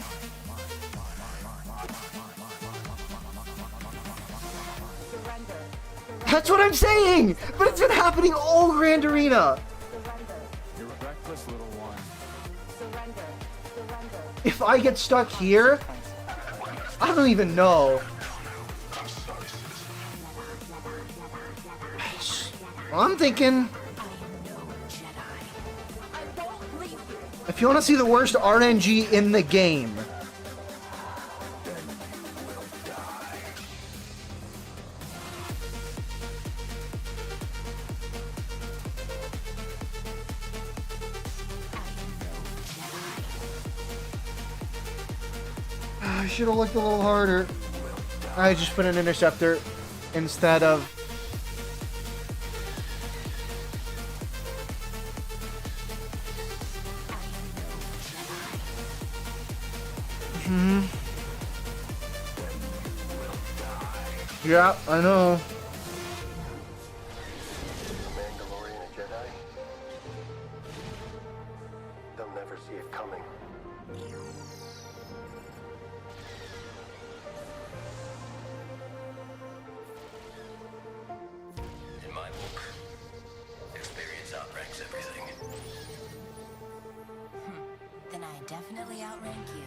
That's what I'm saying! But it's been happening all Grand Arena! You're a reckless little one. If I get stuck here, I don't even know. Well, I'm thinking, if you want to see the worst RNG in the game, I should have looked a little harder. I just put an interceptor instead of... Yeah, I know. Mandalorian a Jedi? They'll never see it coming. In my book, experience outranks everything. Then I definitely outrank you.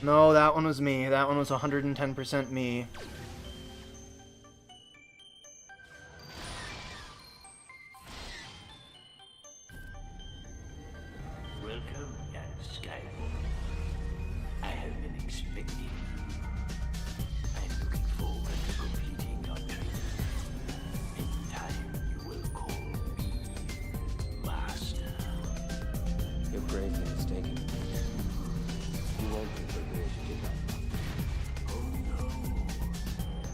No, that one was me. That one was 110% me. Welcome, young Skywalker. I have been expecting you. I'm looking forward to completing your training. In time, you will call me Master. You're gravely mistaken. You won't be prepared to give up. Oh no,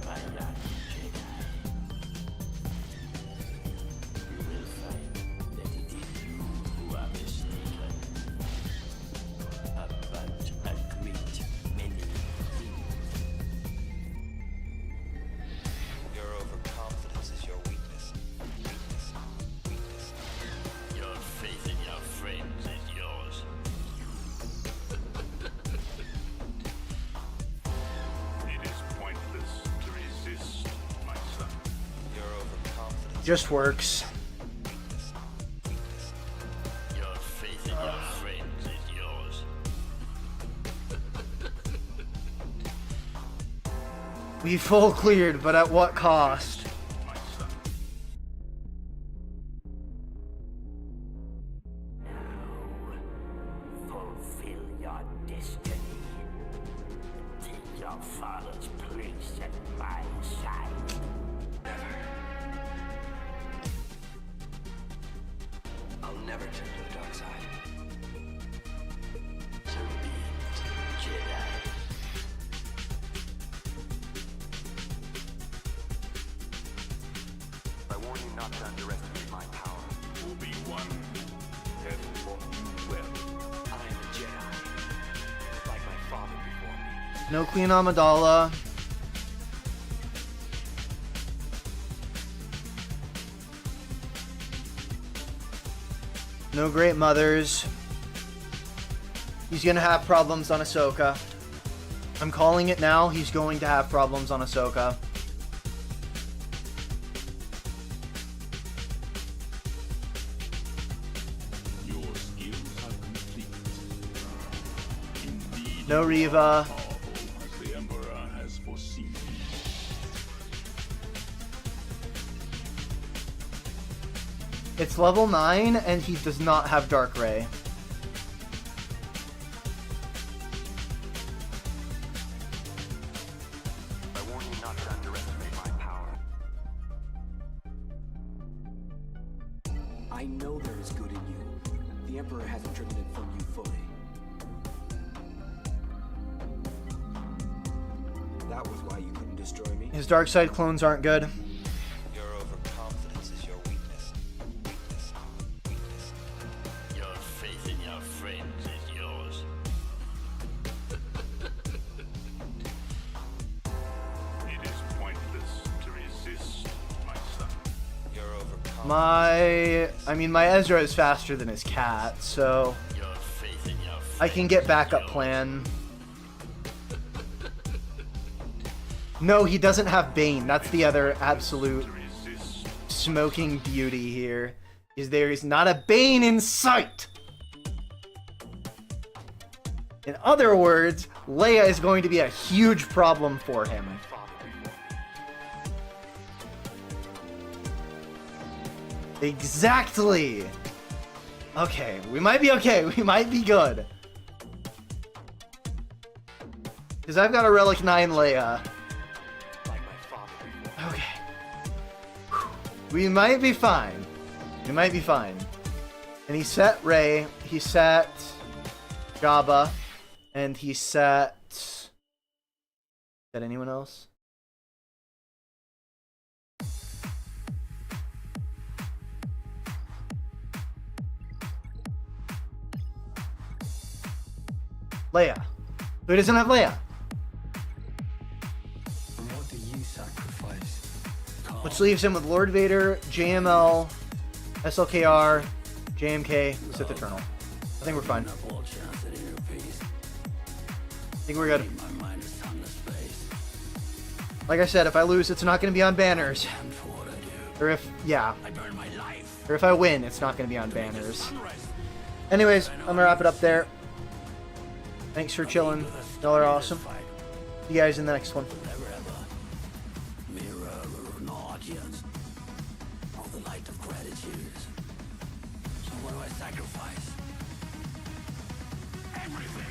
my young Jedi. You will find that it is you who are mistaken. About a great many things. Your overconfidence is your weakness. Weakness. Your faith in your friends is yours. It is pointless to resist, my son. Your overconfidence. Just works. Your faith in your friends is yours. We full cleared, but at what cost? My son. Fulfill your destiny. Take your father's place at my side. I'll never turn to the dark side. So be it, Jedi. I warn you not to underestimate my power. Obi-Wan has fought you well. I am a Jedi, like my father before me. No Queen Amidala. No Great Mothers. He's gonna have problems on Ahsoka. I'm calling it now. He's going to have problems on Ahsoka. Your skills are complete. Indeed, No you Reva. are powerful as the Emperor has foreseen. It's level 9, and he does not have Dark Ray. I warn you not to underestimate my power. I know there is good in you. The Emperor hasn't driven it from you fully. That was why you couldn't destroy me. His dark side clones aren't good. Your overconfidence is your weakness. Your faith in your friends is yours. It is pointless to resist, my son. Your overconfidence. My Ezra is faster than his cat, so Your faith in your I can get backup plan. No, he doesn't have Bane. That's the other absolute smoking beauty here. Is there is not a Bane in sight. In other words, Leia is going to be a huge problem for him. Exactly. Okay, we might be okay. We might be good. Because I've got a Relic 9 Leia. Okay. We might be fine. We might be fine. And he set Rey, he set Jabba, and he set... Set anyone else? Leia. Who doesn't have Leia? And what do you sacrifice? Which leaves him with Lord Vader, JML, SLKR, JMK, Sith Eternal. I think we're fine. I think we're good. Like I said, if I lose, it's not going to be on banners. Or if, yeah. I burn my life. Or if I win, it's not going to be on banners. Anyways, I'm going to wrap it up there. Thanks for chilling. Y'all are awesome. See you guys in the next one. Mirror an audience of the light of gratitude. So what do I sacrifice? Everything.